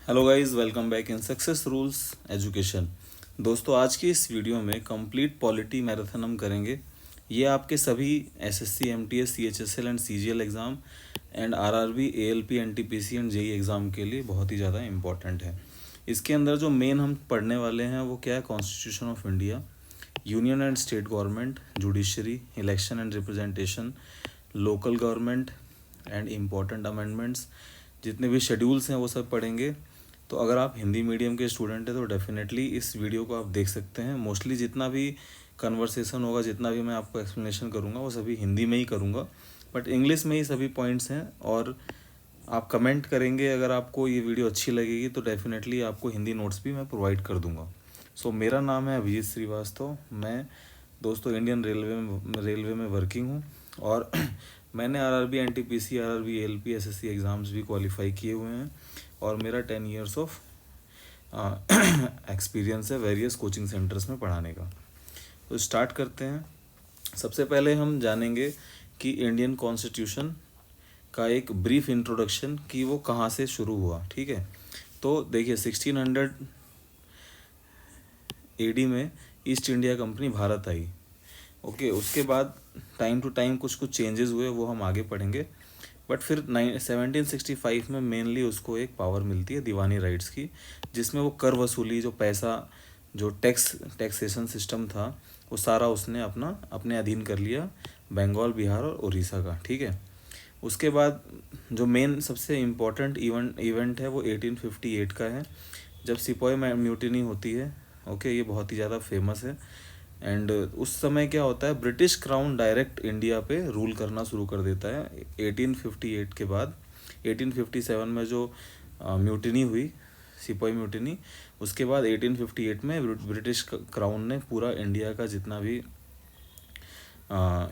Hello guys, welcome back in success rules education. दोस्तों, आज की इस वीडियो में कंप्लीट पॉलिटी मैराथन हम करेंगे। ये आपके सभी SSC, MTS, CHSL and CGL exam and RRB, ALP, NTPC and JE exam के लिए बहुत ही ज़्यादा इंपॉर्टेंट है। इसके अंदर जो मेन हम पढ़ने वाले हैं वो क्या है? Constitution of India, union and state government, judiciary, election and representation, local government and important amendments, जितने भी शेड्यूल्स हैं वो सब पढ़ेंगे। तो अगर आप हिंदी मीडियम के स्टूडेंट हैं तो डेफिनेटली इस वीडियो को आप देख सकते हैं। मोस्टली जितना भी कन्वर्सेशन होगा, जितना भी मैं आपको एक्सप्लेनेशन करूँगा वो सभी हिंदी में ही करूँगा, बट इंग्लिश में ही सभी पॉइंट्स हैं। और आप कमेंट करेंगे अगर आपको ये वीडियो अच्छी लगेगी तो डेफिनेटली आपको हिंदी नोट्स भी मैं प्रोवाइड कर दूँगा। सो मेरा नाम है अभिजीत श्रीवास्तव। मैं दोस्तों इंडियन रेलवे में वर्किंग हूँ और मैंने RRB, NTPC, RRB, ALP, SSC exams भी क्वालिफाई किए हुए हैं और मेरा 10 इयर्स ऑफ एक्सपीरियंस है वेरियस कोचिंग सेंटर्स में पढ़ाने का। तो स्टार्ट करते हैं। सबसे पहले हम जानेंगे कि इंडियन कॉन्स्टिट्यूशन का एक ब्रीफ इंट्रोडक्शन कि वो कहाँ से शुरू हुआ। ठीक है, तो देखिए 1600 एडी में ईस्ट इंडिया कंपनी भारत आई। ओके, उसके बाद टाइम टू टाइम कुछ कुछ चेंजेस हुए, वो हम आगे पढ़ेंगे। बट फिर 1765 में मेनली उसको एक पावर मिलती है दीवानी राइट्स की, जिसमें वो कर वसूली, जो पैसा, जो टैक्सेशन सिस्टम था, वो सारा उसने अपने अधीन कर लिया, बंगाल, बिहार और उड़ीसा का। ठीक है, उसके बाद जो मेन सबसे इम्पोर्टेंट इवेंट है वो 1858 का है, जब सिपाही म्यूटिनी होती है। ओके, ये बहुत ही ज़्यादा फेमस है। एंड उस समय क्या होता है, ब्रिटिश क्राउन डायरेक्ट इंडिया पे रूल करना शुरू कर देता है 1858 के बाद। 1857 में जो म्यूटिनी हुई, सिपाही म्यूटिनी, उसके बाद 1858 में ब्रिटिश क्राउन ने पूरा इंडिया का जितना भी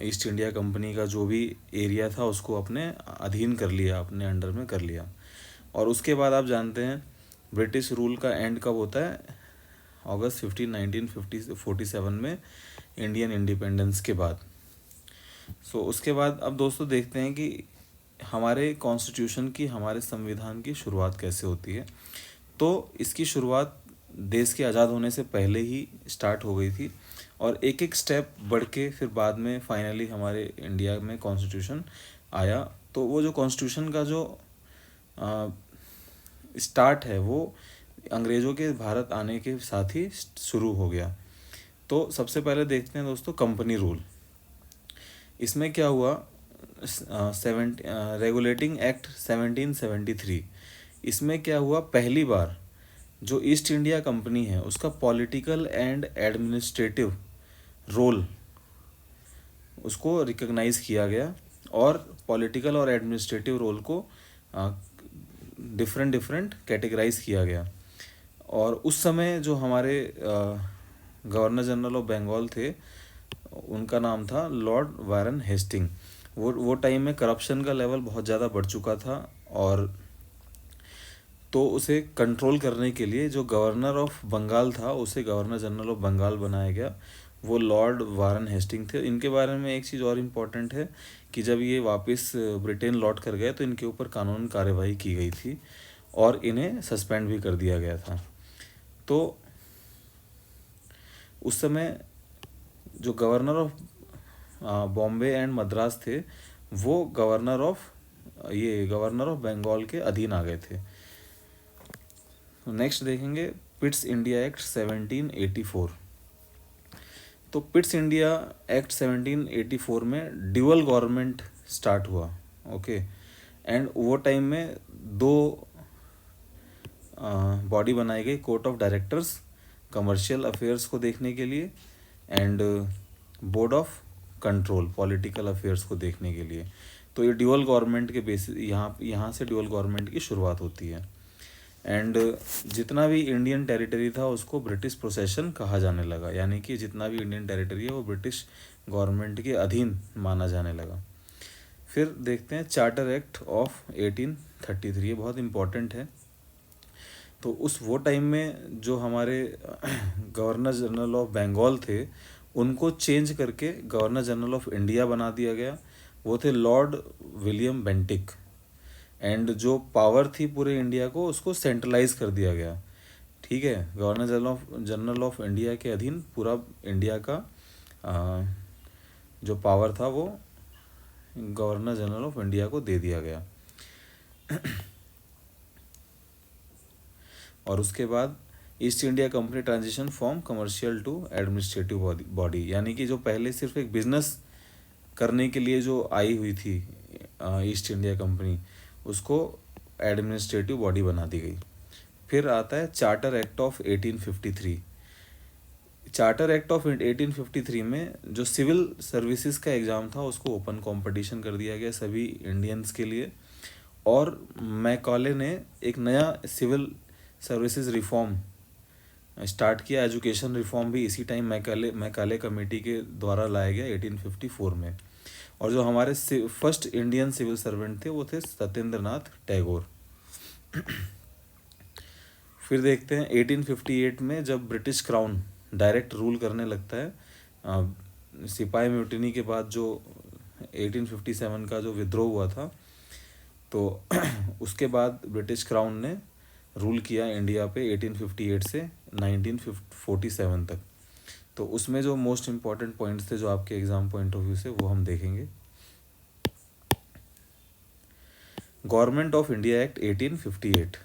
ईस्ट इंडिया कंपनी का जो भी एरिया था उसको अपने अधीन कर लिया, अपने अंडर में कर लिया। और उसके बाद आप जानते हैं ब्रिटिश रूल का एंड कब होता है? अगस्त 15 1947 में, इंडियन इंडिपेंडेंस के बाद। सो उसके बाद अब दोस्तों देखते हैं कि हमारे कॉन्स्टिट्यूशन की, हमारे संविधान की शुरुआत कैसे होती है। तो इसकी शुरुआत देश के आज़ाद होने से पहले ही स्टार्ट हो गई थी और एक एक स्टेप बढ़ के फिर बाद में फाइनली हमारे इंडिया में कॉन्स्टिट्यूशन आया। तो वो जो कॉन्स्टिट्यूशन का जो स्टार्ट है वो अंग्रेज़ों के भारत आने के साथ ही शुरू हो गया। तो सबसे पहले देखते हैं दोस्तों कंपनी रूल। इसमें क्या हुआ, रेगुलेटिंग एक्ट 1773। इसमें क्या हुआ, पहली बार जो ईस्ट इंडिया कंपनी है उसका पॉलिटिकल एंड एडमिनिस्ट्रेटिव रोल उसको रिकग्नाइज किया गया और पॉलिटिकल और एडमिनिस्ट्रेटिव रोल को डिफरेंट डिफरेंट कैटेगराइज किया गया। और उस समय जो हमारे गवर्नर जनरल ऑफ बंगाल थे, उनका नाम था लॉर्ड वारन हेस्टिंग। वो टाइम में करप्शन का लेवल बहुत ज़्यादा बढ़ चुका था और तो उसे कंट्रोल करने के लिए जो गवर्नर ऑफ बंगाल था उसे गवर्नर जनरल ऑफ बंगाल बनाया गया। वो लॉर्ड वारन हेस्टिंग थे। इनके बारे में एक चीज़ और इम्पोर्टेंट है कि जब ये वापस ब्रिटेन लौट कर गए तो इनके ऊपर कानून कार्यवाही की गई थी और इन्हें सस्पेंड भी कर दिया गया था। तो उस समय जो governor of Bombay and Madras थे वो गवर्नर ऑफ बंगाल के अधीन आ गए थे। नेक्स्ट देखेंगे पिट्स इंडिया एक्ट 1784। तो पिट्स इंडिया एक्ट 1784 में ड्यूअल गवर्नमेंट स्टार्ट हुआ। ओके, एंड वो टाइम में दो बॉडी बनाई गई, court of directors commercial affairs को देखने के लिए and board of control political affairs को देखने के लिए। तो ये ड्यूअल गवर्नमेंट के बेसिस यहाँ से ड्यूअल गवर्नमेंट की शुरुआत होती है। एंड जितना भी इंडियन टेरिटरी था उसको ब्रिटिश पोसेशन कहा जाने लगा, यानी कि जितना भी इंडियन टेरिटरी है वो ब्रिटिश गवर्नमेंट के अधीन माना जाने लगा। फिर देखते हैं चार्टर एक्ट ऑफ 1833, ये बहुत इम्पोर्टेंट है। तो वो टाइम में जो हमारे गवर्नर जनरल ऑफ बंगाल थे उनको चेंज करके गवर्नर जनरल ऑफ इंडिया बना दिया गया। वो थे लॉर्ड विलियम बेंटिक। एंड जो पावर थी पूरे इंडिया को उसको सेंट्रलाइज कर दिया गया। ठीक है, गवर्नर जनरल ऑफ इंडिया के अधीन पूरा इंडिया का जो पावर था वो गवर्नर जनरल ऑफ इंडिया को दे दिया गया। और उसके बाद East India company transition from commercial to administrative body, यानी कि जो पहले सिर्फ एक बिजनेस करने के लिए जो आई हुई थी ईस्ट इंडिया कंपनी, उसको एडमिनिस्ट्रेटिव बॉडी बना दी गई। फिर आता है charter act of 1853। Charter act of 1853 में जो सिविल सर्विसेज का एग्ज़ाम था उसको ओपन कंपटीशन कर दिया गया सभी इंडियंस के लिए। और मैकॉले ने एक नया सिविल सर्विसेज रिफॉर्म स्टार्ट किया। एजुकेशन रिफॉर्म भी इसी टाइम मैकाले कमेटी के द्वारा लाया गया 1854 में। और जो हमारे फर्स्ट इंडियन सिविल सर्वेंट थे वो थे सत्येंद्र नाथ टैगोर। फिर देखते हैं 1858 में जब ब्रिटिश क्राउन डायरेक्ट रूल करने लगता है सिपाही म्यूटिनी के बाद, जो 1857 का जो विद्रोह हुआ था, तो उसके बाद ब्रिटिश क्राउन ने रूल किया इंडिया पे 1858 से 1947 तक। तो उसमें जो मोस्ट इम्पॉर्टेंट पॉइंट्स थे जो आपके एग्जाम पॉइंट ऑफ व्यू से, वो हम देखेंगे। Government of India act 1858।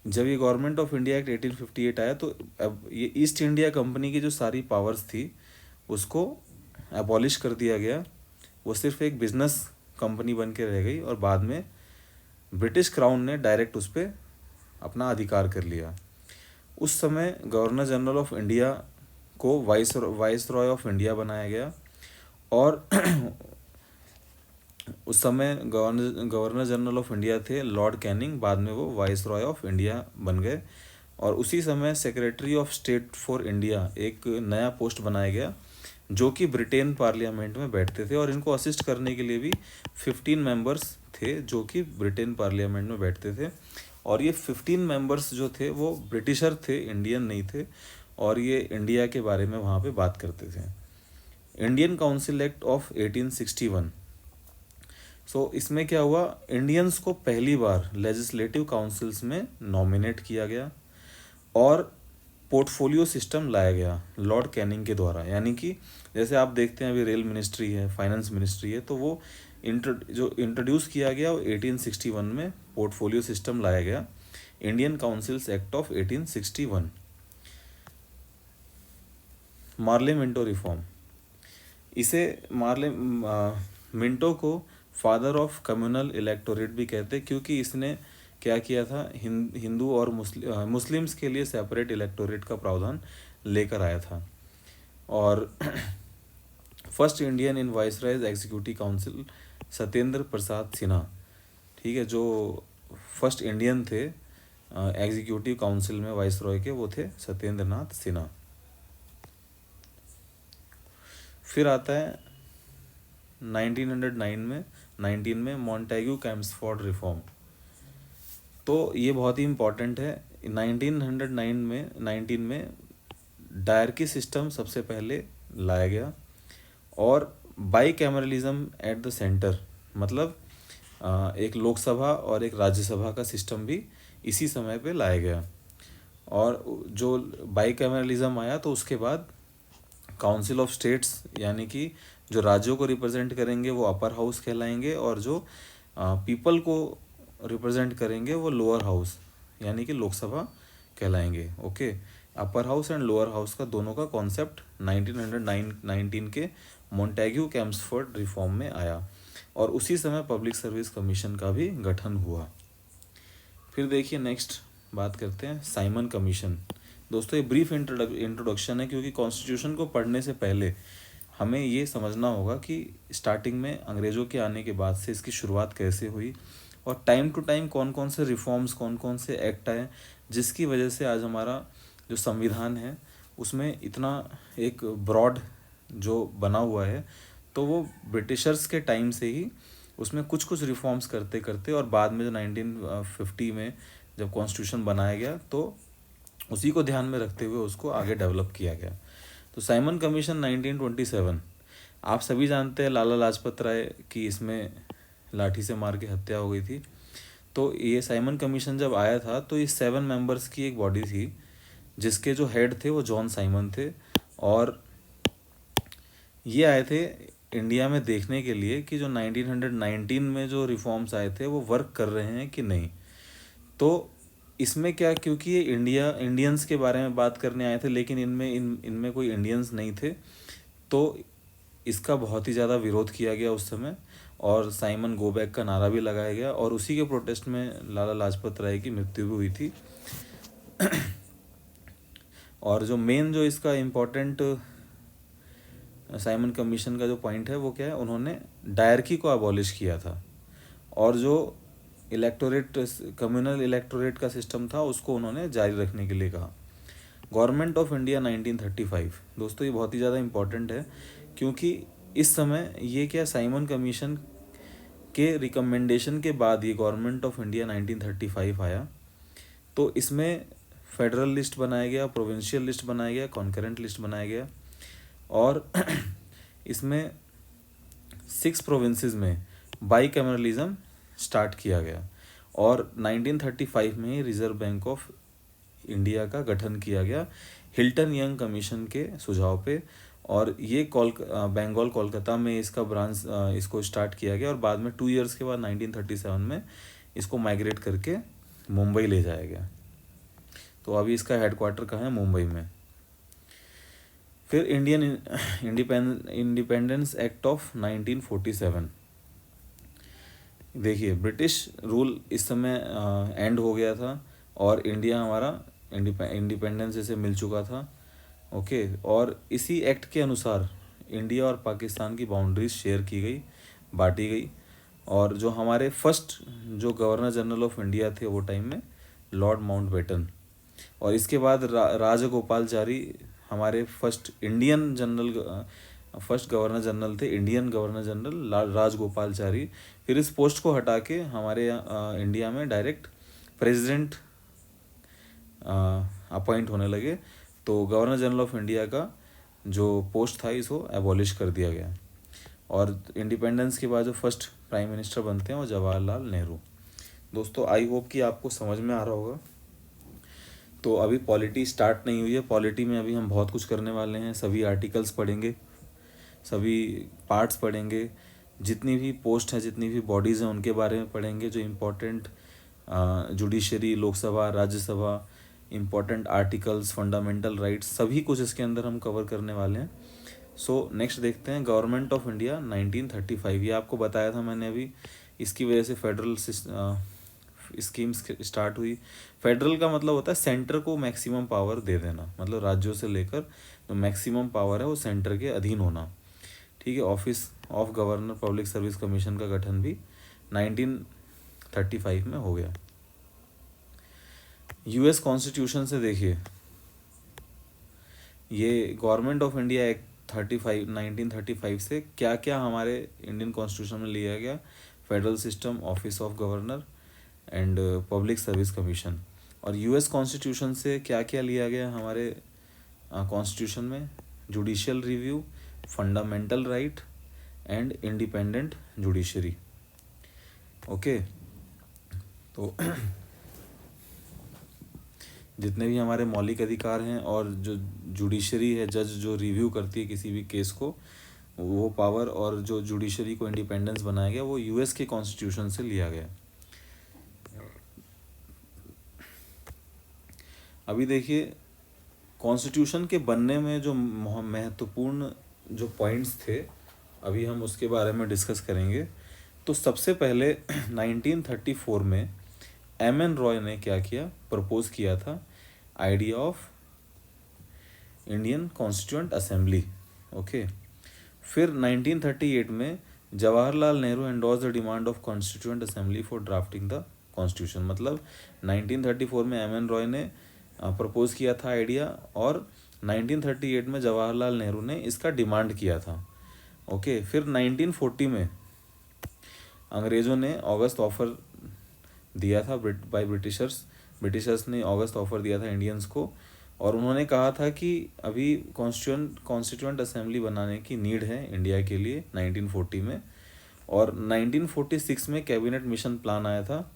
जब ये गवर्नमेंट ऑफ इंडिया एक्ट 1858 आया तो अब ये ईस्ट इंडिया कंपनी की जो सारी पावर्स थी उसको एबॉलिश कर दिया गया। वो सिर्फ एक बिजनेस कंपनी बन के रह गई और बाद में ब्रिटिश क्राउन ने डायरेक्ट उस पर अपना अधिकार कर लिया। उस समय गवर्नर जनरल ऑफ इंडिया को वाइस रॉय ऑफ इंडिया बनाया गया। और उस समय गवर्नर जनरल ऑफ इंडिया थे लॉर्ड कैनिंग, बाद में वो वाइस रॉय ऑफ इंडिया बन गए। और उसी समय secretary of state for India एक नया पोस्ट बनाया गया जो कि ब्रिटेन पार्लियामेंट में बैठते थे। और इनको असिस्ट करने के लिए भी 15 मेंबर्स थे जो कि ब्रिटेन पार्लियामेंट में बैठते थे। और ये 15 मेंबर्स जो थे वो ब्रिटिशर थे, इंडियन नहीं थे। और ये इंडिया के बारे में वहाँ पे बात करते थे। Indian council act of 1861। सो इसमें क्या हुआ, इंडियंस को पहली बार लेजिस्लेटिव काउंसिल्स में नॉमिनेट किया गया और पोर्टफोलियो सिस्टम लाया गया लॉर्ड कैनिंग के द्वारा। यानी कि जैसे आप देखते हैं अभी रेल मिनिस्ट्री है, फाइनेंस मिनिस्ट्री है, तो वो जो इंट्रोड्यूस किया गया वो 1861 में पोर्टफोलियो सिस्टम लाया गया, Indian councils act of 1861। Morley Minto reform. इसे मिंटो को फादर ऑफ कम्युनल इलेक्टोरेट भी कहते हैं, क्योंकि इसने क्या किया था, हिंदू और मुस्लिम्स के लिए सेपरेट इलेक्टोरेट का प्रावधान लेकर आया था। और first Indian in viceroy's executive council Satyendra Prasad Sinha. ठीक है, जो फर्स्ट इंडियन थे एग्जीक्यूटिव काउंसिल में वाइसरॉय के, वो थे सत्येंद्र नाथ सिन्हा। फिर आता है 1919 में मॉन्टेग्यू कैम्सफोर्ड रिफॉर्म। तो ये बहुत ही इम्पॉर्टेंट है। 1919 में डायरकी सिस्टम सबसे पहले लाया गया और by cameralism at the centre, मतलब एक लोकसभा और एक राज्यसभा का सिस्टम भी इसी समय पे लाया गया। और जो बाई कैमरलिज्म आया तो उसके बाद काउंसिल ऑफ स्टेट्स, यानी कि जो राज्यों को रिप्रेजेंट करेंगे वो अपर हाउस कहलाएंगे और जो पीपल को रिप्रेजेंट करेंगे वो लोअर हाउस यानी कि लोकसभा कहलाएंगे। Okay, upper house and lower house का दोनों का कॉन्सेप्ट 1919 के मॉन्टेग्यू कैम्सफोर्ड रिफॉर्म में आया और उसी समय पब्लिक सर्विस कमीशन का भी गठन हुआ। फिर देखिए नेक्स्ट बात करते हैं साइमन कमीशन। दोस्तों ये ब्रीफ इंट्रोडक्शन है, क्योंकि कॉन्स्टिट्यूशन को पढ़ने से पहले हमें ये समझना होगा कि स्टार्टिंग में अंग्रेज़ों के आने के बाद से इसकी शुरुआत कैसे हुई और टाइम टू टाइम कौन कौन से रिफॉर्म्स, कौन कौन से एक्ट आए, जिसकी वजह से आज हमारा जो संविधान है उसमें इतना एक ब्रॉड जो बना हुआ है। तो वो ब्रिटिशर्स के टाइम से ही उसमें कुछ कुछ रिफॉर्म्स करते करते और बाद में जो 1950 में जब कॉन्स्टिट्यूशन बनाया गया तो उसी को ध्यान में रखते हुए उसको आगे डेवलप किया गया। तो साइमन कमीशन 1927 आप सभी जानते हैं लाला लाजपत राय की इसमें लाठी से मार के हत्या हो गई थी। तो ये साइमन कमीशन जब आया था तो ये 7 मेंबर्स की एक बॉडी थी, जिसके जो हेड थे वो जॉन साइमन थे। और ये आए थे इंडिया में देखने के लिए कि जो 1919 में जो रिफॉर्म्स आए थे वो वर्क कर रहे हैं कि नहीं। तो इसमें क्या, क्योंकि ये इंडियंस के बारे में बात करने आए थे, लेकिन इनमें कोई इंडियंस नहीं थे, तो इसका बहुत ही ज़्यादा विरोध किया गया उस समय, और साइमन गो बैक का नारा भी लगाया गया, और उसी के प्रोटेस्ट में लाला लाजपत राय की मृत्यु भी हुई थी। और जो मेन जो इसका इम्पोर्टेंट साइमन कमीशन का जो पॉइंट है वो क्या है, उन्होंने डायरकी को अबॉलिश किया था, और जो इलेक्टोरेट कम्युनल इलेक्टोरेट का सिस्टम था उसको उन्होंने जारी रखने के लिए कहा। गवर्नमेंट ऑफ इंडिया 1935, दोस्तों ये बहुत ही ज़्यादा इम्पोर्टेंट है, क्योंकि इस समय ये क्या, साइमन कमीशन के रिकमेंडेशन के बाद ये गवर्नमेंट ऑफ इंडिया 1935 आया। तो इसमें फेडरल लिस्ट बनाया गया, प्रोविंशियल लिस्ट बनाया गया, कॉन्करेंट लिस्ट बनाया गया, और इसमें 6 प्रोविंसेस में बाईकैमरलिज्म स्टार्ट किया गया, और 1935 में ही रिजर्व बैंक ऑफ इंडिया का गठन किया गया हिल्टन यंग कमीशन के सुझाव पे। और ये बंगाल कोलकाता में इसका ब्रांच इसको स्टार्ट किया गया, और बाद में 2 इयर्स के बाद 1937 में इसको माइग्रेट करके मुंबई ले जाया गया। तो अभी इसका हेडक्वार्टर कहाँ है, मुंबई में। फिर इंडियन इंडिपेंडेंस एक्ट ऑफ 1947, देखिए ब्रिटिश रूल इस समय एंड हो गया था, और इंडिया हमारा इंडिपेंडेंस से मिल चुका था। ओके, और इसी एक्ट के अनुसार इंडिया और पाकिस्तान की बाउंड्रीज शेयर की गई, बांटी गई, और जो हमारे फर्स्ट जो गवर्नर जनरल ऑफ इंडिया थे वो टाइम में लॉर्ड माउंटबेटन, और इसके बाद राजगोपालचारी हमारे फर्स्ट गवर्नर जनरल थे, इंडियन गवर्नर जनरल राजगोपालचारी। फिर इस पोस्ट को हटा के हमारे इंडिया में डायरेक्ट प्रेसिडेंट अपॉइंट होने लगे। तो गवर्नर जनरल ऑफ इंडिया का जो पोस्ट था इसको एबॉलिश कर दिया गया, और इंडिपेंडेंस के बाद जो फर्स्ट प्राइम मिनिस्टर बनते हैं वो जवाहरलाल नेहरू। दोस्तों आई होप कि आपको समझ में आ रहा होगा। तो अभी पॉलिटी स्टार्ट नहीं हुई है, पॉलिटी में अभी हम बहुत कुछ करने वाले हैं, सभी आर्टिकल्स पढ़ेंगे, सभी पार्ट्स पढ़ेंगे, जितनी भी पोस्ट हैं, जितनी भी बॉडीज़ हैं उनके बारे में पढ़ेंगे, जो important judiciary, Lok Sabha, Rajya Sabha, important articles, fundamental rights, सभी कुछ इसके अंदर हम कवर करने वाले हैं। सो नेक्स्ट देखते हैं गवर्नमेंट ऑफ इंडिया 1935। ये आपको बताया था मैंने अभी, इसकी वजह से फेडरल स्कीम्स स्टार्ट हुई। फेडरल का मतलब होता है सेंटर को मैक्सिमम पावर दे देना, मतलब राज्यों से लेकर जो मैक्सिमम पावर है वो सेंटर के अधीन होना। ठीक है, office of governor public service commission का गठन भी 1935 में हो गया। यूएस कॉन्स्टिट्यूशन से देखिए, ये गवर्नमेंट ऑफ इंडिया एक्ट 1935 से क्या क्या हमारे इंडियन कॉन्स्टिट्यूशन में लिया गया, federal system, office of governor and public service commission. और यूएस कॉन्स्टिट्यूशन से क्या क्या लिया गया हमारे कॉन्स्टिट्यूशन में, judicial review, fundamental right and independent judiciary. Okay, तो जितने भी हमारे मौलिक अधिकार हैं, और जो जुडिशरी है, जज जो रिव्यू करती है किसी भी केस को, वो पावर, और जो जुडिशरी को इंडिपेंडेंस बनाया गया वो यूएस के कॉन्स्टिट्यूशन से लिया गया। अभी देखिए कॉन्स्टिट्यूशन के बनने में जो महत्वपूर्ण जो पॉइंट्स थे, अभी हम उसके बारे में डिस्कस करेंगे। तो सबसे पहले 1934 में एम.एन. रॉय ने क्या किया, प्रपोज किया था idea of Indian constituent assembly. Okay, फिर 1938 में Jawaharlal Nehru endorse the demand of constituent assembly for drafting the constitution. मतलब 1934 में एम.एन. रॉय ने प्रपोज किया था आइडिया, और 1938 में जवाहरलाल नेहरू ने इसका डिमांड किया था। ओके, फिर 1940 में अंग्रेज़ों ने ऑगस्ट ऑफर दिया था बाय ब्रिटिशर्स ने ऑगस्ट ऑफर दिया था इंडियंस को, और उन्होंने कहा था कि अभी कॉन्स्टिट्यूएंट असेंबली बनाने की नीड है इंडिया के लिए 1940 में। और 1946 में कैबिनेट मिशन प्लान आया था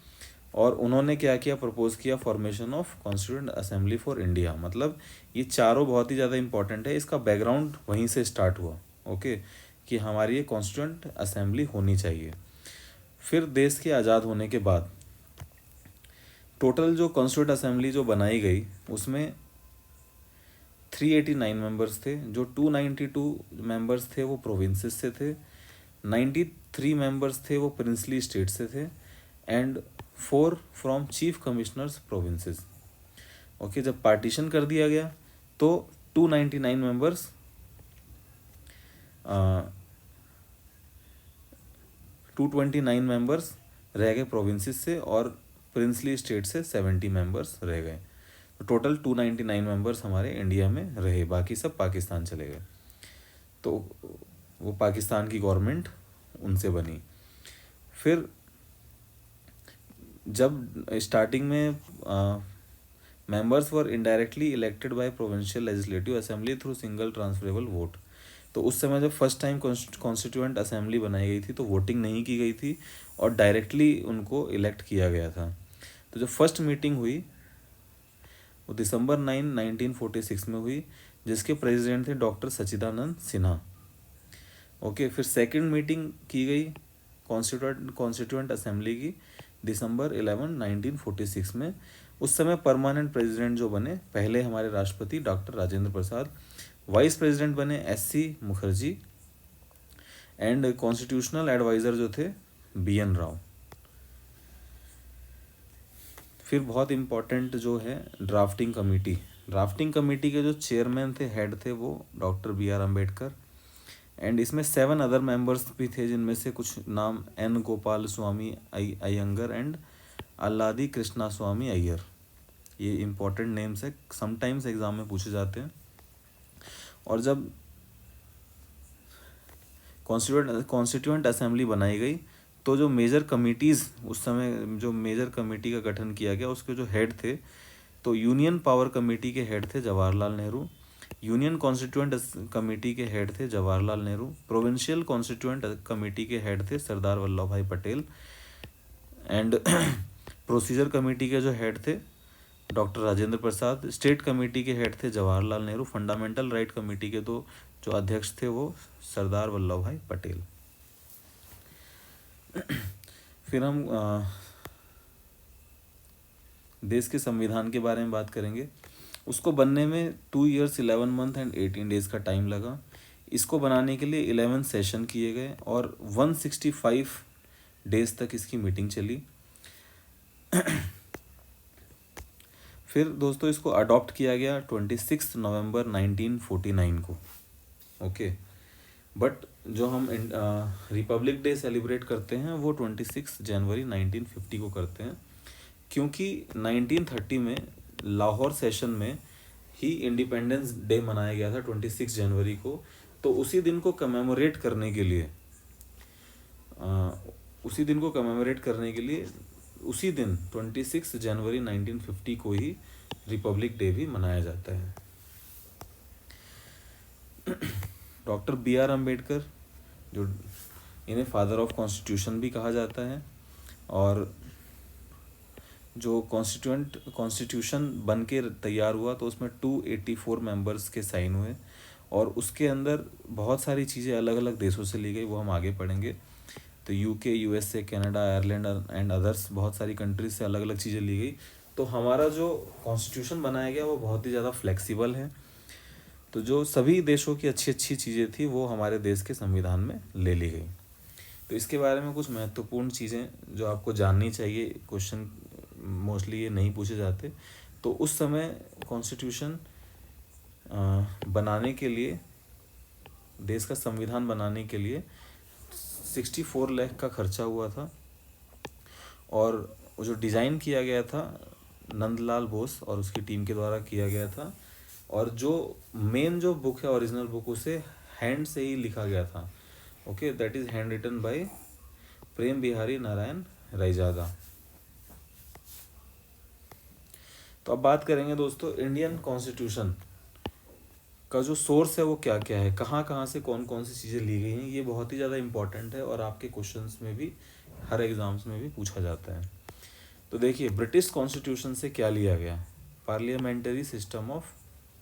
और उन्होंने क्या किया, प्रपोज किया formation of constituent assembly for India. मतलब ये चारों बहुत ही ज़्यादा इंपॉर्टेंट है, इसका बैकग्राउंड वहीं से स्टार्ट हुआ। ओके, कि हमारी ये कॉन्स्टिट्यूएंट असेंबली होनी चाहिए। फिर देश के आज़ाद होने के बाद टोटल जो कॉन्स्टिट्यूएंट असेंबली जो बनाई गई उसमें 389 मेंबर्स थे। जो 292 मेंबर्स थे वो प्रोविंसेस से थे, 93 मेंबर्स थे वो प्रिंसली स्टेट से थे, and 4 from chief commissioners provinces. Okay, जब पार्टीशन कर दिया गया तो 299 मेंबर्स 229 मेंबर्स रह गए प्रोविंसेस से और प्रिंसली स्टेट से 70 मेंबर्स रह गए। तो टोटल 299 मेंबर्स हमारे इंडिया में रहे, बाकी सब पाकिस्तान चले गए। तो वो पाकिस्तान की गवर्नमेंट उनसे बनी। फिर जब स्टार्टिंग में members were indirectly elected by provincial legislative assembly through single transferable vote. तो उस समय जब फर्स्ट टाइम कॉन्स्टिट्यूएंट असेंबली बनाई गई थी तो वोटिंग नहीं की गई थी और डायरेक्टली उनको इलेक्ट किया गया था। तो जो फर्स्ट मीटिंग हुई वो December 9, 1946 में हुई, जिसके प्रेसिडेंट थे डॉक्टर सच्चिदानंद सिन्हा। ओके, फिर सेकंड मीटिंग की गई कॉन्स्टिट्यूएंट असेंबली की December 11, 1946 में। उस समय परमानेंट प्रेसिडेंट जो बने, पहले हमारे राष्ट्रपति doctor Rajendra Prasad, vice president बने SC Mukherjee, and constitutional adviser जो थे BN राव। फिर बहुत इम्पॉर्टेंट जो है ड्राफ्टिंग कमेटी के जो चेयरमैन थे, हेड थे, वो डॉक्टर BR अम्बेडकर, एंड इसमें 7 अदर मेंबर्स भी थे, जिनमें से कुछ नाम N Gopalaswami Ayyangar and Alladi Krishnaswami Iyer. ये इम्पोर्टेंट नेम्स है, समटाइम्स एग्जाम में पूछे जाते हैं। और जब कॉन्स्टिट्यूएंट असेंबली बनाई गई तो जो मेजर कमिटीज़, उस समय जो मेजर कमेटी का गठन किया गया उसके जो हेड थे, तो यूनियन पावर कमेटी के हेड थे Jawaharlal Nehru, union constituent committee के हेड थे Jawaharlal Nehru, provincial constituent committee के हेड थे सरदार वल्लभ भाई पटेल, एंड प्रोसीजर कमेटी के जो हेड थे डॉक्टर राजेंद्र प्रसाद, स्टेट कमेटी के हेड थे Jawaharlal Nehru, fundamental right committee के तो जो अध्यक्ष थे वो सरदार वल्लभ भाई पटेल। फिर हम देश के संविधान के बारे में बात करेंगे। उसको बनने में 2 years 11 month एंड 18 days का टाइम लगा। इसको बनाने के लिए 11 सेशन किए गए और 165 डेज तक इसकी मीटिंग चली। फिर दोस्तों इसको अडॉप्ट किया गया 26 नवंबर 1949 को। ओके, बट जो हम रिपब्लिक डे सेलिब्रेट करते हैं वो 26 जनवरी 1950 को करते हैं, क्योंकि 1930 में लाहौर सेशन में ही इंडिपेंडेंस डे मनाया गया था 26 जनवरी को। तो उसी दिन को कमेमोरेट करने के लिए उसी दिन 26 जनवरी 1950 को ही रिपब्लिक डे भी मनाया जाता है। डॉक्टर BR अम्बेडकर, जो इन्हें फादर ऑफ कॉन्स्टिट्यूशन भी कहा जाता है, और जो कॉन्स्टिट्यूशन बन के तैयार हुआ तो उसमें 284 मेंबर्स के साइन हुए और उसके अंदर बहुत सारी चीज़ें अलग अलग देशों से ली गई, वो हम आगे पढ़ेंगे। तो UK, USA, Canada, Ireland and others, बहुत सारी कंट्रीज से अलग अलग चीज़ें ली गई। तो हमारा जो कॉन्स्टिट्यूशन बनाया गया वो बहुत ही ज़्यादा फ्लेक्सिबल है। तो जो सभी देशों की अच्छी अच्छी चीज़ें थी वो हमारे देश के संविधान में ले ली गई। तो इसके बारे में कुछ महत्वपूर्ण चीज़ें जो आपको जाननी चाहिए, क्वेश्चन मोस्टली ये नहीं पूछे जाते। तो उस समय कॉन्स्टिट्यूशन बनाने के लिए, देश का संविधान बनाने के लिए 64 लाख का खर्चा हुआ था, और वो जो डिज़ाइन किया गया था नंदलाल बोस और उसकी टीम के द्वारा किया गया था, और जो मेन जो बुक है, ओरिजिनल बुक, उसे हैंड से ही लिखा गया था। Okay, that is hand written by Prem Behari Narain Raizada. तो अब बात करेंगे दोस्तों इंडियन कॉन्स्टिट्यूशन का जो सोर्स है वो क्या क्या है, कहाँ कहाँ से कौन कौन सी चीज़ें ली गई हैं। ये बहुत ही ज़्यादा इंपॉर्टेंट है और आपके क्वेश्चंस में भी, हर एग्ज़ाम्स में भी पूछा जाता है। तो देखिए ब्रिटिश कॉन्स्टिट्यूशन से क्या लिया गया, पार्लियामेंट्री सिस्टम ऑफ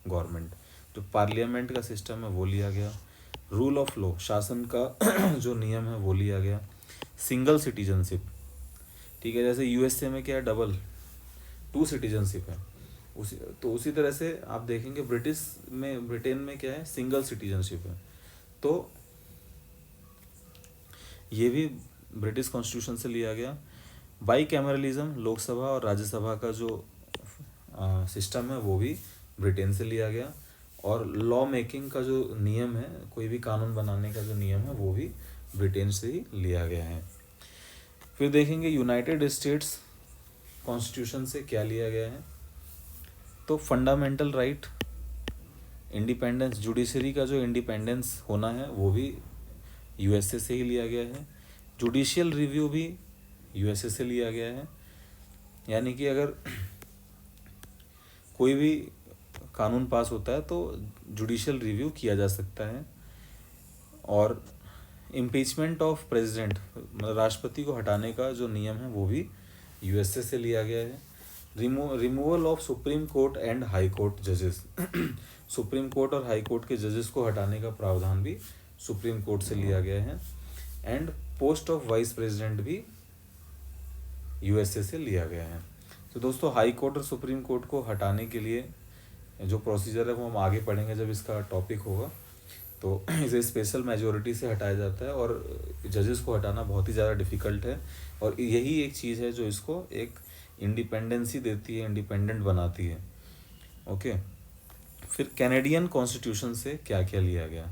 गवर्नमेंट, जो पार्लियामेंट का सिस्टम है वो लिया गया। रूल ऑफ लॉ, शासन का जो नियम है वो लिया गया। सिंगल सिटीजनशिप, ठीक है, जैसे यूएसए में क्या है, डबल 2 सिटीजनशिप है, उसी तरह से आप देखेंगे ब्रिटेन में क्या है, सिंगल सिटीजनशिप है। तो ये भी ब्रिटिश कॉन्स्टिट्यूशन से लिया गया। बाई कैमरलिज्म, लोकसभा और राज्यसभा का जो सिस्टम है वो भी ब्रिटेन से लिया गया। और लॉ मेकिंग का जो नियम है, कोई भी कानून बनाने का जो नियम है वो भी ब्रिटेन से ही लिया गया है। फिर देखेंगे यूनाइटेड स्टेट्स कॉन्स्टिट्यूशन से क्या लिया गया है। तो फंडामेंटल राइट, इंडिपेंडेंस, जुडिशरी का जो इंडिपेंडेंस होना है वो भी यूएसए से ही लिया गया है। जुडिशियल रिव्यू भी यूएसए से लिया गया है, यानी कि अगर कोई भी कानून पास होता है तो जुडिशियल रिव्यू किया जा सकता है। और इम्पीचमेंट ऑफ प्रेसिडेंट, मतलब राष्ट्रपति को हटाने का जो नियम है वो भी यूएसए से लिया गया है। Removal of supreme court and high court जजेस, सुप्रीम कोर्ट और हाई कोर्ट के जजेस को हटाने का प्रावधान भी सुप्रीम कोर्ट से लिया गया है। And post of vice president भी यूएसए से लिया गया है। तो दोस्तों हाई कोर्ट और सुप्रीम कोर्ट को हटाने के लिए जो प्रोसीजर है वो हम आगे पढ़ेंगे जब इसका टॉपिक होगा। तो इसे स्पेशल मेजोरिटी से हटाया जाता है और जजेस को हटाना बहुत ही ज़्यादा डिफ़िकल्ट है, और यही एक चीज़ है जो इसको एक इंडिपेंडेंसी देती है, इंडिपेंडेंट बनाती है। ओके, फिर कैनेडियन कॉन्स्टिट्यूशन से क्या क्या लिया गया।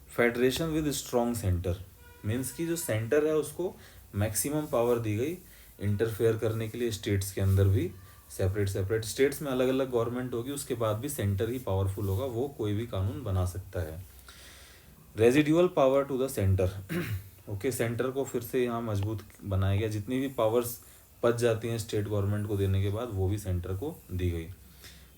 Federation with strong centre, means कि जो सेंटर है उसको मैक्सिमम पावर दी गई इंटरफेयर करने के लिए। स्टेट्स के अंदर भी सेपरेट स्टेट्स में अलग अलग गवर्नमेंट होगी, उसके बाद भी सेंटर ही पावरफुल होगा, वो कोई भी कानून बना सकता है। Residual power to the centre, okay, centre को फिर से यहाँ मजबूत बनाया गया। जितनी भी पावर्स बच जाती हैं स्टेट गवर्नमेंट को देने के बाद वो भी सेंटर को दी गई।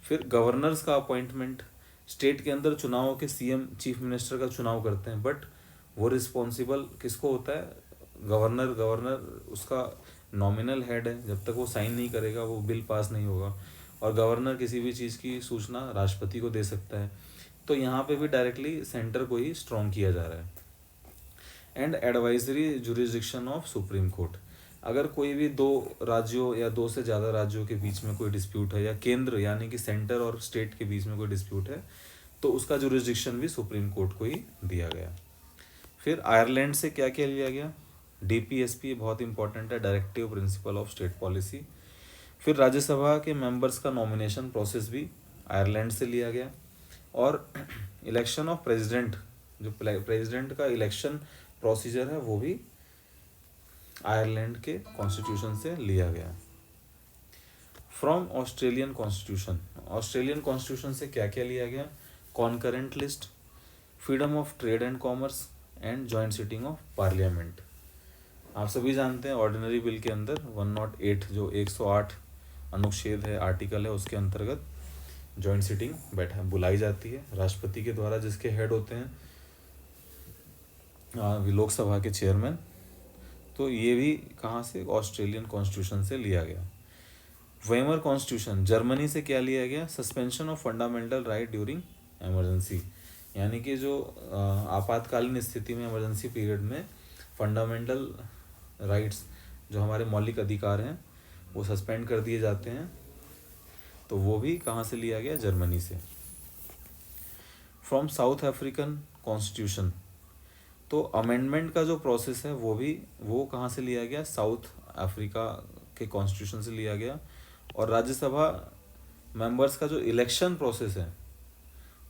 फिर गवर्नर्स का अपॉइंटमेंट, स्टेट के अंदर चुनावों के सीएम चीफ मिनिस्टर का चुनाव करते हैं, बट वो रिस्पॉन्सिबल किसको होता है, गवर्नर उसका नॉमिनल हेड है, जब तक वो साइन नहीं करेगा वो बिल पास नहीं होगा। और गवर्नर किसी भी चीज़ की सूचना राष्ट्रपति को दे सकता है। तो यहाँ पे भी डायरेक्टली सेंटर को ही स्ट्रॉन्ग किया जा रहा है। And advisory jurisdiction of supreme court, अगर कोई भी 2 राज्यों या 2 से ज़्यादा राज्यों के बीच में कोई डिस्प्यूट है, या केंद्र यानी कि सेंटर और स्टेट के बीच में कोई डिस्प्यूट है, तो उसका जुरिस्डिक्शन भी सुप्रीम कोर्ट को ही दिया गया। फिर आयरलैंड से क्या क्या लिया गया, डीपीएसपी बहुत इंपॉर्टेंट है, directive principle of state policy. फिर राज्यसभा के मेंबर्स का नॉमिनेशन प्रोसेस भी आयरलैंड से लिया गया। और इलेक्शन ऑफ प्रेसिडेंट, जो प्रेसिडेंट का इलेक्शन प्रोसीजर है वो भी आयरलैंड के कॉन्स्टिट्यूशन से लिया गया। From Australian constitution, Australian constitution से क्या क्या लिया गया, concurrent list, freedom of trade and commerce and joint sitting of parliament. आप सभी जानते हैं ऑर्डिनरी बिल के अंदर 108, जो 108 अनुच्छेद है, आर्टिकल है, उसके अंतर्गत जॉइंट सिटिंग बुलाई जाती है राष्ट्रपति के द्वारा, जिसके हेड होते हैं लोकसभा के चेयरमैन। तो ये भी कहाँ से, ऑस्ट्रेलियन कॉन्स्टिट्यूशन से लिया गया। वेमर कॉन्स्टिट्यूशन, जर्मनी से क्या लिया गया, suspension of fundamental right during emergency, यानी कि जो आपातकालीन स्थिति में, इमरजेंसी पीरियड में फंडामेंटल राइट्स, जो हमारे मौलिक अधिकार हैं, वो सस्पेंड कर दिए जाते हैं। तो वो भी कहाँ से लिया गया, जर्मनी से। फ्रॉम साउथ अफ्रीकन कॉन्स्टिट्यूशन, तो अमेंडमेंट का जो प्रोसेस है वो कहाँ से लिया गया, साउथ अफ्रीका के कॉन्स्टिट्यूशन से लिया गया। और राज्यसभा मेंबर्स का जो इलेक्शन प्रोसेस है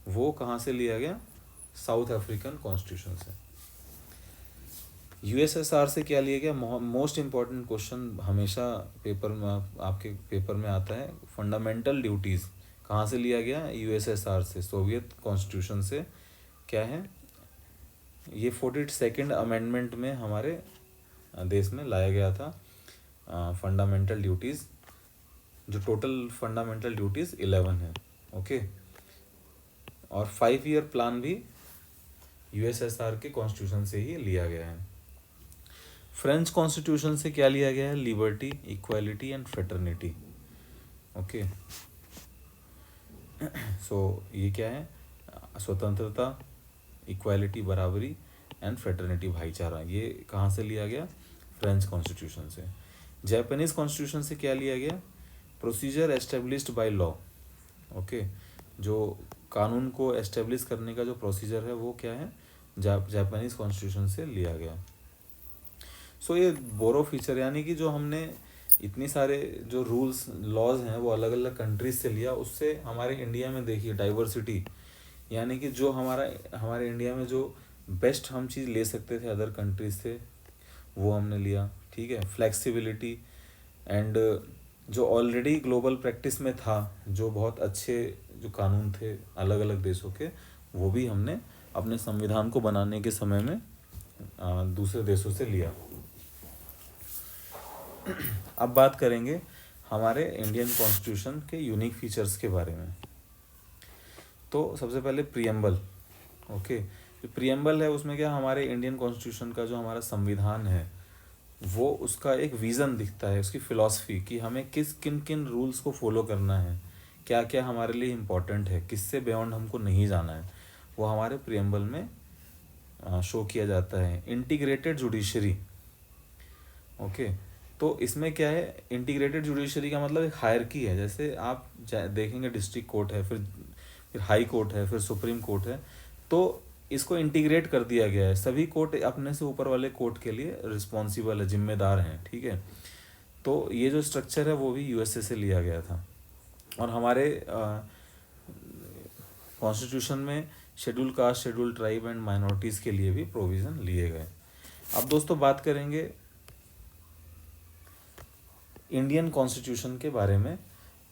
वो कहाँ से लिया गया, साउथ अफ्रीकन कॉन्स्टिट्यूशन से। यूएसएसआर से क्या लिया गया, मोस्ट इम्पॉर्टेंट क्वेश्चन हमेशा पेपर में, आपके पेपर में आता है, फंडामेंटल ड्यूटीज़ कहाँ से लिया गया, यूएसएसआर से, सोवियत कॉन्स्टिट्यूशन से। क्या है ये, 42nd अमेंडमेंट में हमारे देश में लाया गया था फंडामेंटल ड्यूटीज़। जो टोटल फंडामेंटल ड्यूटीज़ 11 है। ओके, और 5 ईयर प्लान भी यूएसएसआर के कॉन्स्टिट्यूशन से ही लिया गया है। फ्रेंच कॉन्स्टिट्यूशन से क्या लिया गया है? Liberty, equality and fraternity. Okay, so ये क्या है? स्वतंत्रता, इक्वालिटी बराबरी एंड फ्रेटर्निटी भाईचारा। ये कहाँ से लिया गया? फ्रेंच कॉन्स्टिट्यूशन से। जापानीज कॉन्स्टिट्यूशन से क्या लिया गया? Procedure established by law. Okay, जो कानून को एस्टेब्लिश करने का जो प्रोसीजर है वो क्या है? जापानीज कॉन्स्टिट्यूशन से लिया गया। सो ये बोरो फीचर, यानी कि जो हमने इतनी सारे जो रूल्स लॉज हैं वो अलग अलग कंट्रीज से लिया, उससे हमारे इंडिया में देखिए डाइवर्सिटी, यानी कि जो हमारे इंडिया में जो बेस्ट हम चीज़ ले सकते थे अदर कंट्रीज से वो हमने लिया। ठीक है, फ्लेक्सिबिलिटी एंड जो ऑलरेडी ग्लोबल प्रैक्टिस में था, जो बहुत अच्छे जो कानून थे अलग अलग देशों के, वो भी हमने अपने संविधान को बनाने के समय में दूसरे देशों से लिया। अब बात करेंगे हमारे इंडियन कॉन्स्टिट्यूशन के यूनिक फीचर्स के बारे में। तो सबसे पहले प्रियम्बल। ओके, जो प्रियम्बल है उसमें क्या, हमारे इंडियन कॉन्स्टिट्यूशन का जो हमारा संविधान है वो उसका एक विज़न दिखता है, उसकी फ़िलॉसफी कि हमें किन किन रूल्स को फॉलो करना है, क्या क्या हमारे लिए इम्पोर्टेंट है, किससे बियॉन्ड हमको नहीं जाना है, वो हमारे प्रियम्बल में शो किया जाता है। Integrated judiciary. ओके, तो इसमें क्या है, इंटीग्रेटेड जुडिशरी का मतलब एक हायरकी है। जैसे आप देखेंगे डिस्ट्रिक्ट कोर्ट है, फिर हाई कोर्ट है, फिर सुप्रीम कोर्ट है, तो इसको इंटीग्रेट कर दिया गया है। सभी कोर्ट अपने से ऊपर वाले कोर्ट के लिए रिस्पॉन्सिबल है, जिम्मेदार हैं। ठीक है, तो ये जो स्ट्रक्चर है वो भी यूएसए से लिया गया था। और हमारे कॉन्स्टिट्यूशन में schedule caste, schedule tribe and minorities के लिए भी प्रोविज़न लिए गए। अब दोस्तों बात करेंगे इंडियन कॉन्स्टिट्यूशन के बारे में,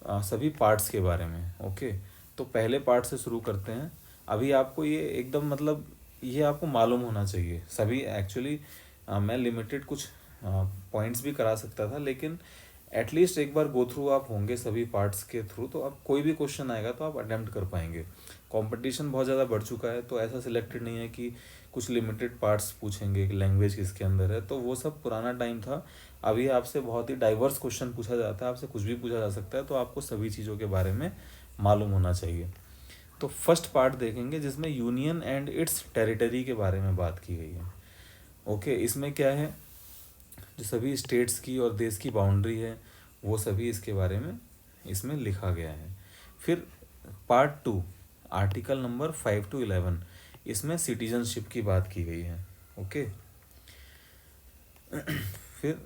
सभी पार्ट्स के बारे में। ओके, तो पहले पार्ट से शुरू करते हैं। अभी आपको ये एकदम मतलब ये आपको मालूम होना चाहिए सभी। एक्चुअली मैं लिमिटेड कुछ पॉइंट्स भी करा सकता था, लेकिन एटलीस्ट एक बार गो थ्रू आप होंगे सभी पार्ट्स के थ्रू, तो आप कोई भी क्वेश्चन आएगा तो आप अटेम्प्ट कर पाएंगे। कंपटीशन बहुत ज़्यादा बढ़ चुका है, तो ऐसा सिलेक्टेड नहीं है कि कुछ लिमिटेड पार्ट्स पूछेंगे कि लैंग्वेज किसके अंदर है, तो वो सब पुराना टाइम था। अभी आपसे बहुत ही डाइवर्स क्वेश्चन पूछा जाता है, आपसे कुछ भी पूछा जा सकता है, तो आपको सभी चीज़ों के बारे में मालूम होना चाहिए। तो फर्स्ट पार्ट देखेंगे जिसमें यूनियन एंड इट्स टेरिटरी के बारे में बात की गई है। ओके, इसमें क्या है, जो सभी स्टेट्स की और देश की बाउंड्री है वो सभी इसके बारे में इसमें लिखा गया है। फिर पार्ट 2, आर्टिकल नंबर 5 to 11, इसमें सिटीजनशिप की बात की गई है। ओके, फिर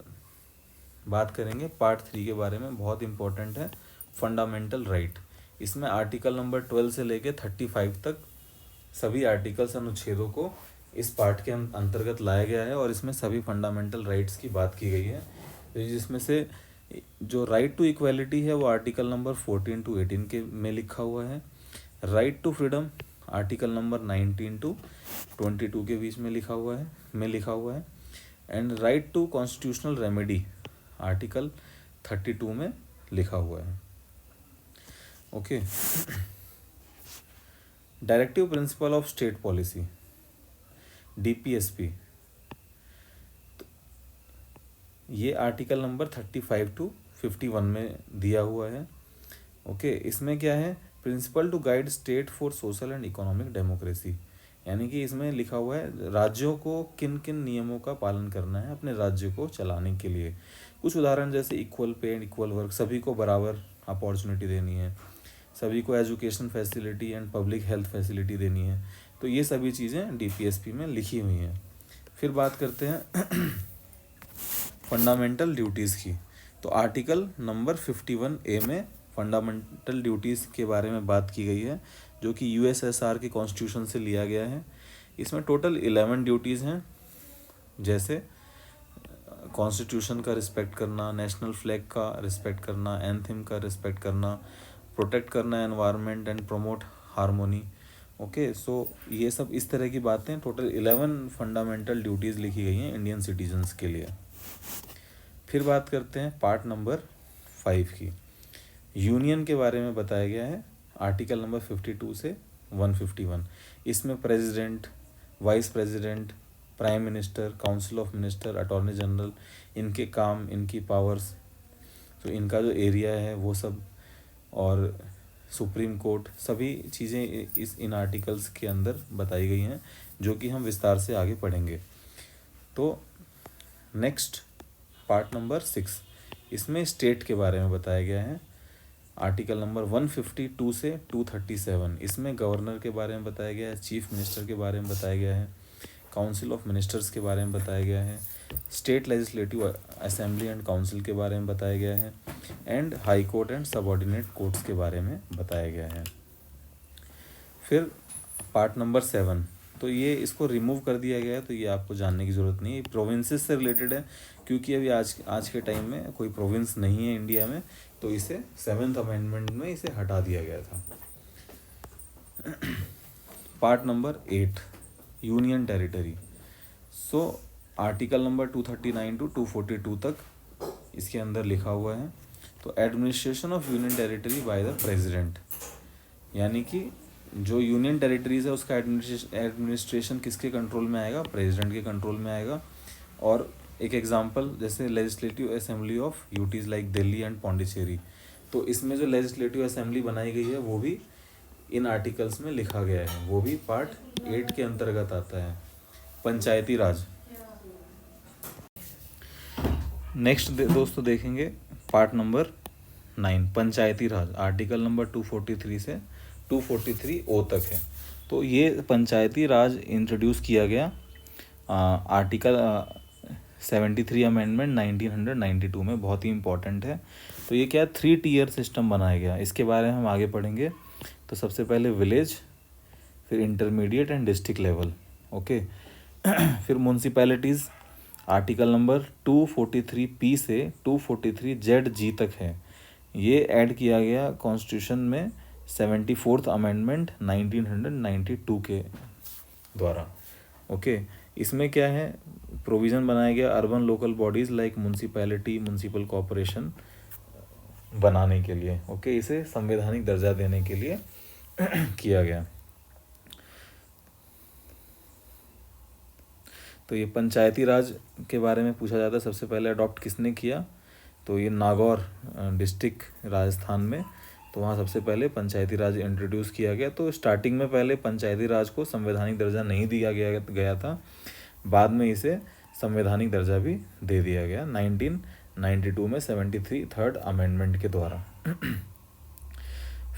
बात करेंगे पार्ट 3 के बारे में, बहुत इंपॉर्टेंट है, फंडामेंटल राइट। इसमें आर्टिकल नंबर 12 से लेके 35 तक सभी आर्टिकल्स, अनुच्छेदों को इस पार्ट के अंतर्गत लाया गया है, और इसमें सभी फंडामेंटल राइट्स की बात की गई है। जिसमें से जो राइट टू इक्वालिटी है वो आर्टिकल नंबर 14 to 18 के में लिखा हुआ है। Right to freedom article number 19 to 22 के बीच में लिखा हुआ है। And right to constitutional remedy article 32 में लिखा हुआ है। Okay, directive principle of state policy, DPSP, ये आर्टिकल नंबर 35 to 51 में दिया हुआ है। ओके, इसमें क्या है, principle to guide state for social and economic democracy, यानी कि इसमें लिखा हुआ है राज्यों को किन किन नियमों का पालन करना है अपने राज्य को चलाने के लिए। कुछ उदाहरण जैसे equal pay and equal work, सभी को बराबर अपॉर्चुनिटी देनी है, सभी को education facility and public health facility देनी है। तो ये सभी चीज़ें डीपीएसपी में लिखी हुई हैं। फिर बात करते हैं फंडामेंटल ड्यूटीज़ की। तो आर्टिकल नंबर 51A में फंडामेंटल ड्यूटीज़ के बारे में बात की गई है, जो कि यूएसएसआर के कॉन्स्टिट्यूशन से लिया गया है। इसमें टोटल 11 ड्यूटीज़ हैं, जैसे कॉन्स्टिट्यूशन का रिस्पेक्ट करना, नेशनल फ्लैग का रिस्पेक्ट करना, एंथम का रिस्पेक्ट करना, प्रोटेक्ट करना environment and promote harmony. Okay, so ये सब इस तरह की बातें, टोटल 11 फंडामेंटल ड्यूटीज़ लिखी गई हैं इंडियन सिटीजन्स के लिए। फिर बात करते हैं पार्ट नंबर 5 की। यूनियन के बारे में बताया गया है आर्टिकल नंबर 52 से 151। इसमें president, vice president, prime minister, council of minister, attorney general, इनके काम, इनकी पावर्स, तो इनका जो एरिया है वो सब, और सुप्रीम कोर्ट, सभी चीज़ें इन आर्टिकल्स के अंदर बताई गई हैं, जो कि हम विस्तार से आगे पढ़ेंगे। तो नेक्स्ट पार्ट नंबर 6, इसमें स्टेट के बारे में बताया गया है आर्टिकल नंबर 152 से 237। इसमें गवर्नर के बारे में बताया गया है, चीफ मिनिस्टर के बारे में बताया गया है, काउंसिल ऑफ मिनिस्टर्स के बारे में बताया गया है, state legislative assembly and council के बारे में बताया गया है, and high court and subordinate courts के बारे में बताया गया है। फिर पार्ट नंबर 7, तो ये इसको रिमूव कर दिया गया है, तो ये आपको जानने की ज़रूरत नहीं है, प्रोविंसेस से रिलेटेड है, क्योंकि अभी आज के टाइम में कोई प्रोविंस नहीं है इंडिया में, तो इसे 7th अमेंडमेंट में इसे हटा दिया गया था। Part number 8, union territory. So article number 239 to 242 तक इसके अंदर लिखा हुआ है। तो administration of union territory by the president, यानी कि जो यूनियन टेरिटरीज है उसका एडमिनिस्ट्रेशन किसके कंट्रोल में आएगा? प्रेसिडेंट के कंट्रोल में आएगा। और एक एग्जांपल, जैसे legislative assembly of UTs like Delhi and Pondicherry, तो इसमें जो लेजिस्लेटिव असेंबली बनाई गई है वो भी इन आर्टिकल्स में लिखा गया है, वो भी पार्ट 8 के अंतर्गत आता है। पंचायती राज। नेक्स्ट दोस्तों देखेंगे पार्ट नंबर 9, पंचायती राज। आर्टिकल नंबर 243 से 243 तक है। तो ये पंचायती राज इंट्रोड्यूस किया गया आर्टिकल 73 अमेंडमेंट 1992 में, बहुत ही इंपॉर्टेंट है। तो ये क्या है? 3 टियर सिस्टम बनाया गया, इसके बारे में हम आगे पढ़ेंगे। तो सबसे पहले विलेज, फिर intermediate and district level, okay. फिर म्यूनसिपैलिटीज़, आर्टिकल नंबर 243P से 243ZG तक है। ये ऐड किया गया कॉन्स्टिट्यूशन में 74th अमेंडमेंट 1992 के द्वारा, ओके। इसमें क्या है? प्रोविज़न बनाया गया urban local bodies like municipality, municipal corporation बनाने के लिए, ओके। इसे संवैधानिक दर्जा देने के लिए किया गया। तो ये पंचायती राज के बारे में पूछा जाता है, सबसे पहले अडॉप्ट किसने किया? तो ये नागौर डिस्ट्रिक्ट राजस्थान में, तो वहाँ सबसे पहले पंचायती राज इंट्रोड्यूस किया गया। तो स्टार्टिंग में पहले पंचायती राज को संवैधानिक दर्जा नहीं दिया गया था, बाद में इसे संवैधानिक दर्जा भी दे दिया गया 1992 में 73 थर्ड अमेंडमेंट के द्वारा।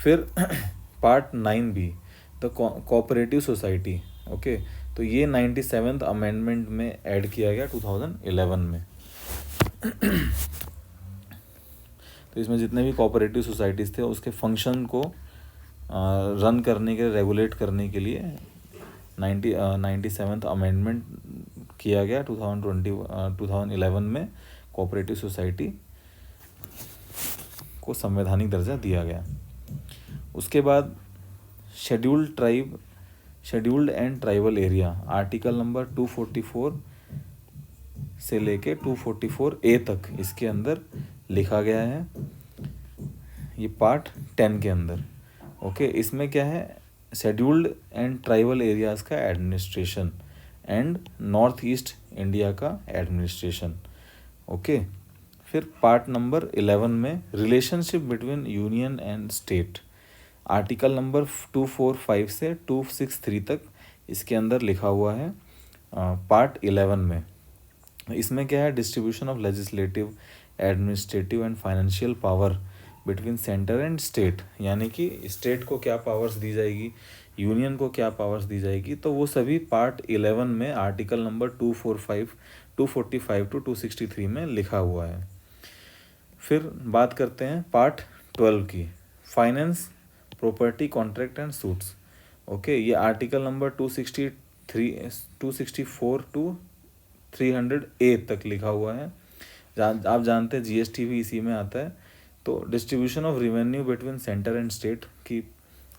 फिर part 9B, the cooperative society, okay. तो ये 97th अमेंडमेंट में ऐड किया गया 2011 में। तो इसमें जितने भी कोऑपरेटिव सोसाइटीज़ थे उसके फंक्शन को रन करने के, रेगुलेट करने के लिए 97th अमेंडमेंट किया गया 2011 में। कोऑपरेटिव सोसाइटी को संवैधानिक दर्जा दिया गया। उसके बाद scheduled and tribal area, article number 244 से लेके 244A तक इसके अंदर लिखा गया है, ये पार्ट 10 के अंदर, ओके। इसमें क्या है? शेड्यूल्ड एंड ट्राइबल एरियाज़ का administration and north east India का एडमिनिस्ट्रेशन, ओके। फिर पार्ट नंबर 11 में relationship between union and state, article number 245 से 263 तक इसके अंदर लिखा हुआ है पार्ट 11 में। इसमें क्या है? Distribution of legislative, administrative and financial power between centre and state, यानी कि स्टेट को क्या पावर्स दी जाएगी, यूनियन को क्या पावर्स दी जाएगी, तो वो सभी पार्ट 11 में आर्टिकल नंबर 245 टू 263 में लिखा हुआ है। फिर बात करते हैं पार्ट 12 की, finance, property, contract and suits, okay. ये आर्टिकल नंबर 264 टू 300A तक लिखा हुआ है। आप जानते हैं GST भी इसी में आता है। तो distribution of revenue between centre and state, की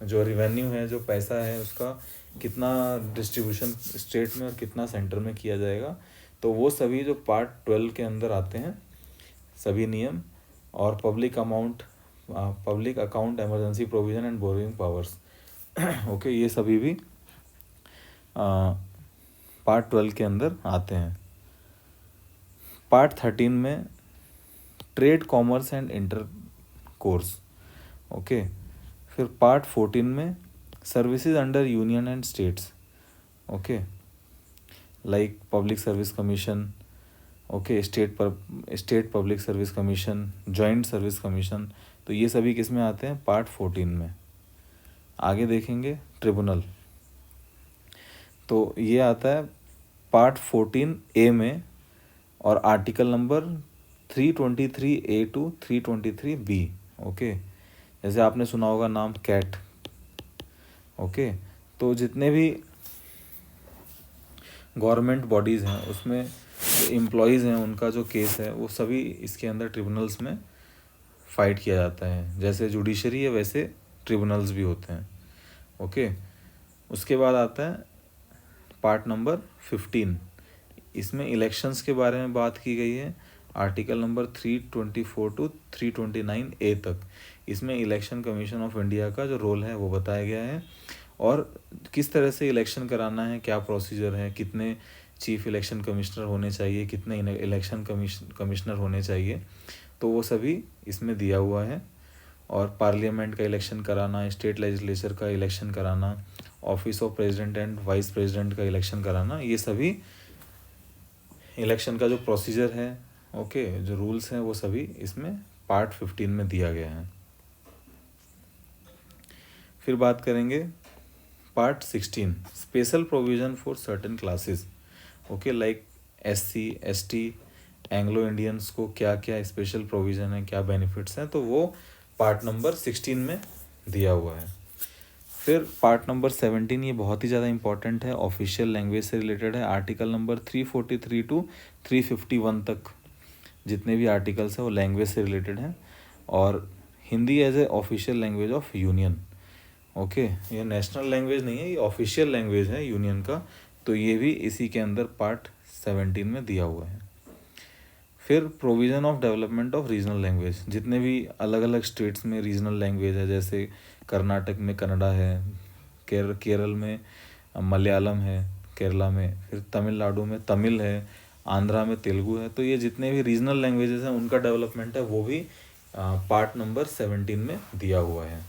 जो रिवेन्यू है, जो पैसा है, उसका कितना डिस्ट्रीब्यूशन स्टेट में और कितना सेंटर में किया जाएगा, तो वो सभी जो पार्ट 12 के अंदर आते हैं सभी नियम। और public amount, public account, emergency provision and borrowing powers. Okay, ये सभी भी पार्ट 12 के अंदर आते हैं। पार्ट 13 में trade, commerce and inter course. Okay, फिर पार्ट 14 में services under union and states. Okay, like public service commission, okay, state public service commission, joint service commission. तो ये सभी किस में आते हैं? पार्ट 14 में। आगे देखेंगे ट्रिब्यूनल, तो ये आता है पार्ट 14A में और article number 323A to 323B। Okay, जैसे आपने सुना होगा नाम कैट। ओके, तो जितने भी गवर्नमेंट बॉडीज़ हैं उसमें एम्प्लॉयज़ हैं, उनका जो केस है वो सभी इसके अंदर ट्रिब्यूनल्स में फाइट किया जाता है। जैसे जुडिशरी है वैसे ट्रिब्यूनल्स भी होते हैं। ओके, उसके बाद आता है पार्ट नंबर 15। इसमें इलेक्शंस के बारे में बात की गई है, आर्टिकल नंबर 324 टू 329A तक। इसमें इलेक्शन कमीशन ऑफ इंडिया का जो रोल है वो बताया गया है और किस तरह से इलेक्शन कराना है, क्या प्रोसीजर है, कितने चीफ इलेक्शन कमिश्नर होने चाहिए, कितने इलेक्शन कमिश्नर होने चाहिए, तो वो सभी इसमें दिया हुआ है। और पार्लियामेंट का इलेक्शन कराना, स्टेट लेजिस्लेचर का इलेक्शन कराना, office of president and vice president का इलेक्शन कराना, ये सभी इलेक्शन का जो प्रोसीजर है, ओके, जो रूल्स हैं वो सभी इसमें पार्ट 15 में दिया गया है। फिर बात करेंगे part 16, special provision for certain classes. Okay, like SC ST Anglo Indians को क्या क्या स्पेशल प्रोविज़न है, क्या बेनिफिट्स हैं, तो वो पार्ट नंबर 16 में दिया हुआ है। फिर पार्ट नंबर 17, ये बहुत ही ज़्यादा इंपॉर्टेंट है, ऑफिशियल लैंग्वेज से रिलेटेड है। आर्टिकल नंबर 343 टू 351 तक जितने भी आर्टिकल्स हैं वो लैंग्वेज से रिलेटेड हैं और Hindi as a official language of union. Okay, ये नेशनल लैंग्वेज नहीं है, ये ऑफिशियल लैंग्वेज है यूनियन का, तो ये भी इसी के अंदर पार्ट 17 में दिया हुआ है। फिर provision of development of regional language, जितने भी अलग अलग स्टेट्स में रीजनल लैंग्वेज है, जैसे कर्नाटक में कन्नड़ा है, केरल में मलयालम है, केरला में, फिर तमिलनाडु में तमिल है, आंध्रा में तेलुगु है, तो ये जितने भी रीजनल लैंग्वेजेस हैं उनका डेवलपमेंट है वो भी पार्ट नंबर 17 में दिया हुआ है।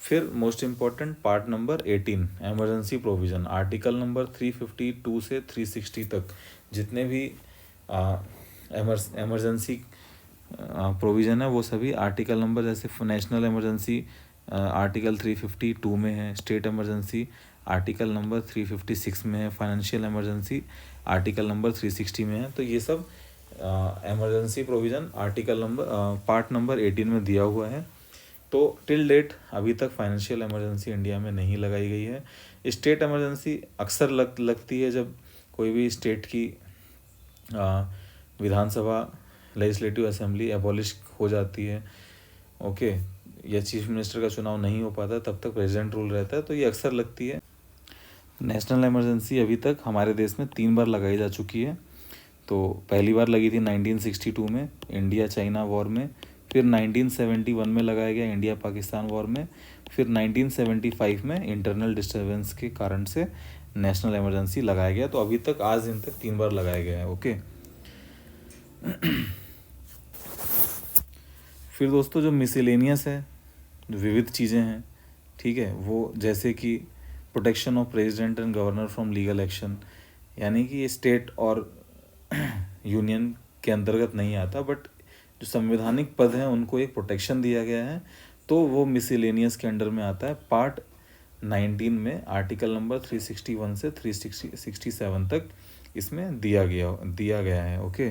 फिर most important part number 18, emergency provision, article number 352 से 360 तक जितने भी एमरजेंसी प्रोविज़न है वो सभी आर्टिकल नंबर, जैसे नेशनल इमरजेंसी आर्टिकल 352 में है, स्टेट इमरजेंसी आर्टिकल नंबर 356 में है, फाइनेंशियल इमरजेंसी आर्टिकल नंबर 360 में है, तो ये सब emergency provision article number part number 18 में दिया हुआ है। तो टिल डेट अभी तक फाइनेंशियल इमरजेंसी इंडिया में नहीं लगाई गई है। स्टेट इमरजेंसी अक्सर लगती है जब कोई भी स्टेट की विधानसभा लेजिस्लेटिव असेंबली एबॉलिश हो जाती है, ओके, या चीफ मिनिस्टर का चुनाव नहीं हो पाता, तब तक प्रेसिडेंट रूल रहता है, तो ये अक्सर लगती है। नेशनल इमरजेंसी अभी तक हमारे देश में 3 बार लगाई जा चुकी है। तो पहली बार लगी थी 1962 में इंडिया चाइना वॉर में, फिर 1971 में लगाया गया इंडिया पाकिस्तान वॉर में, फिर 1975 में इंटरनल डिस्टर्बेंस के कारण से नेशनल इमरजेंसी लगाया गया। तो अभी तक आज दिन तक 3 बार लगाया गया है। ओके, फिर दोस्तों जो मिसलेनियस है, जो विविध चीज़ें हैं, ठीक है, वो जैसे कि protection of president and governor from legal action, यानी कि ये स्टेट और यूनियन के अंतर्गत नहीं आता, बट जो संवैधानिक पद हैं उनको एक प्रोटेक्शन दिया गया है, तो वो मिसलेनियस के अंडर में आता है। पार्ट 19 में आर्टिकल नंबर 361 से 367 तक इसमें दिया गया है। ओके,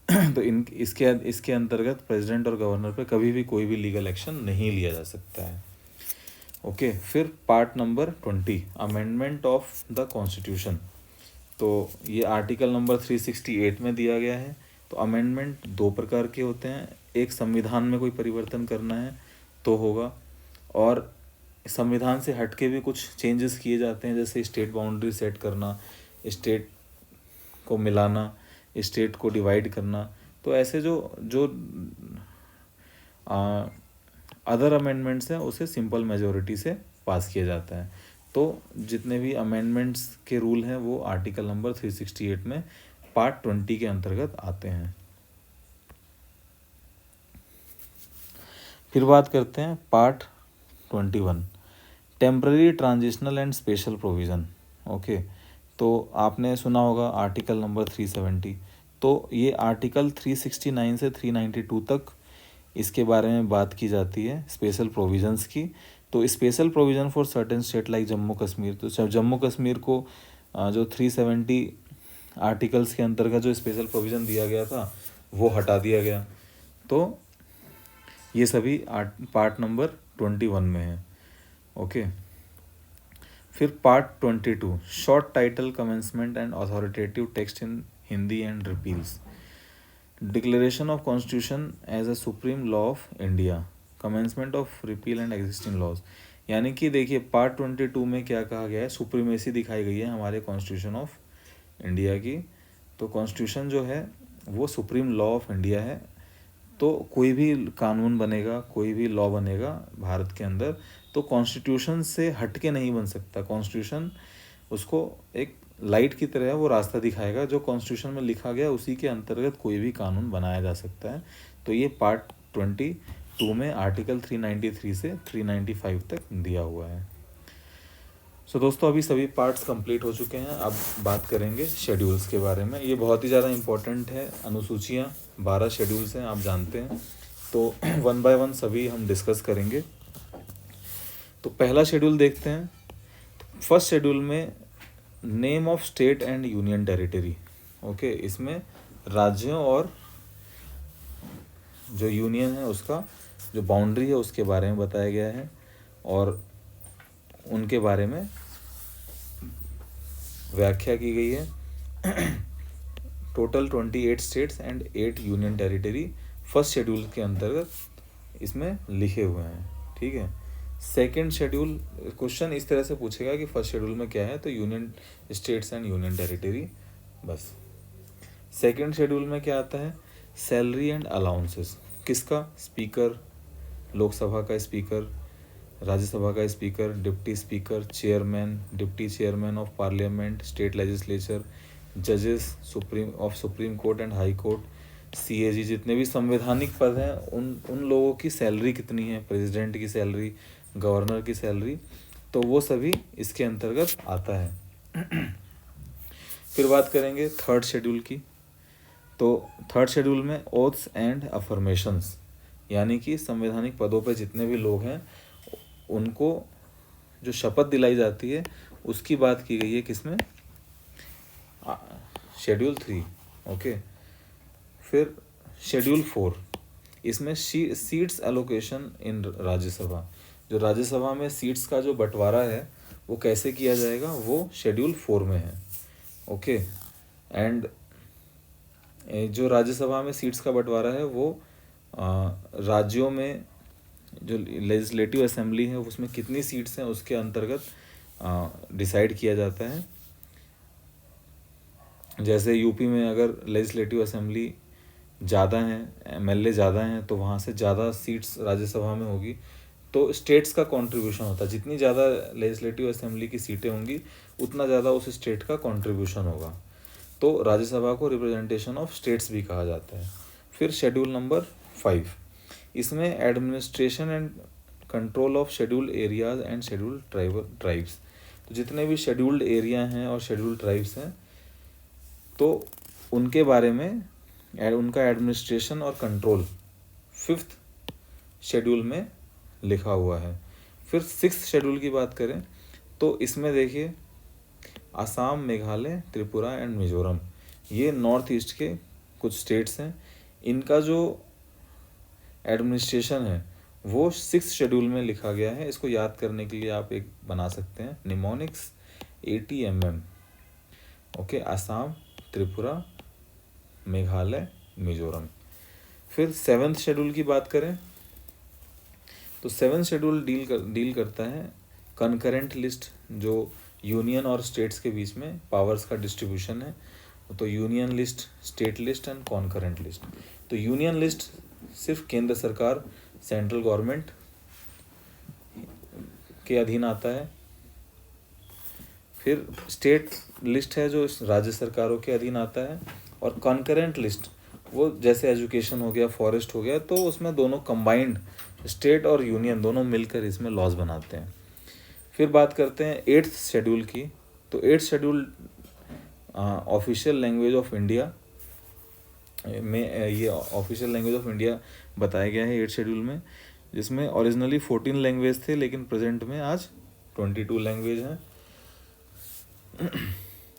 तो इसके अंतर्गत प्रेसिडेंट और गवर्नर पे कभी भी कोई भी लीगल एक्शन नहीं लिया जा सकता है। ओके, फिर part number 20, amendment of the constitution, तो ये आर्टिकल नंबर 368 में दिया गया है। तो अमेंडमेंट 2 प्रकार के होते हैं, एक संविधान में कोई परिवर्तन करना है तो होगा, और संविधान से हट के भी कुछ चेंजेस किए जाते हैं, जैसे स्टेट बाउंड्री सेट करना, स्टेट को मिलाना, स्टेट को डिवाइड करना। तो ऐसे जो अदर अमेंडमेंट्स हैं उसे सिंपल मेजोरिटी से पास किया जाता है। तो जितने भी अमेंडमेंट्स के रूल हैं वो आर्टिकल नंबर 368 में पार्ट 20 के अंतर्गत आते हैं। फिर बात करते हैं part 21, temporary transitional and special provision. Okay, तो आपने सुना होगा आर्टिकल नंबर 370। तो ये आर्टिकल 369 से 392 तक इसके बारे में बात की जाती है स्पेशल प्रोविज़न्स की। तो special provision for certain state like Jammu Kashmir, तो जम्मू कश्मीर को जो 370 आर्टिकल्स के अंतर्गत जो स्पेशल प्रोविज़न दिया गया था वो हटा दिया गया। तो ये सभी पार्ट नंबर 21 में है। ओके, फिर part 22, short title commencement and authoritative text in Hindi and repeals, declaration of constitution as a supreme law of India, commencement of repeal and existing laws. यानी कि देखिए पार्ट 22 में क्या कहा गया है, सुप्रीमेसी दिखाई गई है हमारे कॉन्स्टिट्यूशन ऑफ इंडिया की। तो कॉन्स्टिट्यूशन जो है वो सुप्रीम लॉ ऑफ इंडिया है। तो कोई भी कानून बनेगा, कोई भी लॉ बनेगा भारत के अंदर, तो कॉन्स्टिट्यूशन से हट के नहीं बन सकता। कॉन्स्टिट्यूशन उसको एक लाइट की तरह वो रास्ता दिखाएगा, जो कॉन्स्टिट्यूशन में लिखा गया उसी के अंतर्गत कोई भी कानून बनाया जा सकता है। तो ये पार्ट 22 में आर्टिकल 393 से 395 तक दिया हुआ है। सो दोस्तों अभी सभी पार्ट्स कंप्लीट हो चुके हैं। अब बात करेंगे शेड्यूल्स के बारे में। ये बहुत ही ज़्यादा इम्पोर्टेंट है। अनुसूचियाँ 12 शेड्यूल्स हैं, आप जानते हैं। तो वन बाय वन सभी हम डिस्कस करेंगे। तो पहला शेड्यूल देखते हैं। फर्स्ट शेड्यूल में name of state and union territory. Okay, इसमें राज्यों और जो यूनियन है उसका जो बाउंड्री है उसके बारे में बताया गया है और उनके बारे में व्याख्या की गई है। Total 28 states and 8 union territory first schedule के अंतर्गत इसमें लिखे हुए हैं। ठीक है। सेकंड शेड्यूल, क्वेश्चन इस तरह से पूछेगा कि फर्स्ट शेड्यूल में क्या है, तो union states and union territory बस। सेकंड शेड्यूल में क्या आता है, सैलरी एंड अलाउंसेस। किसका, स्पीकर, लोकसभा का स्पीकर, राज्यसभा का speaker, deputy speaker, chairman, deputy chairman of parliament, state legislature, जजेस supreme court and high court, CAG, जितने भी संवैधानिक पद हैं उन लोगों की सैलरी कितनी है, प्रेसिडेंट की सैलरी, गवर्नर की सैलरी, तो वो सभी इसके अंतर्गत आता है। फिर बात करेंगे थर्ड शेड्यूल की। तो थर्ड शेड्यूल में ओथ्स एंड अफर्मेशंस, यानी कि संवैधानिक पदों पर जितने भी लोग हैं उनको जो शपथ दिलाई जाती है उसकी बात की गई है किसमें, शेड्यूल 3। ओके। फिर शेड्यूल 4, इसमें सीट्स एलोकेशन इन राज्यसभा, जो राज्यसभा में सीट्स का जो बंटवारा है वो कैसे किया जाएगा, वो शेड्यूल 4 में है। ओके। एंड जो राज्यसभा में सीट्स का बंटवारा है वो राज्यों में जो लेजिस्लेटिव असेंबली है उसमें कितनी सीट्स हैं उसके अंतर्गत डिसाइड किया जाता है। जैसे यूपी में अगर लेजिस्लेटिव असेंबली ज़्यादा हैं, एमएलए ज़्यादा हैं, तो वहाँ से ज़्यादा सीट्स राज्यसभा में होगी। तो स्टेट्स का कंट्रीब्यूशन होता है, जितनी ज़्यादा लेजिस्लेटिव असेंबली की सीटें होंगी उतना ज़्यादा उस स्टेट का कंट्रीब्यूशन होगा। तो राज्यसभा को रिप्रेजेंटेशन ऑफ स्टेट्स भी कहा जाता है। फिर शेड्यूल नंबर 5, इसमें administration and control of scheduled areas and scheduled tribes, तो जितने भी शेड्यूल्ड एरिया हैं और शेड्यूल्ड ट्राइब्स हैं तो उनके बारे में उनका एडमिनिस्ट्रेशन और कंट्रोल 5th शेड्यूल में लिखा हुआ है। फिर 6th शेड्यूल की बात करें तो इसमें देखिए असम, मेघालय, त्रिपुरा एंड मिजोरम, ये नॉर्थ ईस्ट के कुछ स्टेट्स हैं। इनका जो एडमिनिस्ट्रेशन है वो 6th शेड्यूल में लिखा गया है। इसको याद करने के लिए आप एक बना सकते हैं mnemonics ATMM। Okay, Assam, Tripura, Meghalaya, Mizoram. फिर 7th शेड्यूल की बात करें तो 7th शेड्यूल डील करता है कनकरेंट लिस्ट, जो यूनियन और स्टेट्स के बीच में पावर्स का डिस्ट्रीब्यूशन है। तो union list, state list and concurrent list. तो यूनियन लिस्ट सिर्फ केंद्र सरकार, सेंट्रल गवर्नमेंट के अधीन आता है। फिर स्टेट लिस्ट है जो राज्य सरकारों के अधीन आता है। और कॉन्करेंट लिस्ट वो जैसे एजुकेशन हो गया, फॉरेस्ट हो गया, तो उसमें दोनों कंबाइंड स्टेट और यूनियन दोनों मिलकर इसमें लॉज बनाते हैं। फिर बात करते हैं 8th शेड्यूल की। तो 8th schedule official language of India में, ये ऑफिशियल लैंग्वेज ऑफ इंडिया बताया गया है 8th शेड्यूल में, जिसमें ओरिजिनली 14 लैंग्वेज थे, लेकिन प्रेजेंट में आज 22 लैंग्वेज हैं,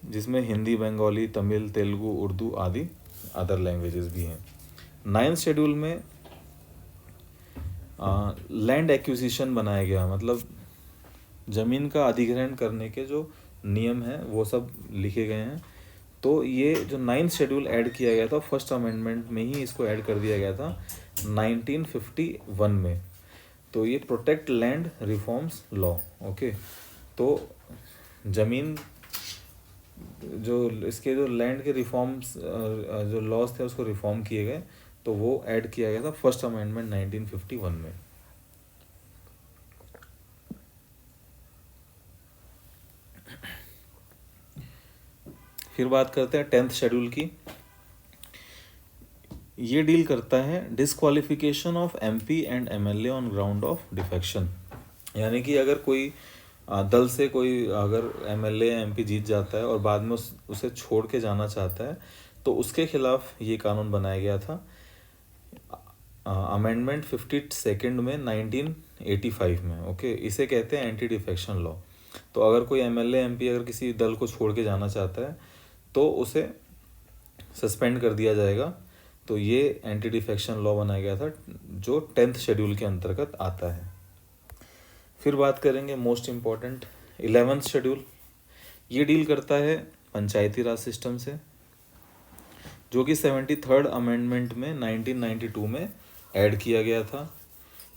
जिसमें हिंदी, बंगाली, तमिल, तेलुगु, उर्दू आदि अदर लैंग्वेजेस भी हैं। 9th शेड्यूल में लैंड एक्विजिशन बनाया गया, मतलब ज़मीन का अधिग्रहण करने के जो नियम हैं वो सब लिखे गए हैं। तो ये जो 9th शेड्यूल ऐड किया गया था, फर्स्ट अमेंडमेंट में ही इसको ऐड कर दिया गया था 1951 में। तो ये protect land reforms law. Okay, तो ज़मीन जो इसके जो लैंड के रिफॉर्म्स जो लॉज थे उसको रिफॉर्म किए गए, तो वो ऐड किया गया था फर्स्ट अमेंडमेंट 1951 में। फिर बात करते हैं 10th शेड्यूल की। ये डील करता है disqualification of MP and MLA on ground of defection. यानी कि अगर कोई दल से कोई अगर एमएलए या एमपी जीत जाता है और बाद में उसे छोड़ के जाना चाहता है, तो उसके खिलाफ ये कानून बनाया गया था अमेंडमेंट 52 में 1985 में। ओके, इसे कहते हैं एंटी डिफेक्शन लॉ। तो अगर कोई एमएलए एमपी अगर किसी दल को छोड़ के जाना चाहता है तो उसे सस्पेंड कर दिया जाएगा। तो ये एंटी डिफेक्शन लॉ बनाया गया था जो 10th शेड्यूल के अंतर्गत आता है। फिर बात करेंगे मोस्ट इम्पॉर्टेंट 11th शेड्यूल। ये डील करता है पंचायती राज सिस्टम से, जो कि 73rd अमेंडमेंट में 1992 में ऐड किया गया था।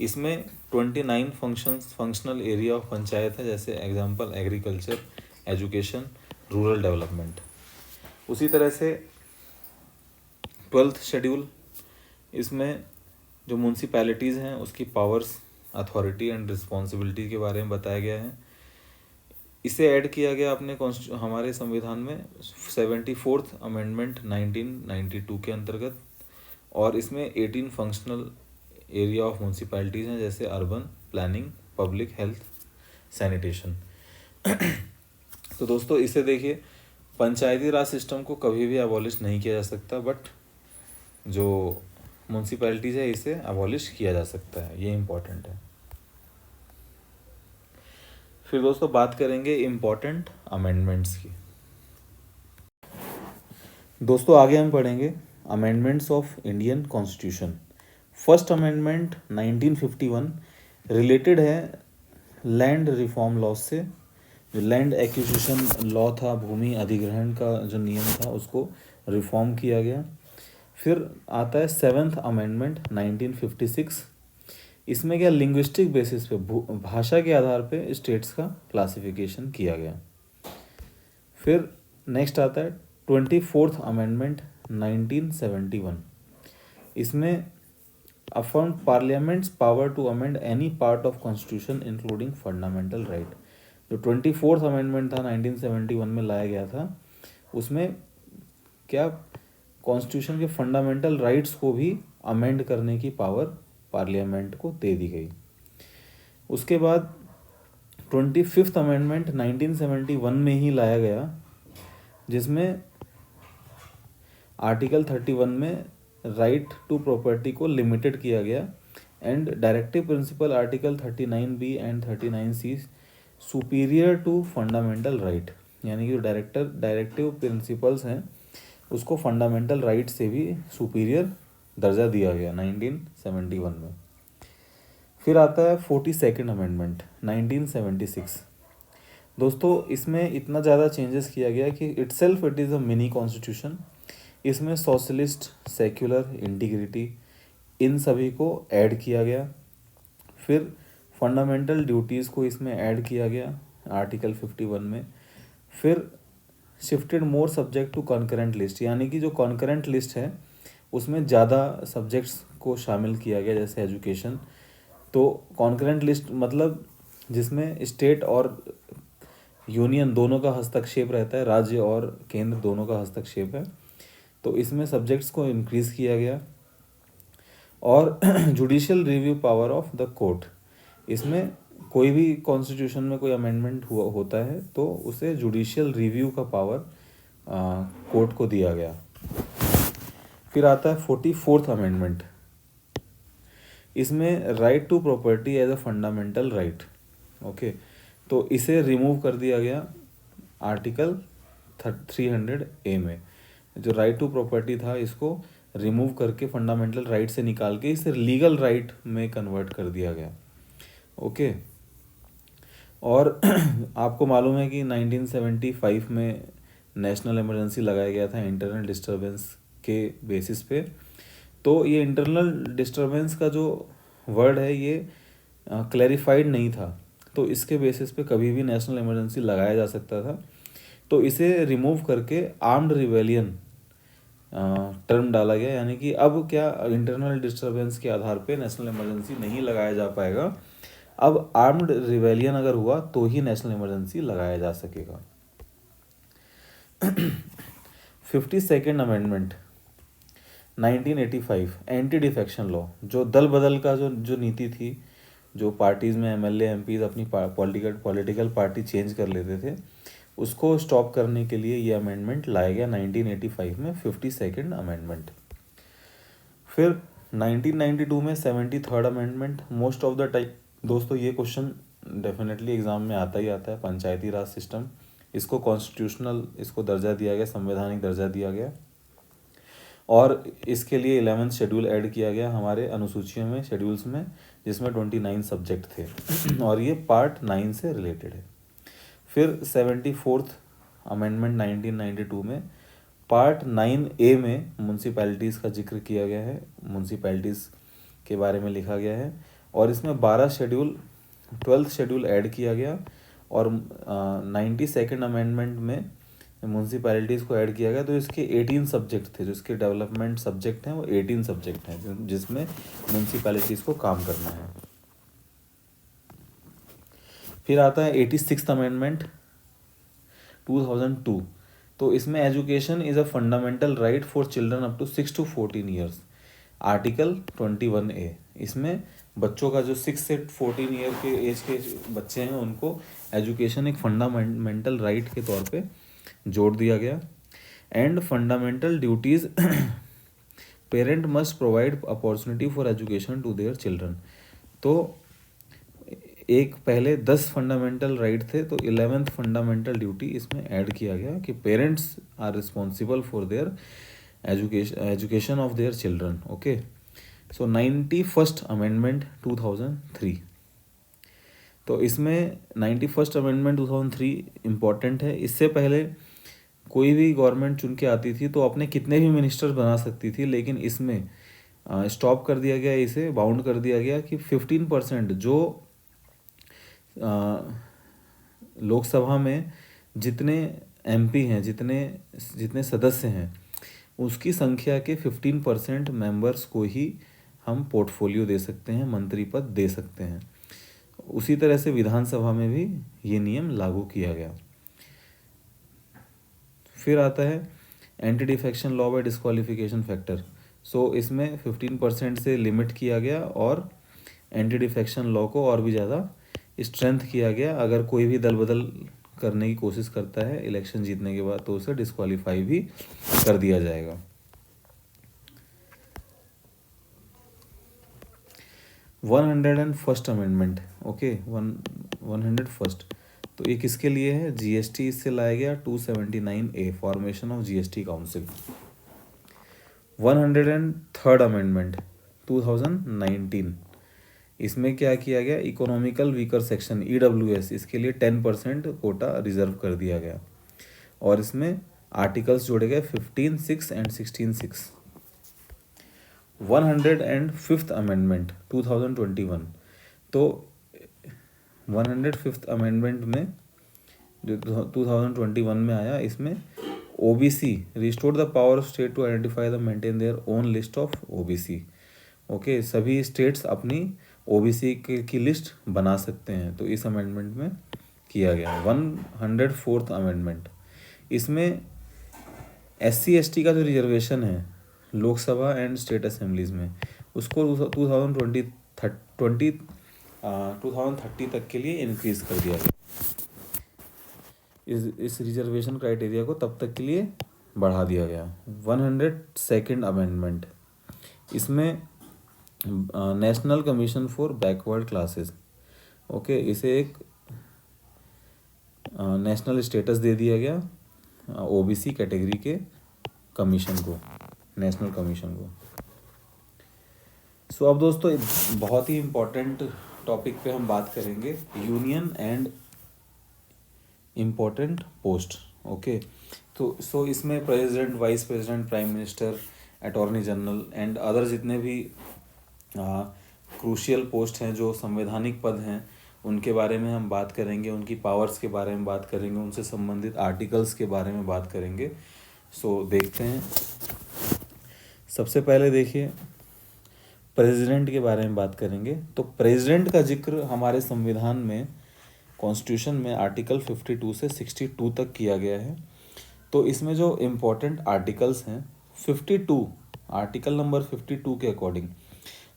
इसमें 29 फंक्शनल एरिया ऑफ पंचायत है, जैसे example agriculture, education, rural development. उसी तरह से 12th शेड्यूल, इसमें जो म्यूनसिपैलिटीज़ हैं उसकी पावर्स, अथॉरिटी एंड रिस्पॉन्सिबिलिटी के बारे में बताया गया है। इसे ऐड किया गया अपने हमारे संविधान में 74th अमेंडमेंट 1992 के अंतर्गत। और इसमें 18 फंक्शनल एरिया ऑफ म्यूनसिपैलिटीज़ हैं, जैसे urban planning, public health, sanitation. तो दोस्तों इसे देखिए, पंचायती राज सिस्टम को कभी भी अबॉलिश नहीं किया जा सकता, बट जो म्यूनसिपैलिटीज़ है इसे अबॉलिश किया जा सकता है, ये इम्पॉर्टेंट है। फिर दोस्तों बात करेंगे इम्पॉर्टेंट अमेंडमेंट्स की। दोस्तों आगे हम पढ़ेंगे amendments of Indian constitution. First amendment 1951 related है लैंड रिफॉर्म लॉ से। जो लैंड एक्विजिशन लॉ था, भूमि अधिग्रहण का जो नियम था, उसको रिफॉर्म किया गया। फिर आता है 7th अमेंडमेंट 1956। इसमें क्या लिंग्विस्टिक बेसिस पे, भाषा के आधार पे स्टेट्स का क्लासिफिकेशन किया गया। फिर नेक्स्ट आता है 24th अमेंडमेंट 1971। इसमें affirm parliament's power to amend any part of constitution including fundamental right. जो 24th अमेंडमेंट था 1971 में लाया गया था, उसमें क्या कॉन्स्टिट्यूशन के फंडामेंटल राइट्स को भी अमेंड करने की पावर पार्लियामेंट को दे दी गई। उसके बाद 25th अमेंडमेंट 1971 में ही लाया गया, जिसमें आर्टिकल 31 में राइट टू प्रॉपर्टी को लिमिटेड किया गया and directive principle article 39B and 39C superior to fundamental right. यानी कि जो डायरेक्टिव प्रिंसिपल्स हैं उसको फंडामेंटल राइट से भी सुपीरियर दर्जा दिया गया 1971 में। फिर आता है 42nd अमेंडमेंट 1976। दोस्तों इसमें इतना ज़्यादा चेंजेस किया गया कि it is a mini constitution. इसमें सोशलिस्ट, सेक्युलर, इंटीग्रिटी, इन सभी को ऐड किया गया। फिर फंडामेंटल ड्यूटीज़ को इसमें ऐड किया गया आर्टिकल 51 में। फिर shifted more subject to concurrent list, यानी कि जो कॉन्करेंट लिस्ट है उसमें ज़्यादा सब्जेक्ट्स को शामिल किया गया, जैसे एजुकेशन। तो कॉन्करेंट लिस्ट मतलब जिसमें स्टेट और यूनियन दोनों का हस्तक्षेप रहता है, राज्य और केंद्र दोनों का हस्तक्षेप है। तो इसमें सब्जेक्ट्स को इंक्रीज़ किया गया। और judicial review power of the court, इसमें कोई भी कॉन्स्टिट्यूशन में कोई अमेंडमेंट हुआ होता है तो उसे जुडिशियल रिव्यू का पावर कोर्ट को दिया गया। फिर आता है 44th अमेंडमेंट। इसमें right to property as a fundamental right, okay, तो इसे रिमूव कर दिया गया आर्टिकल 300A में। जो राइट टू प्रॉपर्टी था इसको रिमूव करके फंडामेंटल राइट से निकाल के इसे लीगल राइट में कन्वर्ट कर दिया गया, ओके। और आपको मालूम है कि 1975 में नेशनल इमरजेंसी लगाया गया था इंटरनल डिस्टरबेंस के बेसिस पे। तो ये इंटरनल डिस्टरबेंस का जो वर्ड है ये क्लैरिफाइड नहीं था, तो इसके बेसिस पे कभी भी नेशनल इमरजेंसी लगाया जा सकता था। तो इसे रिमूव करके आर्म्ड रिवेलियन टर्म डाला गया, यानी कि अब क्या इंटरनल डिस्टरबेंस के आधार पे नेशनल इमरजेंसी नहीं लगाया जा पाएगा, अब आर्म्ड रिवेलियन अगर हुआ तो ही नेशनल इमरजेंसी लगाया जा सकेगा। 52nd amendment 1985, anti defection law, जो दल बदल का जो नीति थी, जो पार्टीज़ में एमएलए एमपीज अपनी पॉलिटिकल पार्टी चेंज कर लेते थे, उसको स्टॉप करने के लिए ये अमेंडमेंट लाया गया 1985 में, 52nd अमेंडमेंट। फिर 1992 में 73rd amendment. Most of the time दोस्तों ये क्वेश्चन डेफिनेटली एग्जाम में आता ही आता है, पंचायती राज सिस्टम, इसको कॉन्स्टिट्यूशनल इसको दर्जा दिया गया, संवैधानिक दर्जा दिया गया, और इसके लिए 11th शेड्यूल ऐड किया गया हमारे अनुसूचियों में, शेड्यूल्स में, जिसमें 29 सब्जेक्ट थे और ये पार्ट 9 से रिलेटेड है। फिर 74th अमेंडमेंट 1992 में पार्ट 9A में म्यूनसिपैलिटीज़ का जिक्र किया गया है, म्यूनसिपैलिटीज़ के बारे में लिखा गया है, और इसमें 12th शेड्यूल ऐड किया गया, और 92nd अमेंडमेंट में म्यूनसिपैलिटीज़ को ऐड किया गया। तो इसके 18 सब्जेक्ट थे, जो इसके डेवलपमेंट सब्जेक्ट हैं वो 18 सब्जेक्ट हैं जिसमें म्यूनसिपैलिटीज़ को काम करना है। फिर आता है 86th अमेंडमेंट 2002। तो इसमें education is a fundamental right for children up to 6 to 14 years, article 21A। इसमें बच्चों का जो 6 से 14 ईयर के एज के बच्चे हैं उनको एजुकेशन एक फंडामेंटल राइट के तौर पे जोड़ दिया गया। And fundamental duties parent must provide opportunity for education to their children. तो एक पहले 10 फंडामेंटल राइट थे, तो 11th फंडामेंटल ड्यूटी इसमें ऐड किया गया कि parents are responsible for their education of their children, okay. So 91st amendment 2003। तो इसमें 91st अमेंडमेंट 2003 इम्पॉर्टेंट है। इससे पहले कोई भी गवर्नमेंट चुन के आती थी तो अपने कितने भी मिनिस्टर्स बना सकती थी, लेकिन इसमें स्टॉप कर दिया गया, इसे बाउंड कर दिया गया कि 15% जो लोकसभा में जितने एमपी हैं, जितने सदस्य हैं, उसकी संख्या के 15% मेंबर्स को ही हम पोर्टफोलियो दे सकते हैं, मंत्री पद दे सकते हैं। उसी तरह से विधानसभा में भी ये नियम लागू किया गया। फिर आता है anti defection law by disqualification factor. So इसमें 15% से लिमिट किया गया और एंटी डिफेक्शन लॉ को और भी ज़्यादा स्ट्रेंथ किया गया। अगर कोई भी दल बदल करने की कोशिश करता है इलेक्शन जीतने के बाद तो उसे डिस्क्वालीफाई भी कर दिया जाएगा। 101st amendment, okay, 101st। तो ये किसके लिए है? जीएसटी इससे लाया गया 279A, formation of GST council. 103rd amendment 2019। इसमें क्या किया गया? इकोनॉमिकल वीकर सेक्शन EWS, इसके लिए 10% कोटा रिजर्व कर दिया गया, और इसमें आर्टिकल्स जोड़े गए 15(6) एंड 16(6). 105th amendment 2021। तो 105th अमेंडमेंट में जो 2021 में आया, इसमें OBC restore the power of state to identify the maintain their own list of OBC, okay. सभी स्टेट्स अपनी ओबीसी की लिस्ट बना सकते हैं। तो इस अमेंडमेंट में किया गया 104th अमेंडमेंट। इसमें SC/ST का जो रिजर्वेशन है लोकसभा एंड स्टेट असेंबलीज में, उसको 2030 तक के लिए इंक्रीज कर दिया गया। इस रिजर्वेशन क्राइटेरिया को तब तक के लिए बढ़ा दिया गया। 102nd अमेंडमेंट, इसमें national commission for backward classes, okay, इसे एक नेशनल स्टेटस दे दिया गया ओबीसी कैटेगरी के कमीशन को, नेशनल कमीशन को। सो अब दोस्तों बहुत ही इम्पोर्टेंट टॉपिक पे हम बात करेंगे, union and important post, okay. तो इसमें president, vice president, prime minister, attorney general and other जितने भी क्रूशियल पोस्ट हैं, जो संवैधानिक पद हैं, उनके बारे में हम बात करेंगे, उनकी पावर्स के बारे में बात करेंगे, उनसे संबंधित आर्टिकल्स के बारे में बात करेंगे। सो देखते हैं। सबसे पहले देखिए प्रेसिडेंट के बारे में बात करेंगे। तो प्रेसिडेंट का जिक्र हमारे संविधान में, कॉन्स्टिट्यूशन में आर्टिकल 52 से 62 तक किया गया है। तो इसमें जो इम्पोर्टेंट आर्टिकल्स हैं, 52 आर्टिकल नंबर 52 के अकॉर्डिंग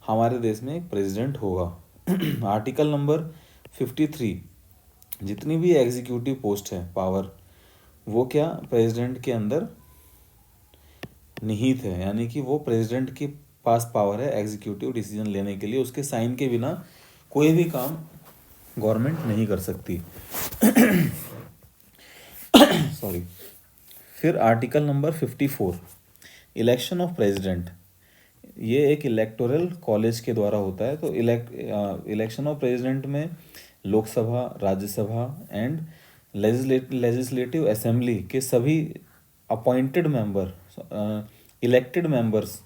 हमारे देश में एक प्रेसिडेंट होगा। आर्टिकल नंबर 53 जितनी भी एग्जीक्यूटिव पोस्ट है, पावर, वो क्या प्रेसिडेंट के अंदर निहित है, यानी कि वो प्रेसिडेंट के पास पावर है एग्जीक्यूटिव डिसीजन लेने के लिए। उसके साइन के बिना कोई भी काम गवर्नमेंट नहीं कर सकती। सॉरी। फिर article number 54 election of president, ये एक इलेक्टोरल कॉलेज के द्वारा होता है। तो इलेक्शन ऑफ प्रेसिडेंट में Lok Sabha, Rajya Sabha and legislative assembly के सभी appointed member, elected members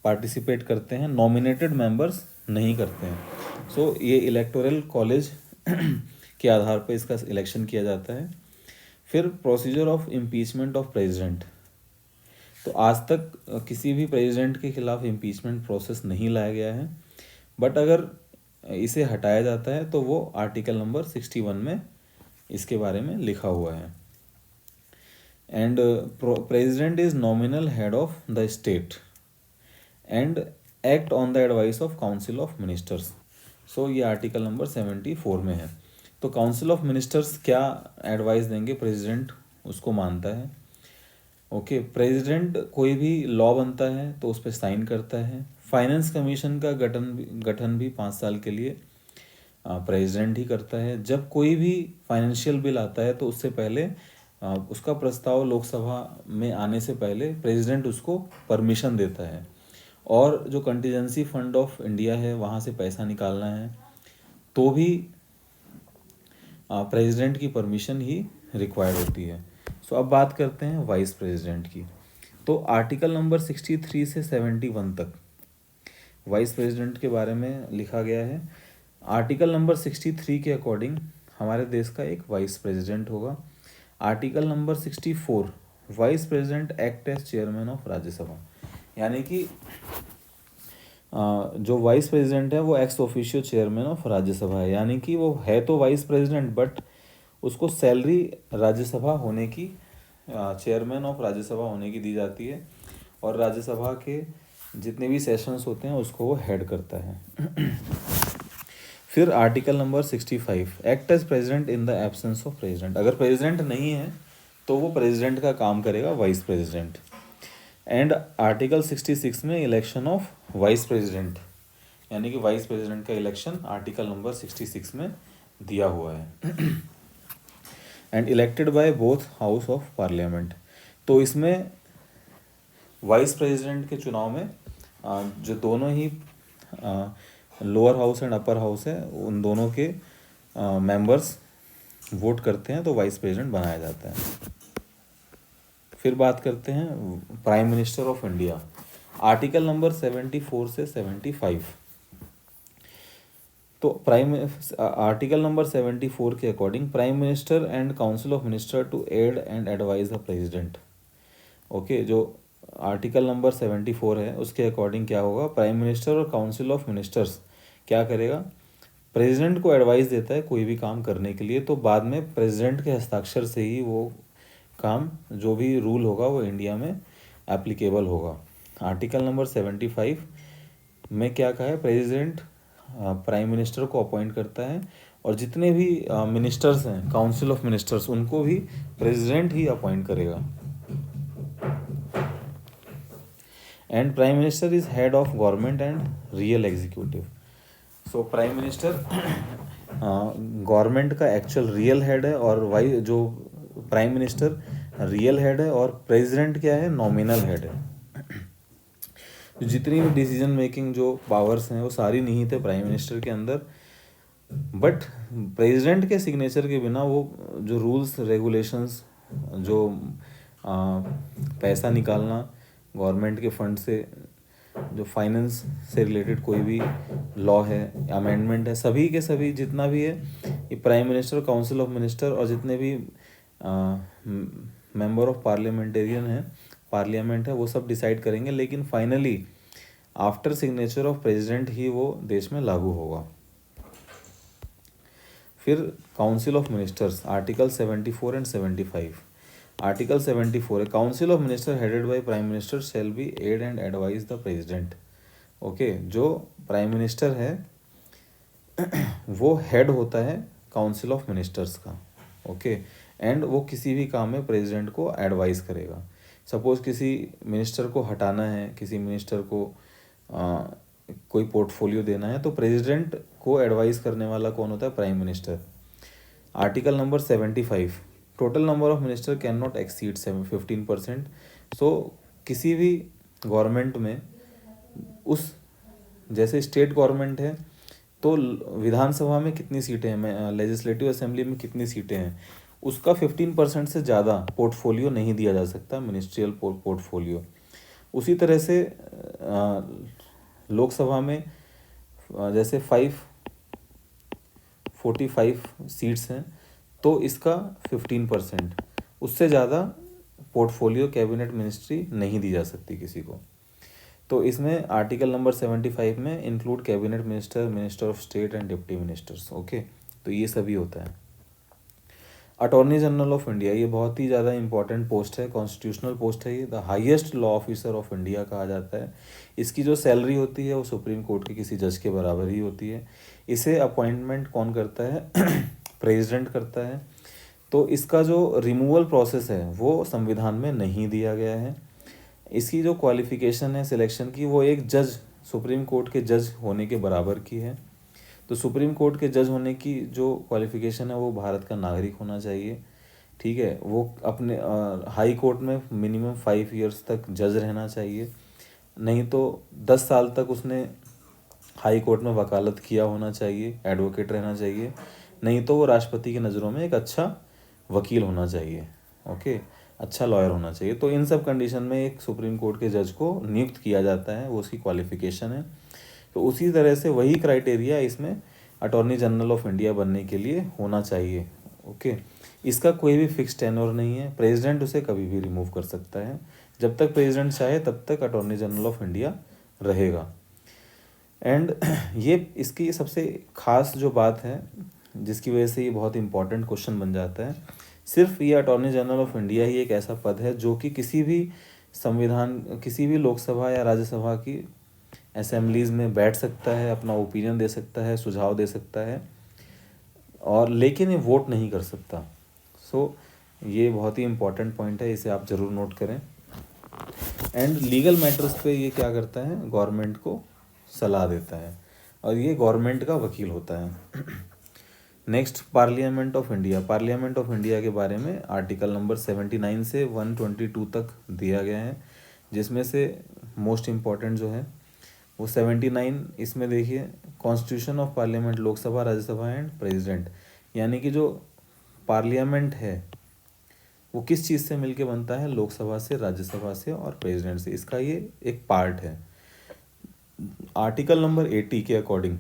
participate करते हैं, नॉमिनेटेड मेंबर्स नहीं करते हैं। सो ये इलेक्टोरल कॉलेज के आधार पर इसका इलेक्शन किया जाता है। फिर procedure of impeachment of president, तो आज तक किसी भी प्रेसिडेंट के खिलाफ इम्पीचमेंट प्रोसेस नहीं लाया गया है, बट अगर इसे हटाया जाता है तो वो आर्टिकल नंबर 61 में इसके बारे में लिखा हुआ है। And president is nominal head of the state and act on the advice of council of ministers. So ये आर्टिकल नंबर 74 में है। तो काउंसिल ऑफ मिनिस्टर्स क्या एडवाइस देंगे, प्रेसिडेंट उसको मानता है, ओके। प्रेसिडेंट कोई भी लॉ बनता है तो उस पर साइन करता है। फाइनेंस कमीशन का गठन भी 5 साल के लिए प्रेसिडेंट ही करता है। जब कोई भी फाइनेंशियल बिल आता है तो उससे पहले उसका प्रस्ताव लोकसभा में आने से पहले प्रेसिडेंट उसको परमिशन देता है। और जो कंटीजेंसी फंड ऑफ इंडिया है, वहाँ से पैसा निकालना है तो भी प्रेसिडेंट की परमिशन ही रिक्वायर्ड होती है। सो अब बात करते हैं वाइस प्रेसिडेंट की। तो आर्टिकल नंबर 63 से 71 तक वाइस प्रेसिडेंट के बारे में लिखा गया है। आर्टिकल नंबर 63 के अकॉर्डिंग हमारे देश का एक वाइस प्रेसिडेंट होगा। Article number 64 vice president act as chairman of Rajya Sabha, यानी कि जो वाइस प्रेसिडेंट है वो ex officio chairman of Rajya Sabha है, यानी कि वो है तो वाइस प्रेसिडेंट बट उसको सैलरी राज्यसभा होने की, चेयरमैन ऑफ राज्यसभा होने की दी जाती है, और राज्यसभा के जितने भी सेशंस होते हैं उसको वो हेड करता है। फिर article number 65 act as president in the absence of president, अगर प्रेसिडेंट नहीं है तो वो प्रेसिडेंट का काम करेगा वाइस प्रेसिडेंट। एंड आर्टिकल 66 में इलेक्शन ऑफ वाइस प्रेसिडेंट, यानी कि वाइस प्रेसिडेंट का इलेक्शन आर्टिकल नंबर 66 में दिया हुआ है। And elected by both house of parliament, तो इसमें वाइस प्रेसिडेंट के चुनाव में जो दोनों ही lower house and upper house है, उन दोनों के मेंबर्स वोट करते हैं तो वाइस प्रेसिडेंट बनाया जाता है। फिर बात करते हैं prime minister of India, article number 74 से 75। तो आर्टिकल नंबर 74 के according prime minister and council of minister to aid and advise the president, okay. जो आर्टिकल नंबर 74 है उसके अकॉर्डिंग क्या होगा, प्राइम मिनिस्टर और काउंसिल ऑफ मिनिस्टर्स क्या करेगा, प्रेसिडेंट को एडवाइस देता है कोई भी काम करने के लिए, तो बाद में प्रेसिडेंट के हस्ताक्षर से ही वो काम, जो भी रूल होगा वो इंडिया में एप्लीकेबल होगा। आर्टिकल नंबर 75 में क्या कहा है, प्रेसिडेंट प्राइम मिनिस्टर को अपॉइंट करता है, और जितने भी मिनिस्टर्स हैं, काउंसिल ऑफ मिनिस्टर्स, उनको भी प्रेसिडेंट ही अपॉइंट करेगा। And prime minister is head of government and real executive. So prime minister government का एक्चुअल रियल हेड है, और वाइस जो प्राइम मिनिस्टर रियल हेड है, और प्रेसिडेंट क्या है, नॉमिनल हेड है। जितनी भी डिसीजन मेकिंग जो पावर्स हैं वो सारी निहित है प्राइम मिनिस्टर के अंदर, बट प्रेसिडेंट के सिग्नेचर के बिना वो जो रूल्स रेगुलेशंस, जो पैसा निकालना गवर्नमेंट के फंड से, जो फाइनेंस से रिलेटेड कोई भी लॉ है, अमेंडमेंट है, सभी के सभी जितना भी है, ये prime minister, council of minister और जितने भी मेंबर ऑफ पार्लियामेंटेरियन है, पार्लियामेंट है, वो सब डिसाइड करेंगे, लेकिन finally after signature of president ही वो देश में लागू होगा। फिर council of ministers, article 74 and 75। Article 74 है, council of minister headed by prime minister shall be aid and advise the president. Okay, जो प्राइम मिनिस्टर है वो हेड होता है काउंसिल ऑफ मिनिस्टर्स का। ओके, एंड वो किसी भी काम में प्रेसिडेंट को एडवाइस करेगा। सपोज किसी मिनिस्टर को हटाना है, किसी मिनिस्टर को कोई पोर्टफोलियो देना है, तो प्रेसिडेंट को एडवाइस करने वाला कौन होता है, prime minister. Article number 75, total number of minister can not exceed 15%। सो किसी भी गवर्नमेंट में, उस जैसे स्टेट गवर्नमेंट है तो विधानसभा में कितनी सीटें हैं, लेजिस्लेटिव असेंबली में कितनी सीटें हैं, उसका 15% से ज़्यादा पोर्टफोलियो नहीं दिया जा सकता, मिनिस्ट्रियल पोर्टफोलियो। उसी तरह से लोकसभा में जैसे 545 सीट्स हैं, तो इसका 15%, उससे ज़्यादा पोर्टफोलियो कैबिनेट मिनिस्ट्री नहीं दी जा सकती किसी को। तो इसमें आर्टिकल नंबर 75 में include cabinet minister, minister of state and deputy ministers. Okay, तो ये सभी होता है। अटॉर्नी जनरल ऑफ इंडिया, ये बहुत ही ज़्यादा इंपॉर्टेंट पोस्ट है, कॉन्स्टिट्यूशनल पोस्ट है, ये the highest law officer of India कहा जाता है। इसकी जो सैलरी होती है वो सुप्रीम कोर्ट के किसी जज के बराबर ही होती है। इसे अपॉइंटमेंट कौन करता है प्रेसिडेंट करता है। तो इसका जो रिमूवल प्रोसेस है वो संविधान में नहीं दिया गया है। इसकी जो क्वालिफिकेशन है सिलेक्शन की, वो एक जज, सुप्रीम कोर्ट के जज होने के बराबर की है। तो सुप्रीम कोर्ट के जज होने की जो क्वालिफिकेशन है वो भारत का नागरिक होना चाहिए, ठीक है। वो अपने हाई कोर्ट में मिनिमम 5 ईयर्स तक जज रहना चाहिए, नहीं तो 10 साल तक उसने हाई कोर्ट में वकालत किया होना चाहिए, एडवोकेट रहना चाहिए, नहीं तो वो राष्ट्रपति की नज़रों में एक अच्छा वकील होना चाहिए। ओके, अच्छा लॉयर होना चाहिए। तो इन सब कंडीशन में एक सुप्रीम कोर्ट के जज को नियुक्त किया जाता है, वो उसकी क्वालिफिकेशन है। तो उसी तरह से वही क्राइटेरिया इसमें अटॉर्नी जनरल ऑफ इंडिया बनने के लिए होना चाहिए। ओके, इसका कोई भी फिक्स टेन्योर नहीं है, प्रेसिडेंट उसे कभी भी रिमूव कर सकता है। जब तक प्रेसिडेंट चाहे तब तक अटॉर्नी जनरल ऑफ इंडिया रहेगा। एंड ये इसकी सबसे खास जो बात है, जिसकी वजह से ये बहुत इंपॉर्टेंट क्वेश्चन बन जाता है, सिर्फ ये अटॉर्नी जनरल ऑफ इंडिया ही एक ऐसा पद है जो कि किसी भी संविधान, किसी भी लोकसभा या राज्यसभा की असेंबलीज़ में बैठ सकता है, अपना ओपिनियन दे सकता है, सुझाव दे सकता है, और लेकिन ये वोट नहीं कर सकता। सो ये बहुत ही इम्पोर्टेंट पॉइंट है, इसे आप ज़रूर नोट करें। एंड लीगल मैटर्स पे ये क्या करता है, गवर्नमेंट को सलाह देता है, और ये गवर्नमेंट का वकील होता है। Next, parliament of India. Parliament of India के बारे में आर्टिकल नंबर 79 से 122 तक दिया गया है, जिसमें से मोस्ट इम्पॉर्टेंट जो है वो 79, इसमें देखिए, constitution of parliament, Lok Sabha, Rajya Sabha and president, यानी कि जो पार्लियामेंट है वो किस चीज़ से मिलके बनता है, लोकसभा से, राज्यसभा से और प्रेसिडेंट से, इसका ये एक पार्ट है। आर्टिकल नंबर 80 के अकॉर्डिंग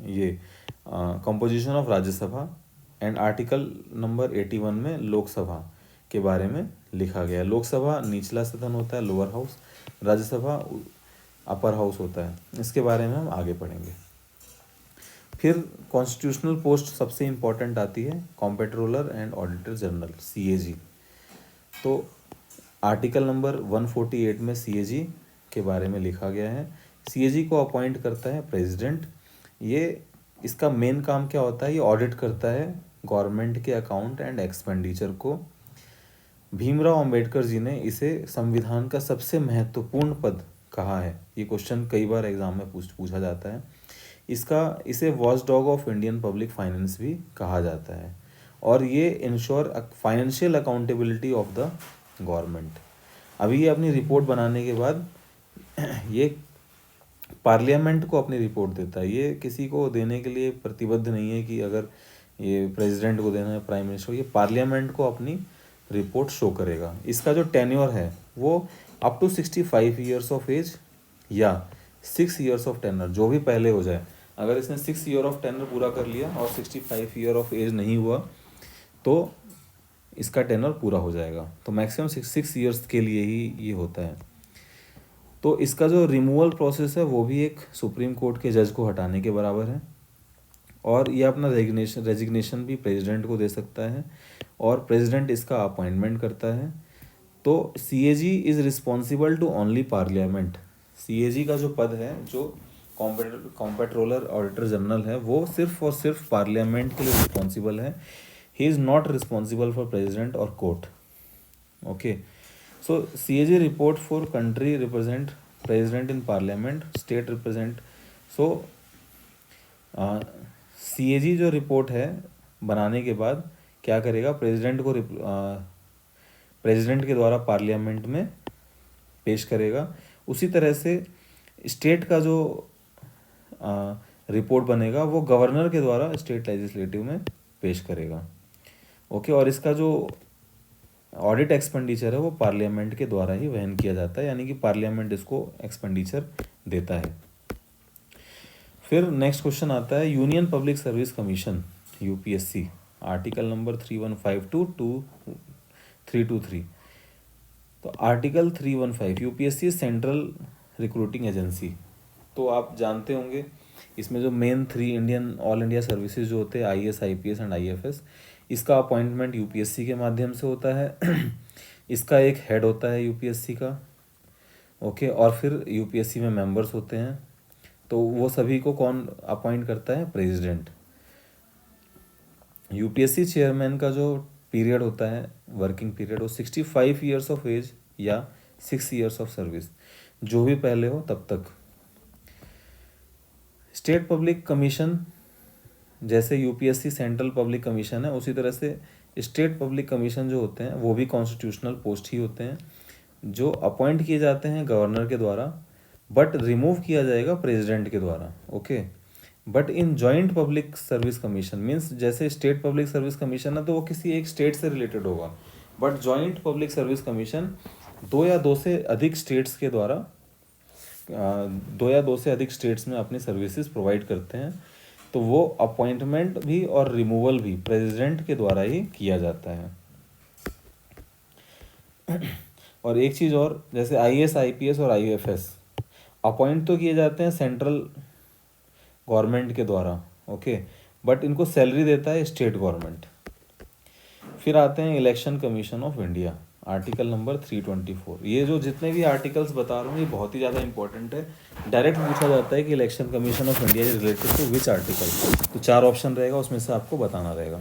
ये composition of Rajya Sabha, and article number 81 में लोकसभा के बारे में लिखा गया है। लोकसभा निचला सदन होता है, lower house, Rajya Sabha upper house होता है। इसके बारे में हम आगे पढ़ेंगे। फिर कॉन्स्टिट्यूशनल पोस्ट सबसे इम्पोर्टेंट आती है कॉम्पेट्रोलर एंड ऑडिटर जनरल CAG। तो आर्टिकल नंबर 148 में CAG के बारे में लिखा गया है। CAG को अपॉइंट करता है प्रेसिडेंट। ये इसका मेन काम क्या होता है, ये ऑडिट करता है गवर्नमेंट के अकाउंट एंड एक्सपेंडिचर को। भीमराव अंबेडकर जी ने इसे संविधान का सबसे महत्वपूर्ण पद कहा है। ये क्वेश्चन कई बार एग्जाम में पूछा जाता है। इसे watch dog of Indian public finance भी कहा जाता है और ये ensure financial accountability of the government. अभी ये अपनी रिपोर्ट बनाने के बाद ये पार्लियामेंट को अपनी रिपोर्ट देता है। ये किसी को देने के लिए प्रतिबद्ध नहीं है कि अगर ये प्रेसिडेंट को देना है, प्राइम मिनिस्टर, ये पार्लियामेंट को अपनी रिपोर्ट शो करेगा। इसका जो टेन्योर है वो up to 65 years of age या 6 ईयर्स ऑफ टेन्योर, जो भी पहले हो जाए। अगर इसने 6 ईयर ऑफ टेन्योर पूरा कर लिया और 65 ईयर ऑफ एज नहीं हुआ तो इसका टेन्योर पूरा हो जाएगा। तो मैक्सिमम 6 ईयर्स के लिए ही ये होता है। तो इसका जो रिमूवल प्रोसेस है वो भी एक सुप्रीम कोर्ट के जज को हटाने के बराबर है और ये अपना रेजिग्नेशन भी प्रेसिडेंट को दे सकता है और प्रेसिडेंट इसका अपॉइंटमेंट करता है। तो CAG is responsible to only parliament. CAG का जो पद है, जो कॉम्पेट्रोलर ऑडिटर जनरल है, वो सिर्फ और सिर्फ पार्लियामेंट के लिए रिस्पॉन्सिबल है। He is not responsible for president और court. Okay, so CAG report for country represent president in parliament, state represent। so CAG जो रिपोर्ट है बनाने के बाद क्या करेगा, प्रेसिडेंट के द्वारा पार्लियामेंट में पेश करेगा। उसी तरह से स्टेट का जो रिपोर्ट बनेगा वो गवर्नर के द्वारा स्टेट लेजिस्लेटिव में पेश करेगा। ओके, और इसका जो ऑडिट एक्सपेंडिचर है वो पार्लियामेंट के द्वारा ही वहन किया जाता है, यानी कि पार्लियामेंट इसको एक्सपेंडिचर देता है। फिर नेक्स्ट क्वेश्चन आता है union public service commission UPSC, article number 3152 to 323। तो आर्टिकल 315 UPSC सेंट्रल रिक्रूटिंग एजेंसी। तो आप जानते होंगे इसमें जो main 3 Indian all India services जो होते हैं IAS, IPS एंड IFS, इसका अपॉइंटमेंट UPSC के माध्यम से होता है। इसका एक हेड होता है UPSC का। ओके, और फिर UPSC में मेंबर्स होते हैं। तो वो सभी को कौन अपॉइंट करता है, प्रेसिडेंट। UPSC चेयरमैन का जो पीरियड होता है, वर्किंग पीरियड, वो 65 ईयर्स ऑफ एज या 6 ईयर्स ऑफ सर्विस, जो भी पहले हो तब तक। स्टेट पब्लिक कमीशन, जैसे UPSC सेंट्रल पब्लिक कमीशन है, उसी तरह से स्टेट पब्लिक कमीशन जो होते हैं वो भी कॉन्स्टिट्यूशनल पोस्ट ही होते हैं, जो अपॉइंट किए जाते हैं गवर्नर के द्वारा, बट रिमूव किया जाएगा प्रेसिडेंट के द्वारा। Okay, but in joint public service commission means, जैसे स्टेट पब्लिक सर्विस कमीशन है तो वो किसी एक स्टेट से रिलेटेड होगा, butt joint public service commission 2 या 2 से अधिक स्टेट्स के द्वारा 2 या 2 से अधिक स्टेट्स में अपनी सर्विसेज प्रोवाइड करते हैं। तो वो अपॉइंटमेंट भी और रिमूवल भी प्रेसिडेंट के द्वारा ही किया जाता है। और एक चीज़ और, जैसे IAS, IPS और IFS अपॉइंट तो किए जाते हैं सेंट्रल गवर्नमेंट के द्वारा, ओके, बट इनको सैलरी देता है स्टेट गवर्नमेंट। फिर आते हैं election commission of India, article number 324। ये जो जितने भी आर्टिकल्स बता रहा हूँ ये बहुत ही ज़्यादा इंपॉर्टेंट है। डायरेक्ट पूछा जाता है कि election commission of India is related to which article. तो 4 ऑप्शन रहेगा, उसमें से आपको बताना रहेगा।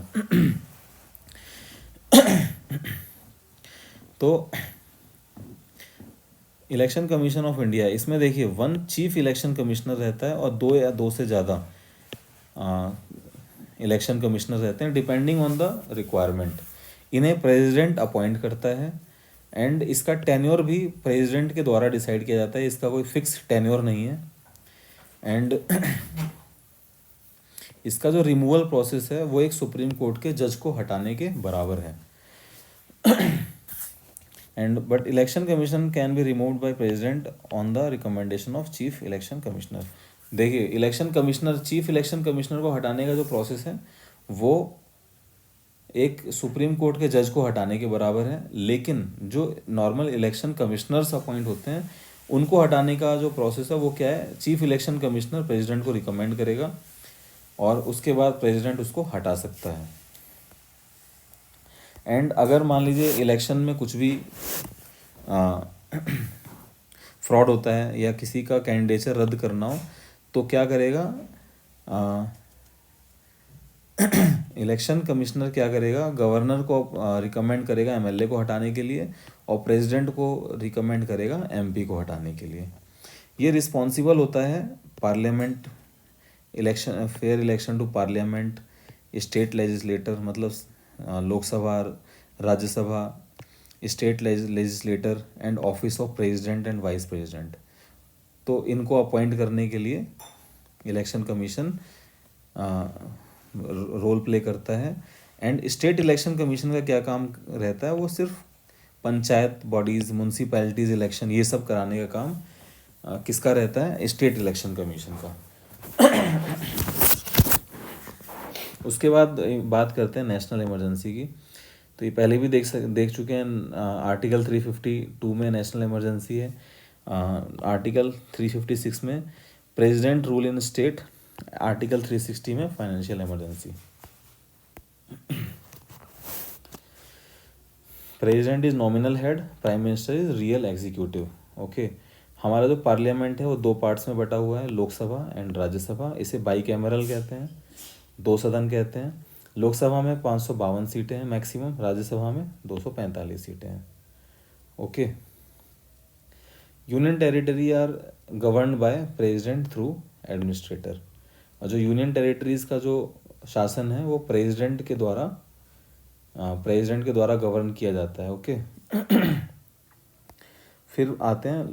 तो इलेक्शन कमीशन ऑफ इंडिया, इसमें देखिए 1 चीफ इलेक्शन कमिश्नर रहता है और 2 या 2 से ज़्यादा इलेक्शन कमिश्नर रहते हैं, डिपेंडिंग ऑन द रिक्वायरमेंट। इन्हें प्रेसिडेंट अपॉइंट करता है एंड इसका टेन्योर भी प्रेसिडेंट के द्वारा डिसाइड किया जाता है, इसका कोई फिक्स टेन्योर नहीं है। एंड इसका जो रिमूवल प्रोसेस है वो एक सुप्रीम कोर्ट के जज को हटाने के बराबर है। And but election commission can be removed by president on the recommendation of chief election commissioner. देखिए, election commissioner, chief election commissioner को हटाने का जो प्रोसेस है वो एक सुप्रीम कोर्ट के जज को हटाने के बराबर है, लेकिन जो नॉर्मल इलेक्शन कमिश्नर्स अपॉइंट होते हैं उनको हटाने का जो प्रोसेस है वो क्या है, चीफ इलेक्शन कमिश्नर प्रेसिडेंट को रिकमेंड करेगा और उसके बाद प्रेसिडेंट उसको हटा सकता है। एंड अगर मान लीजिए इलेक्शन में कुछ भी फ्रॉड होता है या किसी का कैंडिडेचर रद्द करना हो तो क्या करेगा, इलेक्शन कमिश्नर क्या करेगा, गवर्नर को रिकमेंड करेगा एमएलए को हटाने के लिए और प्रेसिडेंट को रिकमेंड करेगा एमपी को हटाने के लिए। ये रिस्पॉन्सिबल होता है parliament election, fair election to parliament, state legislator मतलब Lok Sabha, Rajya Sabha, state legislator and office of president and vice president. तो इनको अपॉइंट करने के लिए इलेक्शन कमीशन रोल प्ले करता है। एंड स्टेट इलेक्शन कमीशन का क्या काम रहता है, वो सिर्फ पंचायत बॉडीज़, म्यूनसिपैलिटीज़ इलेक्शन ये सब कराने का काम किसका रहता है, स्टेट इलेक्शन कमीशन का। उसके बाद बात करते हैं नेशनल इमरजेंसी की। तो ये पहले भी देख चुके हैं, आर्टिकल 352 में नेशनल इमरजेंसी है, आर्टिकल 356 में president rule in state, article 360 में financial emergency. President is nominal head, prime minister is real executive. Okay, हमारा जो पार्लियामेंट है वो दो पार्ट्स में बटा हुआ है, लोकसभा एंड राज्यसभा। इसे बाईकैमरल कहते हैं, दो सदन कहते हैं। लोकसभा में 552 सीटें हैं मैक्सिमम, राज्यसभा में 245 सीटें हैं। Okay, union territory are governed by president through administrator. और जो यूनियन टेरिटरीज का जो शासन है वो प्रेसिडेंट के द्वारा गवर्न किया जाता है। ओके, फिर आते हैं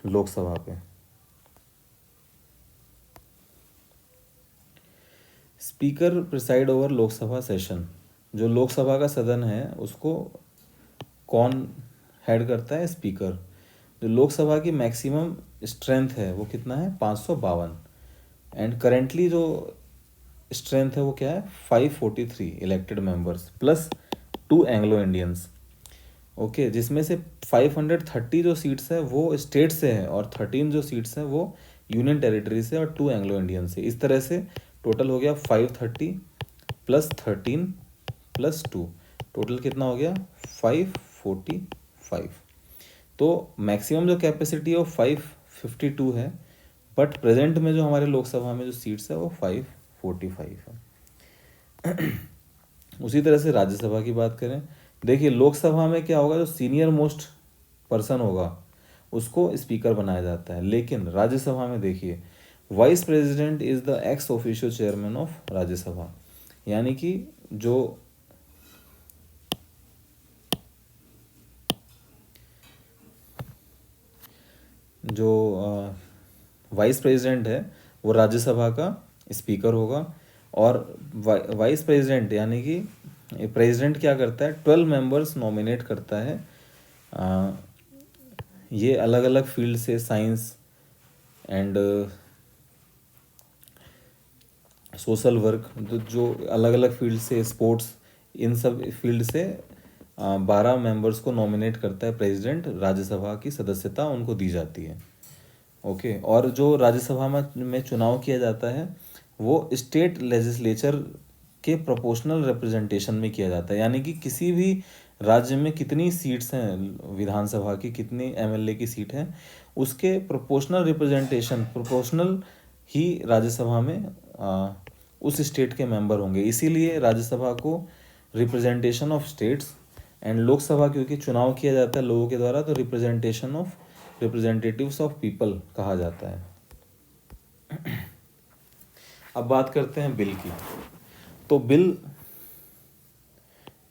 लोकसभा पे। Speaker preside over Lok Sabha session. जो लोकसभा का सदन है उसको कौन हेड करता है, स्पीकर। जो लोकसभा की मैक्सिमम स्ट्रेंथ है वो कितना है, 552। एंड करेंटली जो स्ट्रेंथ है वो क्या है, 543 elected members plus 2 Anglo Indians. Okay, जिसमें से 530 जो सीट्स है वो स्टेट से है और 13 जो सीट्स हैं वो यूनियन टेरिटरी से और 2 एंग्लो इंडियन से। इस तरह से टोटल हो गया 530 प्लस 13 प्लस 2, टोटल कितना हो गया 545। तो मैक्सिमम जो कैपेसिटी है वो 552 है, बट प्रेजेंट में जो हमारे लोकसभा में जो सीट्स है वो 545 है। उसी तरह से राज्यसभा की बात करें, देखिए लोकसभा में क्या होगा, जो सीनियर मोस्ट पर्सन होगा उसको स्पीकर बनाया जाता है, लेकिन राज्यसभा में देखिए vice president is the x officio chairman of Rajya Sabha. यानी कि जो वाइस प्रेसिडेंट है वो राज्यसभा का स्पीकर होगा। और वाइस प्रेसिडेंट यानी कि प्रेसिडेंट क्या करता है, 12 मेंबर्स नॉमिनेट करता है। ये अलग अलग फील्ड से, साइंस एंड सोशल वर्क, जो अलग अलग फील्ड से, स्पोर्ट्स, इन सब फील्ड से 12 मेंबर्स को नॉमिनेट करता है प्रेसिडेंट। राज्यसभा की सदस्यता उनको दी जाती है। ओके, और जो राज्यसभा में चुनाव किया जाता है वो स्टेट लेजिस्लेचर के प्रोपोर्शनल रिप्रेजेंटेशन में किया जाता है। यानी कि किसी भी राज्य में कितनी सीट्स हैं विधानसभा की, कितनी एमएलए की सीट है, उसके प्रोपोर्शनल रिप्रेजेंटेशन, प्रोपोर्शनल ही राज्यसभा में उस स्टेट के मेंबर होंगे। इसीलिए राज्यसभा को representation of states, and Lok Sabha क्योंकि चुनाव किया जाता है लोगों के द्वारा, तो representation of representatives of people कहा जाता है। अब बात करते हैं बिल की। तो बिल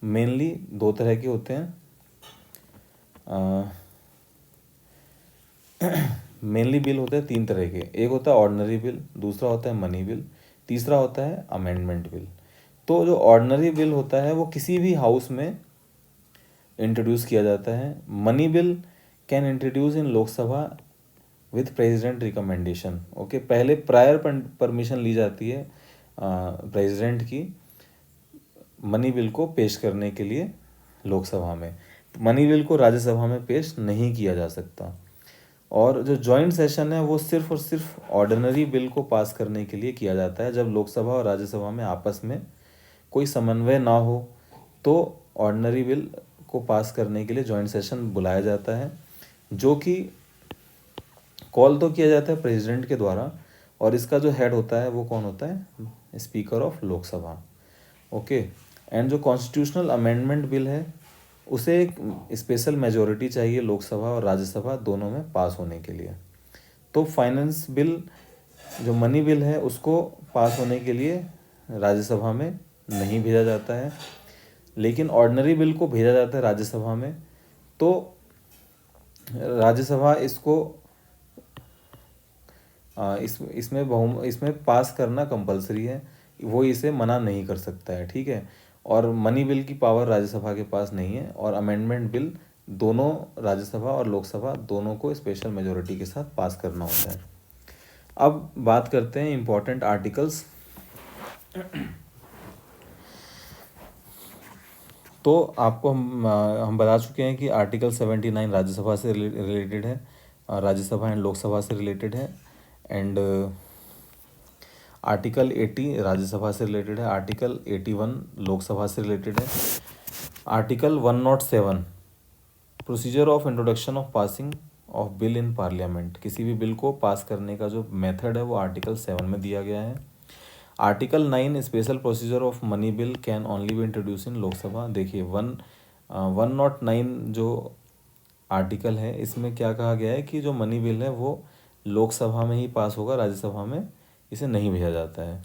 मेनली दो तरह के होते हैं, मेनली बिल होते हैं 3 तरह के। एक होता है ऑर्डिनरी बिल, दूसरा होता है मनी बिल, तीसरा होता है अमेंडमेंट बिल। तो जो ऑर्डिनरी बिल होता है वो किसी भी हाउस में इंट्रोड्यूस किया जाता है। Money bill can introduce in Lok Sabha with president recommendation. Okay, पहले प्रायर परमिशन ली जाती है प्रेसिडेंट की मनी बिल को पेश करने के लिए लोकसभा में। मनी बिल को राज्यसभा में पेश नहीं किया जा सकता। और जो जॉइंट सेशन है वो सिर्फ और सिर्फ ऑर्डिनरी बिल को पास करने के लिए किया जाता है। जब लोकसभा और राज्यसभा में आपस में कोई समन्वय ना हो तो ऑर्डिनरी बिल को पास करने के लिए जॉइंट सेशन बुलाया जाता है, जो कि कॉल तो किया जाता है प्रेसिडेंट के द्वारा, और इसका जो हेड होता है वो कौन होता है? Speaker of Lok Sabha. Okay. And जो कॉन्स्टिट्यूशनल अमेंडमेंट बिल है उसे एक स्पेशल मेजॉरिटी चाहिए लोकसभा और राज्यसभा दोनों में पास होने के लिए। तो फाइनेंस बिल जो मनी बिल है उसको पास होने के लिए राज्यसभा में नहीं भेजा जाता है, लेकिन ऑर्डिनरी बिल को भेजा जाता है राज्यसभा में। तो राज्यसभा इसको इसमें पास करना कंपलसरी है, वो इसे मना नहीं कर सकता है, ठीक है। और मनी बिल की पावर राज्यसभा के पास नहीं है, और अमेंडमेंट बिल दोनों राज्यसभा और लोकसभा दोनों को स्पेशल मेजॉरिटी के साथ पास करना होता है। अब बात करते हैं इम्पोर्टेंट आर्टिकल्स। तो आपको हम बता चुके हैं कि आर्टिकल 79 राज्यसभा से रिलेटेड है, राज्यसभा एंड लोकसभा से रिलेटेड है। एंड आर्टिकल 80 राज्यसभा से रिलेटेड है, आर्टिकल 81 लोकसभा से रिलेटेड है। Article 107 procedure of introduction of passing of bill in parliament, किसी भी बिल को पास करने का जो मेथड है वो आर्टिकल 7 में दिया गया है। Article 9 special procedure of money bill can only be introduce इन लोकसभा। देखिए 109 जो आर्टिकल है इसमें क्या कहा गया है कि जो मनी बिल है वो लोकसभा में ही पास होगा, राज्यसभा में इसे नहीं भेजा जाता है।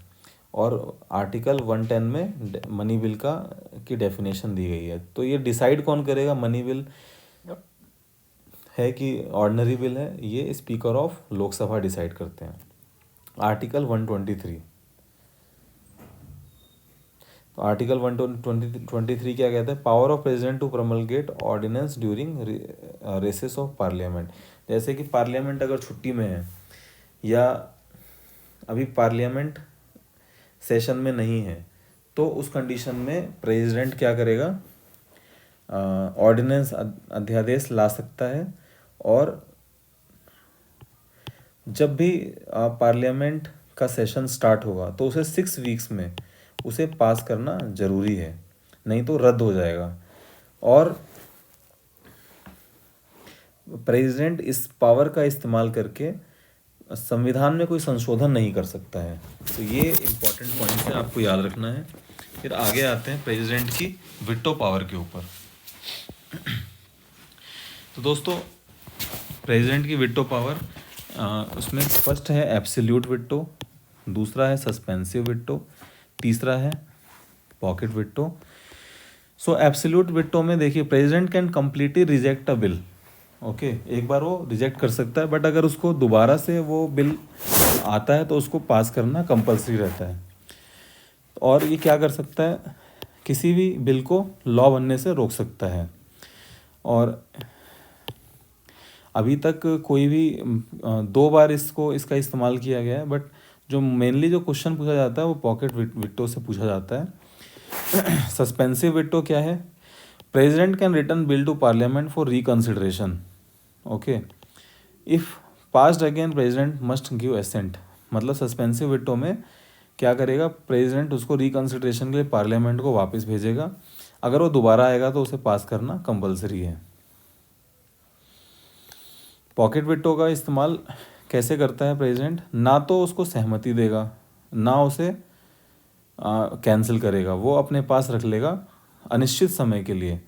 और आर्टिकल 110 में मनी बिल की डेफिनेशन दी गई है। तो ये डिसाइड कौन करेगा मनी बिल है कि ऑर्डिनरी बिल है? ये स्पीकर ऑफ लोकसभा डिसाइड करते हैं। आर्टिकल 123, तो आर्टिकल 123 क्या कहता है? Power of president to promulgate ordinance during recess of parliament. जैसे कि पार्लियामेंट अगर छुट्टी में है या अभी पार्लियामेंट सेशन में नहीं है, तो उस कंडीशन में प्रेसिडेंट क्या करेगा? ऑर्डिनेंस अध्यादेश ला सकता है। और जब भी पार्लियामेंट का सेशन स्टार्ट होगा तो उसे 6 वीक्स में उसे पास करना जरूरी है, नहीं तो रद्द हो जाएगा। और प्रेसिडेंट इस पावर का इस्तेमाल करके संविधान में कोई संशोधन नहीं कर सकता है। तो ये इम्पोर्टेंट पॉइंट है, आपको याद रखना है। फिर आगे आते हैं प्रेसिडेंट की विटो पावर के ऊपर। तो दोस्तों प्रेसिडेंट की विटो पावर, उसमें फर्स्ट है एब्सोल्यूट विटो, दूसरा है सस्पेंसिव विटो, तीसरा है पॉकेट विटो। सो एब्सोल्यूट विटो में देखिए president can completely reject a bill. Okay, एक बार वो रिजेक्ट कर सकता है, बट अगर उसको दोबारा से वो बिल आता है तो उसको पास करना कंपलसरी रहता है। और ये क्या कर सकता है? किसी भी बिल को लॉ बनने से रोक सकता है। और अभी तक कोई भी 2 बार इसका इस्तेमाल किया गया है, बट जो मेनली जो क्वेश्चन पूछा जाता है वो पॉकेट विटो से पूछा जाता है। सस्पेंसिव विटो क्या है? President can return bill to parliament for reconsideration. Okay, if passed again president must give assent. मतलब सस्पेंसिव विटो में क्या करेगा? प्रेसिडेंट उसको रिकन्सिडरेशन के लिए पार्लियामेंट को वापस भेजेगा। अगर वो दोबारा आएगा तो उसे पास करना कंपलसरी है। पॉकेट विटो का इस्तेमाल कैसे करता है प्रेसिडेंट? ना तो उसको सहमति देगा, ना उसे कैंसिल करेगा, वो अपने पास रख लेगा अनिश्चित समय के लिए।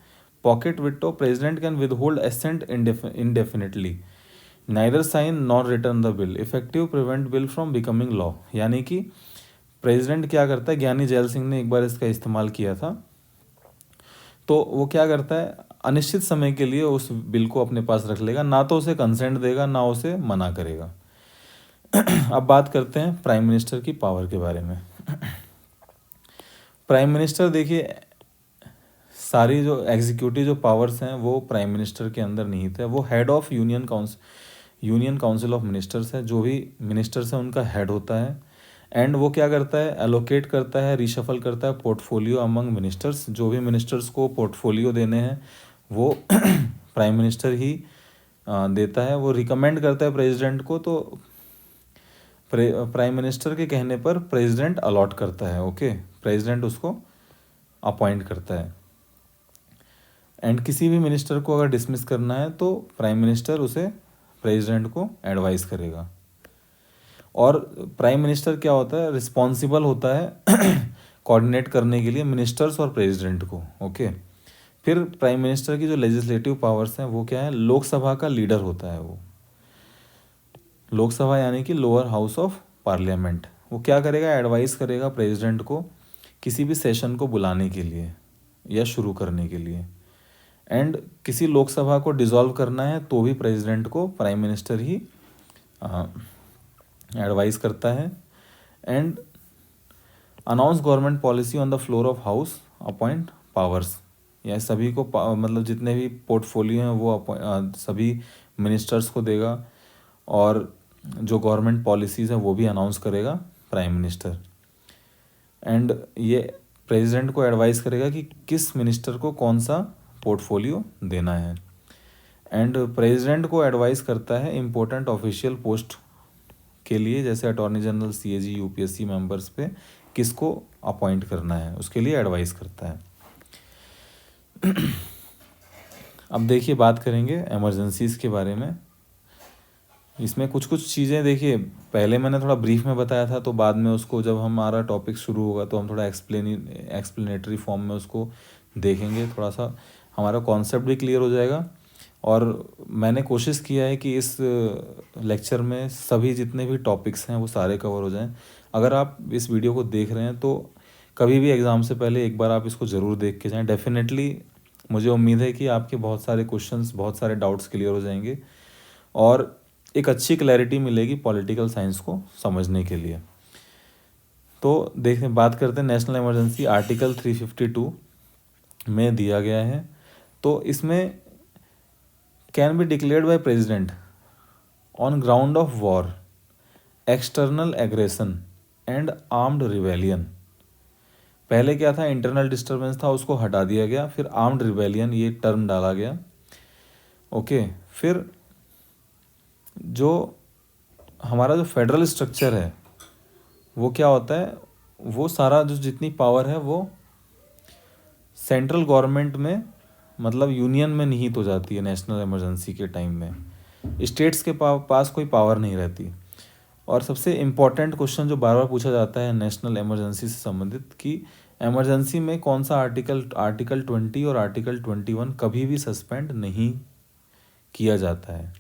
Pocket veto president can withhold assent indefinitely, neither sign nor return the bill, effective prevent bill from becoming law. यानी कि प्रेसिडेंट क्या करता है? ज्ञानी जैल सिंह ने एक बार इसका इस्तेमाल किया था। तो वो क्या करता है? अनिश्चित समय के लिए उस बिल को अपने पास रख लेगा, ना तो उसे कंसेंट देगा ना उसे मना करेगा। अब बात करते हैं प्राइम मिनिस्टर की पावर के बारे में। प्राइम मिनिस्टर देखिए सारी जो एग्जीक्यूटिव जो पावर्स हैं वो प्राइम मिनिस्टर के अंदर निहित है। वो head of union council of ministers है, जो भी मिनिस्टर्स हैं उनका हेड होता है। एंड वो क्या करता है? एलोकेट करता है, रिशफल करता है पोर्टफोलियो अमंग मिनिस्टर्स। जो भी मिनिस्टर्स को पोर्टफोलियो देने हैं वो प्राइम मिनिस्टर ही देता है, वो रिकमेंड करता है प्रेसिडेंट को, तो प्राइम मिनिस्टर के कहने पर प्रेसिडेंट अलॉट करता है। ओके, प्रेसिडेंट उसको अपॉइंट करता है। एंड किसी भी मिनिस्टर को अगर डिसमिस करना है तो प्राइम मिनिस्टर उसे प्रेसिडेंट को एडवाइस करेगा। और प्राइम मिनिस्टर क्या होता है, रिस्पॉन्सिबल होता है कोऑर्डिनेट करने के लिए मिनिस्टर्स और प्रेसिडेंट को। ओके, फिर प्राइम मिनिस्टर की जो लेजिस्लेटिव पावर्स हैं वो क्या है, लोकसभा का लीडर होता है वो। लोकसभा यानी कि लोअर हाउस ऑफ पार्लियामेंट, वो क्या करेगा, एडवाइस करेगा प्रेसिडेंट को किसी भी सेशन को बुलाने के लिए या शुरू करने के लिए। एंड किसी लोकसभा को डिसॉल्व करना है तो भी प्रेसिडेंट को प्राइम मिनिस्टर ही एडवाइस करता है। And announce government policy on the floor of house, appoint powers, या सभी को मतलब जितने भी पोर्टफोलियो हैं वो सभी मिनिस्टर्स को देगा, और जो गवर्नमेंट पॉलिसीज़ हैं वो भी अनाउंस करेगा प्राइम मिनिस्टर। एंड ये प्रेसिडेंट को एडवाइस करेगा कि किस मिनिस्टर को कौन सा पोर्टफोलियो देना है। एंड प्रेसिडेंट को एडवाइस करता है इम्पोर्टेंट ऑफिशियल पोस्ट के लिए, जैसे attorney general, CAG, UPSC members पे किसको अपॉइंट करना है, उसके लिए एडवाइस करता है। अब देखिए, बात करेंगे इमरजेंसीज़ के बारे में। इसमें कुछ कुछ चीज़ें देखिए, पहले मैंने थोड़ा ब्रीफ में बताया था, तो बाद में उसको जब हमारा टॉपिक शुरू होगा तो हम थोड़ा एक्सप्लेनेटरी फॉर्म में उसको देखेंगे, थोड़ा सा हमारा कॉन्सेप्ट भी क्लियर हो जाएगा। और मैंने कोशिश किया है कि इस लेक्चर में सभी जितने भी टॉपिक्स हैं वो सारे कवर हो जाएं। अगर आप इस वीडियो को देख रहे हैं तो कभी भी एग्ज़ाम से पहले एक बार आप इसको ज़रूर देख के जाएं। डेफिनेटली मुझे उम्मीद है कि आपके बहुत सारे क्वेश्चंस, बहुत सारे डाउट्स क्लियर हो जाएंगे और एक अच्छी क्लैरिटी मिलेगी पॉलिटिकल साइंस को समझने के लिए। तो देखें, बात करते हैं नेशनल इमरजेंसी। आर्टिकल 352 में दिया गया है, तो इसमें can be declared by president on ground of war, external aggression and armed rebellion. पहले क्या था, इंटरनल डिस्टर्बेंस था, उसको हटा दिया गया, फिर आर्म्ड रिवेलियन ये टर्म डाला गया। ओके, फिर जो हमारा जो फेडरल स्ट्रक्चर है वो क्या होता है, वो सारा जो जितनी पावर है वो सेंट्रल गवर्नमेंट में, मतलब यूनियन में निहित हो जाती है। नेशनल इमरजेंसी के टाइम में स्टेट्स के पास कोई पावर नहीं रहती। और सबसे इम्पॉर्टेंट क्वेश्चन जो बार बार पूछा जाता है नेशनल इमरजेंसी से संबंधित, कि इमरजेंसी में कौन सा आर्टिकल 20 और आर्टिकल 21 कभी भी सस्पेंड नहीं किया जाता है।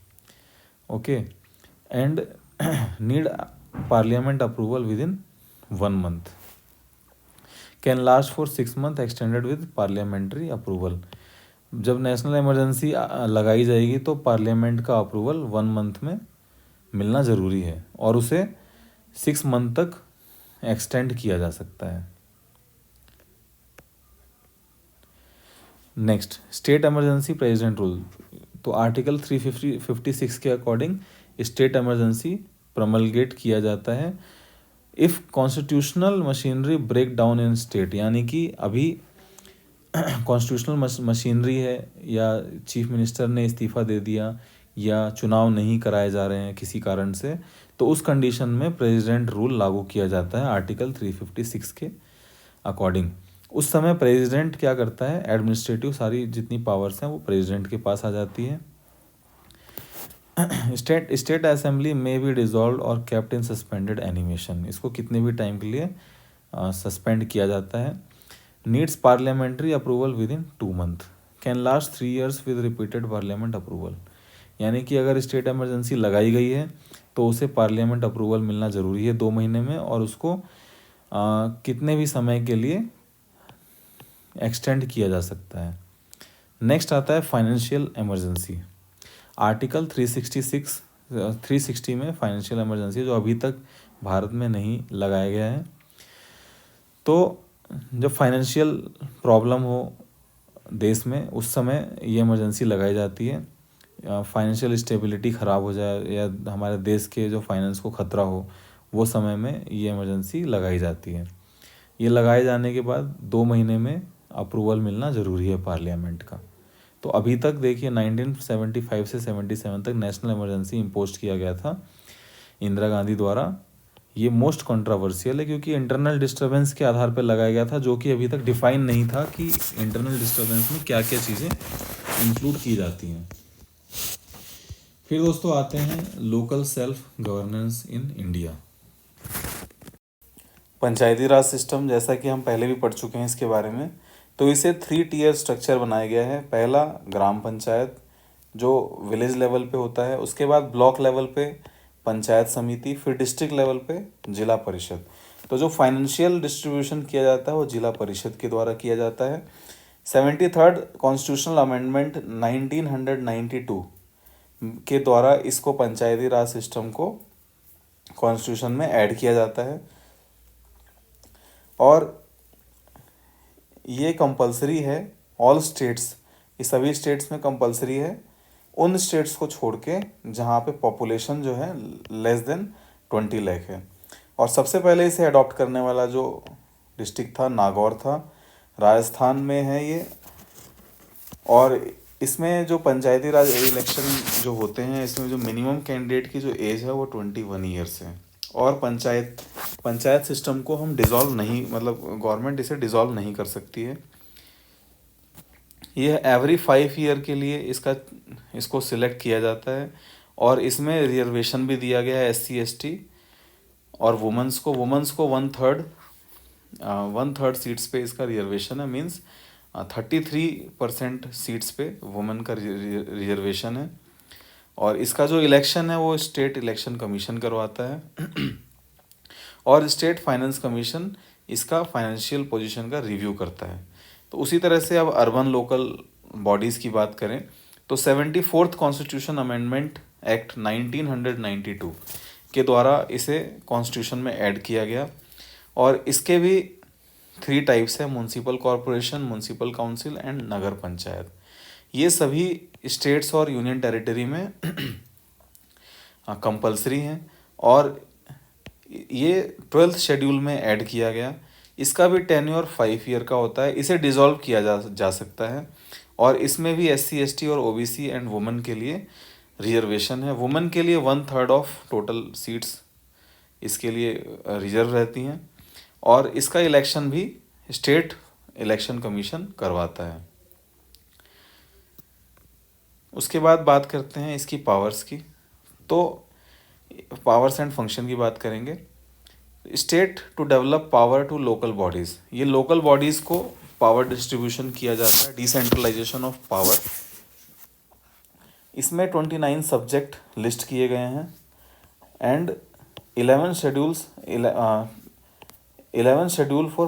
Okay, and need parliament approval with in 1 month, can last for 6 months, extended with parliamentary approval. जब नेशनल इमरजेंसी लगाई जाएगी तो पार्लियामेंट का अप्रूवल 1 month में मिलना ज़रूरी है, और उसे 6 month तक एक्सटेंड किया जा सकता है। Next, state emergency president rule. तो आर्टिकल 356 के अकॉर्डिंग स्टेट इमरजेंसी प्रमलगेट किया जाता है if constitutional machinery break down in state, यानी कि अभी कॉन्स्टिट्यूशनल मशीनरी है, या चीफ मिनिस्टर ने इस्तीफ़ा दे दिया, या चुनाव नहीं कराए जा रहे हैं किसी कारण से, तो उस कंडीशन में प्रेसिडेंट रूल लागू किया जाता है आर्टिकल 356 के अकॉर्डिंग। उस समय प्रेसिडेंट क्या करता है, एडमिनिस्ट्रेटिव सारी जितनी पावर्स हैं वो प्रेसिडेंट के पास आ जाती है। स्टेट असेंबली में बी डिसॉल्व और केप्ट इन सस्पेंडेड एनिमेशन, इसको कितने भी टाइम के लिए सस्पेंड किया जाता है। Needs parliamentary approval with in 2 month, can last 3 years with repeated parliament approval. यानी कि अगर स्टेट इमरजेंसी लगाई गई है तो उसे पार्लियामेंट अप्रूवल मिलना ज़रूरी है 2 महीने में, और उसको कितने भी समय के लिए एक्सटेंड किया जा सकता है। नेक्स्ट आता है फाइनेंशियल इमरजेंसी। आर्टिकल 360 में फाइनेंशियल इमरजेंसी, जो अभी तक भारत में नहीं लगाया गया है। तो जब फाइनेंशियल प्रॉब्लम हो देश में, उस समय ये इमरजेंसी लगाई जाती है। फाइनेंशियल स्टेबिलिटी ख़राब हो जाए या हमारे देश के जो फाइनेंस को ख़तरा हो, वो समय में ये इमरजेंसी लगाई जाती है। ये लगाए जाने के बाद 2 महीने में अप्रूवल मिलना ज़रूरी है पार्लियामेंट का। तो अभी तक देखिए 1975 से 77 तक नेशनल इमरजेंसी इम्पोज किया गया था इंदिरा गांधी द्वारा। ये मोस्ट कंट्रोवर्शियल है क्योंकि इंटरनल डिस्टर्बेंस के आधार पर लगाया गया था, जो कि अभी तक डिफाइन नहीं था कि इंटरनल डिस्टर्बेंस में क्या क्या चीज़ें इंक्लूड की जाती हैं। फिर दोस्तों आते हैं local self governance in India. Panchayati Raj system, जैसा कि हम पहले भी पढ़ चुके हैं इसके बारे में, तो इसे 3 टियर स्ट्रक्चर बनाया गया है। पहला ग्राम पंचायत जो विलेज लेवल पे होता है, उसके बाद ब्लॉक लेवल पे पंचायत समिति, फिर डिस्ट्रिक्ट लेवल पे जिला परिषद। तो जो फाइनेंशियल डिस्ट्रीब्यूशन किया जाता है वो जिला परिषद के द्वारा किया जाता है। 73rd कॉन्स्टिट्यूशनल अमेंडमेंट 1992 के द्वारा इसको पंचायती राज सिस्टम को कॉन्स्टिट्यूशन में ऐड किया जाता है और ये कंपलसरी है ऑल स्टेट्स, ये सभी स्टेट्स में कंपलसरी है, उन स्टेट्स को छोड़ के जहाँ पे पॉपुलेशन जो है लेस देन 20 लाख है। और सबसे पहले इसे अडॉप्ट करने वाला जो डिस्ट्रिक्ट था नागौर था, राजस्थान में है ये। और इसमें जो पंचायती राज इलेक्शन जो होते हैं, इसमें जो मिनिमम कैंडिडेट की जो एज है वो 21 ईयर्स है। और पंचायत सिस्टम को हम डिज़ोल्व नहीं, मतलब गवर्नमेंट इसे डिज़ोल्व नहीं कर सकती है। यह एवरी 5 ईयर के लिए इसको सिलेक्ट किया जाता है और इसमें रिजर्वेशन भी दिया गया है SC ST और वुमेंस को 1/3 सीट्स पे इसका रिजर्वेशन है। मीन्स 33% सीट्स पे वुमेन का रिजर्वेशन है। और इसका जो इलेक्शन है वो स्टेट इलेक्शन कमीशन करवाता है और स्टेट फाइनेंस कमीशन इसका फाइनेंशियल पोजीशन का रिव्यू करता है। तो उसी तरह से अब अर्बन लोकल बॉडीज़ की बात करें तो 74th कॉन्स्टिट्यूशन अमेंडमेंट एक्ट 1992 के द्वारा इसे कॉन्स्टिट्यूशन में ऐड किया गया। और इसके भी 3 टाइप्स हैं, municipal corporation, municipal council and nagar panchayat. ये सभी स्टेट्स और यूनियन टेरिटरी में कंपलसरी हैं और ये 12th शेड्यूल में ऐड किया गया। इसका भी टेन्योर 5 ईयर का होता है। इसे डिसॉल्व किया जा सकता है और इसमें भी SC ST और OBC एंड वुमेन के लिए रिजर्वेशन है। वुमेन के लिए 1/3 ऑफ टोटल सीट्स इसके लिए रिजर्व रहती हैं और इसका इलेक्शन भी स्टेट इलेक्शन कमीशन करवाता है। उसके बाद बात करते हैं इसकी पावर्स की। तो पावर्स एंड फंक्शन की बात करेंगे। State to develop power to local bodies, ये लोकल बॉडीज़ को पावर डिस्ट्रीब्यूशन किया जाता है, डिसेंट्रलाइजेशन ऑफ पावर। इसमें 29 सब्जेक्ट लिस्ट किए गए हैं and 11 schedule for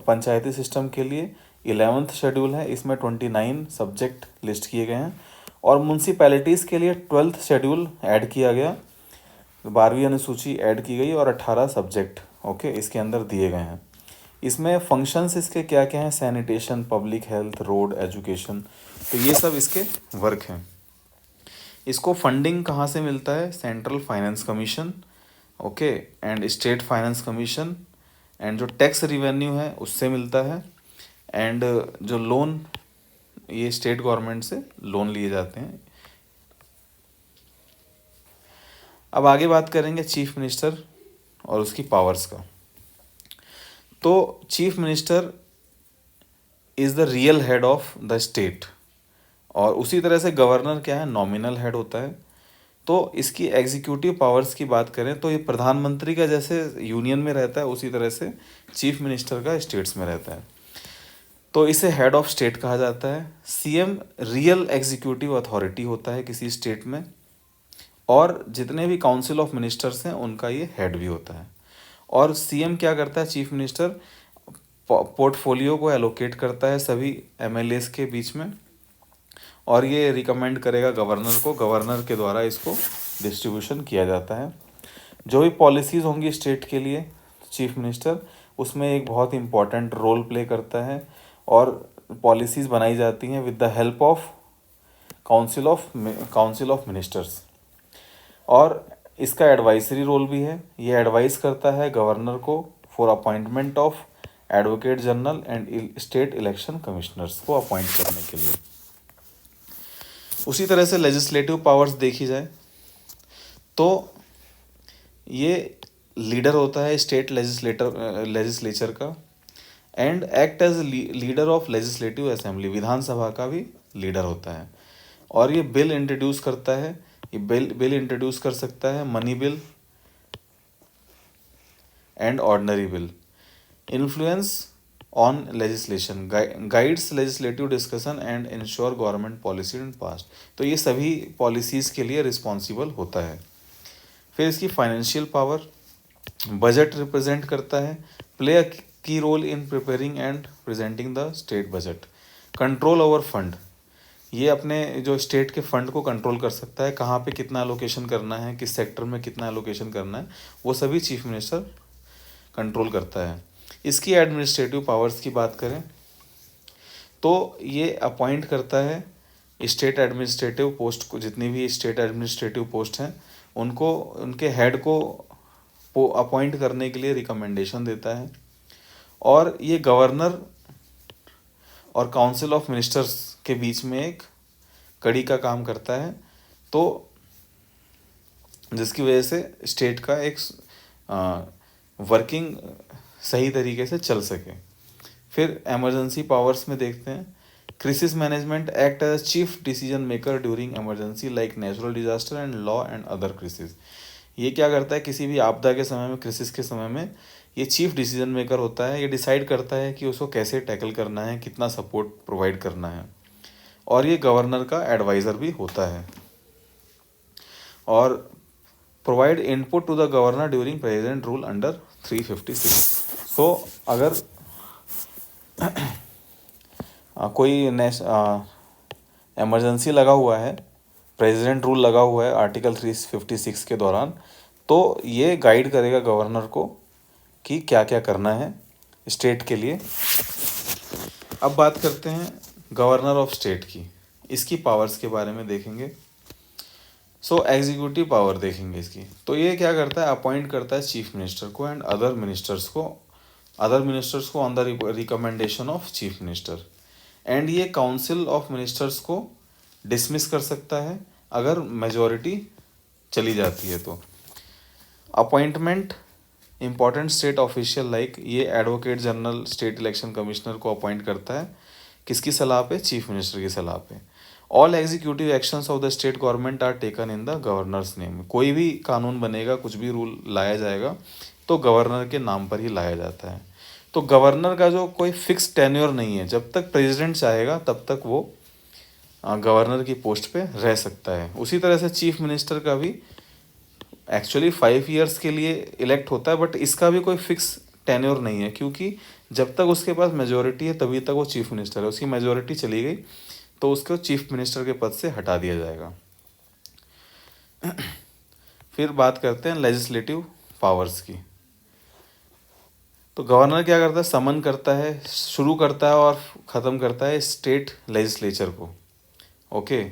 Panchayati system के लिए 11th शेड्यूल है, इसमें 29 सब्जेक्ट लिस्ट किए गए हैं। और म्यूनसिपैलिटीज़ के लिए 12th शेड्यूल ऐड किया गया, 12वीं अनुसूची ऐड की गई और 18 सब्जेक्ट इसके अंदर दिए गए हैं। इसमें फंक्शंस इसके क्या क्या हैं, sanitation, public health, road, education, तो ये सब इसके वर्क हैं। इसको फंडिंग कहाँ से मिलता है, central finance commission and state finance commission, and जो टैक्स रिवेन्यू है उससे मिलता है, एंड जो लोन, ये स्टेट गवर्नमेंट से लोन लिए जाते हैं। अब आगे बात करेंगे चीफ मिनिस्टर और उसकी पावर्स का। तो chief minister is the real head of the state और उसी तरह से गवर्नर क्या है, नॉमिनल हेड होता है। तो इसकी एग्जीक्यूटिव पावर्स की बात करें तो ये प्रधानमंत्री का जैसे यूनियन में रहता है उसी तरह से चीफ मिनिस्टर का स्टेट्स में रहता है। तो इसे हेड ऑफ स्टेट कहा जाता है। CM रियल एग्जीक्यूटिव अथॉरिटी होता है किसी स्टेट में और जितने भी काउंसिल ऑफ मिनिस्टर्स हैं उनका ये हेड भी होता है। और CM क्या करता है, चीफ मिनिस्टर पोर्टफोलियो को एलोकेट करता है सभी MLAs के बीच में और ये रिकमेंड करेगा गवर्नर को, गवर्नर के द्वारा इसको डिस्ट्रीब्यूशन किया जाता है। जो भी पॉलिसीज़ होंगी स्टेट के लिए चीफ मिनिस्टर उसमें एक बहुत इंपॉर्टेंट रोल प्ले करता है और पॉलिसीज़ बनाई जाती हैं with the help of council of ministers. और इसका एडवाइजरी रोल भी है, ये एडवाइस करता है गवर्नर को for appointment of advocate general and state election commissioners को अपॉइंट करने के लिए। उसी तरह से लेजिस्लेटिव पावर्स देखी जाए तो ये लीडर होता है स्टेट लेजिस्लेचर का, and act as leader of legislative assembly, Vidhan Sabha का भी लीडर होता है। और ये बिल इंट्रोड्यूस करता है, ये बिल इंट्रोड्यूस कर सकता है, money bill and ordinary bill. Influence on legislation, guides legislative discussion and ensure government policy and pass. तो ये सभी पॉलिसीज के लिए रिस्पॉन्सिबल होता है। फिर इसकी फाइनेंशियल पावर, बजट रिप्रेजेंट करता है, play a key role in preparing and presenting the state budget. Control over fund, ये अपने जो स्टेट के फंड को कंट्रोल कर सकता है, कहाँ पे कितना एलोकेशन करना है, किस सेक्टर में कितना एलोकेशन करना है, वो सभी चीफ मिनिस्टर कंट्रोल करता है। इसकी एडमिनिस्ट्रेटिव पावर्स की बात करें तो ये अपॉइंट करता है स्टेट एडमिनिस्ट्रेटिव पोस्ट को, जितनी भी स्टेट एडमिनिस्ट्रेटिव पोस्ट हैं उनको, उनके हेड को अपॉइंट करने के लिए रिकमेंडेशन देता है। और ये गवर्नर और काउंसिल ऑफ मिनिस्टर्स के बीच में एक कड़ी का काम करता है, तो जिसकी वजह से स्टेट का एक वर्किंग सही तरीके से चल सके। फिर इमरजेंसी पावर्स में देखते हैं, crisis management act as chief decision maker during emergency like natural disaster and law and other crisis. ये क्या करता है, किसी भी आपदा के समय में, क्राइसिस के समय में ये चीफ डिसीजन मेकर होता है। ये डिसाइड करता है कि उसको कैसे टैकल करना है, कितना सपोर्ट प्रोवाइड करना है। और ये गवर्नर का एडवाइज़र भी होता है। और provide input to the governor during present rule under 356। So अगर कोई इमरजेंसी लगा हुआ है, प्रेसिडेंट रूल लगा हुआ है आर्टिकल 356 के दौरान, तो ये गाइड करेगा गवर्नर को कि क्या क्या करना है स्टेट के लिए। अब बात करते हैं गवर्नर ऑफ स्टेट की, इसकी पावर्स के बारे में देखेंगे। सो एग्जीक्यूटिव पावर देखेंगे इसकी। तो ये क्या करता है, अपॉइंट करता है चीफ मिनिस्टर को एंड अदर मिनिस्टर्स को on the recommendation of chief minister. And ये काउंसिल ऑफ मिनिस्टर्स को डिसमिस कर सकता है अगर मेजॉरिटी चली जाती है तो। Appointment important state official like, ये advocate general state election commissioner को अपॉइंट करता है, किसकी सलाह पे, चीफ मिनिस्टर की सलाह पे। All executive actions of the state government are taken in the governor's name. कोई भी कानून बनेगा, कुछ भी रूल लाया जाएगा तो गवर्नर के नाम पर ही लाया जाता है। तो गवर्नर का जो कोई फिक्स टेन्योर नहीं है, जब तक प्रेसिडेंट चाहेगा तब तक वो गवर्नर की पोस्ट पे रह सकता है। उसी तरह से चीफ मिनिस्टर का भी एक्चुअली 5 ईयर्स के लिए इलेक्ट होता है, बट इसका भी कोई फिक्स टेन्योर नहीं है, क्योंकि जब तक उसके पास मेजोरिटी है तभी तक वो चीफ मिनिस्टर है। उसकी मेजोरिटी चली गई तो उसको चीफ मिनिस्टर के पद से हटा दिया जाएगा। फिर बात करते हैं लेजिस्लेटिव पावर्स की। तो गवर्नर क्या करता है, समन करता है, शुरू करता है और ख़त्म करता है स्टेट लेजिस्लेचर को, ओके।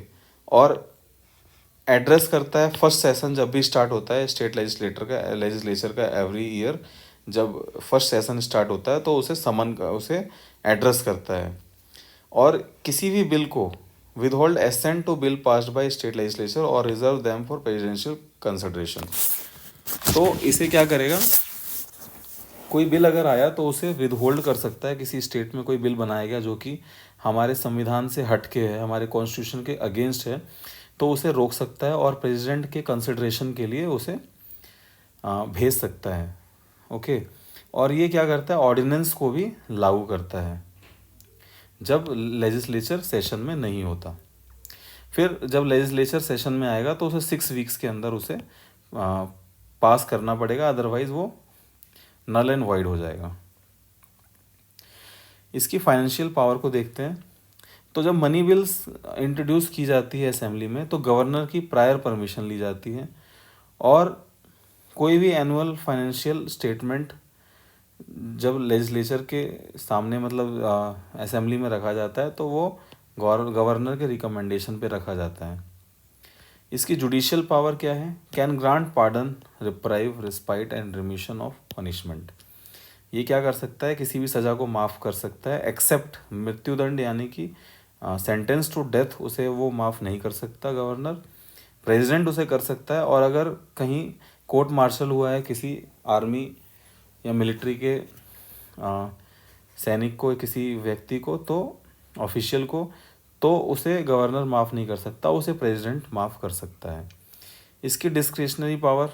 और एड्रेस करता है फर्स्ट सेशन जब भी स्टार्ट होता है स्टेट लेजिस्लेचर का एवरी ईयर, जब फर्स्ट सेशन स्टार्ट होता है तो उसे एड्रेस करता है। और किसी भी बिल को withhold assent to bill passed by state legislature और reserve them for presidential consideration. तो इसे क्या करेगा, कोई बिल अगर आया तो उसे विदहोल्ड कर सकता है। किसी स्टेट में कोई बिल बनाया गया जो कि हमारे संविधान से हटके है, हमारे कॉन्स्टिट्यूशन के अगेंस्ट है, तो उसे रोक सकता है और प्रेसिडेंट के कंसिडरेशन के लिए उसे भेज सकता है, ओके। और ये क्या करता है, ऑर्डिनेंस को भी लागू करता है जब लेजिस्लेचर सेशन में नहीं होता। फिर जब लेजिस्लेचर सेशन में आएगा तो उसे 6 वीक्स के अंदर उसे पास करना पड़ेगा, अदरवाइज वो नल एंड वाइड हो जाएगा। इसकी फाइनेंशियल पावर को देखते हैं। तो जब मनी बिल्स इंट्रोड्यूस की जाती है असेंबली में तो गवर्नर की प्रायर परमिशन ली जाती है, और कोई भी एनुअल फाइनेंशियल स्टेटमेंट जब लेजिस्लेचर के सामने मतलब असेंबली में रखा जाता है तो वो गवर्नर के रिकमेंडेशन पे रखा जाता है। इसकी जुडिशियल पावर क्या है, can grant pardon, reprieve, respite and remission of punishment. ये क्या कर सकता है, किसी भी सज़ा को माफ़ कर सकता है एक्सेप्ट मृत्युदंड, यानी कि सेंटेंस टू डेथ उसे वो माफ़ नहीं कर सकता गवर्नर, प्रेसिडेंट उसे कर सकता है। और अगर कहीं कोर्ट मार्शल हुआ है किसी आर्मी या मिलिट्री के सैनिक को, किसी व्यक्ति को, तो ऑफिशियल को, तो उसे गवर्नर माफ़ नहीं कर सकता, उसे प्रेसिडेंट माफ़ कर सकता है। इसकी डिस्क्रिशनरी पावर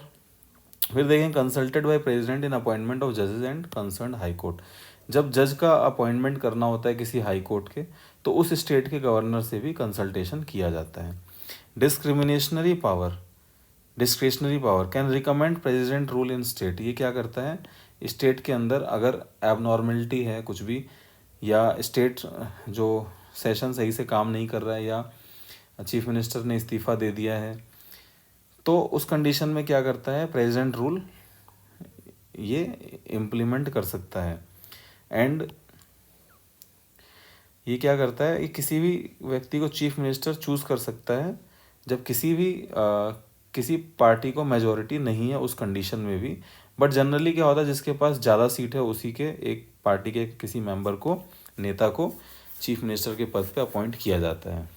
फिर देखें, consulted by president in appointment of जजेस एंड कंसर्न हाई कोर्ट। जब जज का अपॉइंटमेंट करना होता है किसी हाई कोर्ट के, तो उस स्टेट के गवर्नर से भी कंसल्टेशन किया जाता है। Discriminationary power, discretionary power can recommend president rule in state. ये क्या करता है, स्टेट के अंदर अगर एबनॉर्मलिटी है कुछ भी, या स्टेट जो सेशन सही से काम नहीं कर रहा है, या चीफ मिनिस्टर ने इस्तीफ़ा दे दिया है, तो उस कंडीशन में क्या करता है, प्रेसिडेंट रूल ये इम्प्लीमेंट कर सकता है। एंड ये क्या करता है, ये किसी भी व्यक्ति को चीफ मिनिस्टर चूज़ कर सकता है जब किसी पार्टी को मेजॉरिटी नहीं है उस कंडीशन में भी। बट जनरली क्या होता है, जिसके पास ज़्यादा सीट है उसी के एक पार्टी के किसी मेंबर को, नेता को चीफ मिनिस्टर के पद पे अपॉइंट किया जाता है।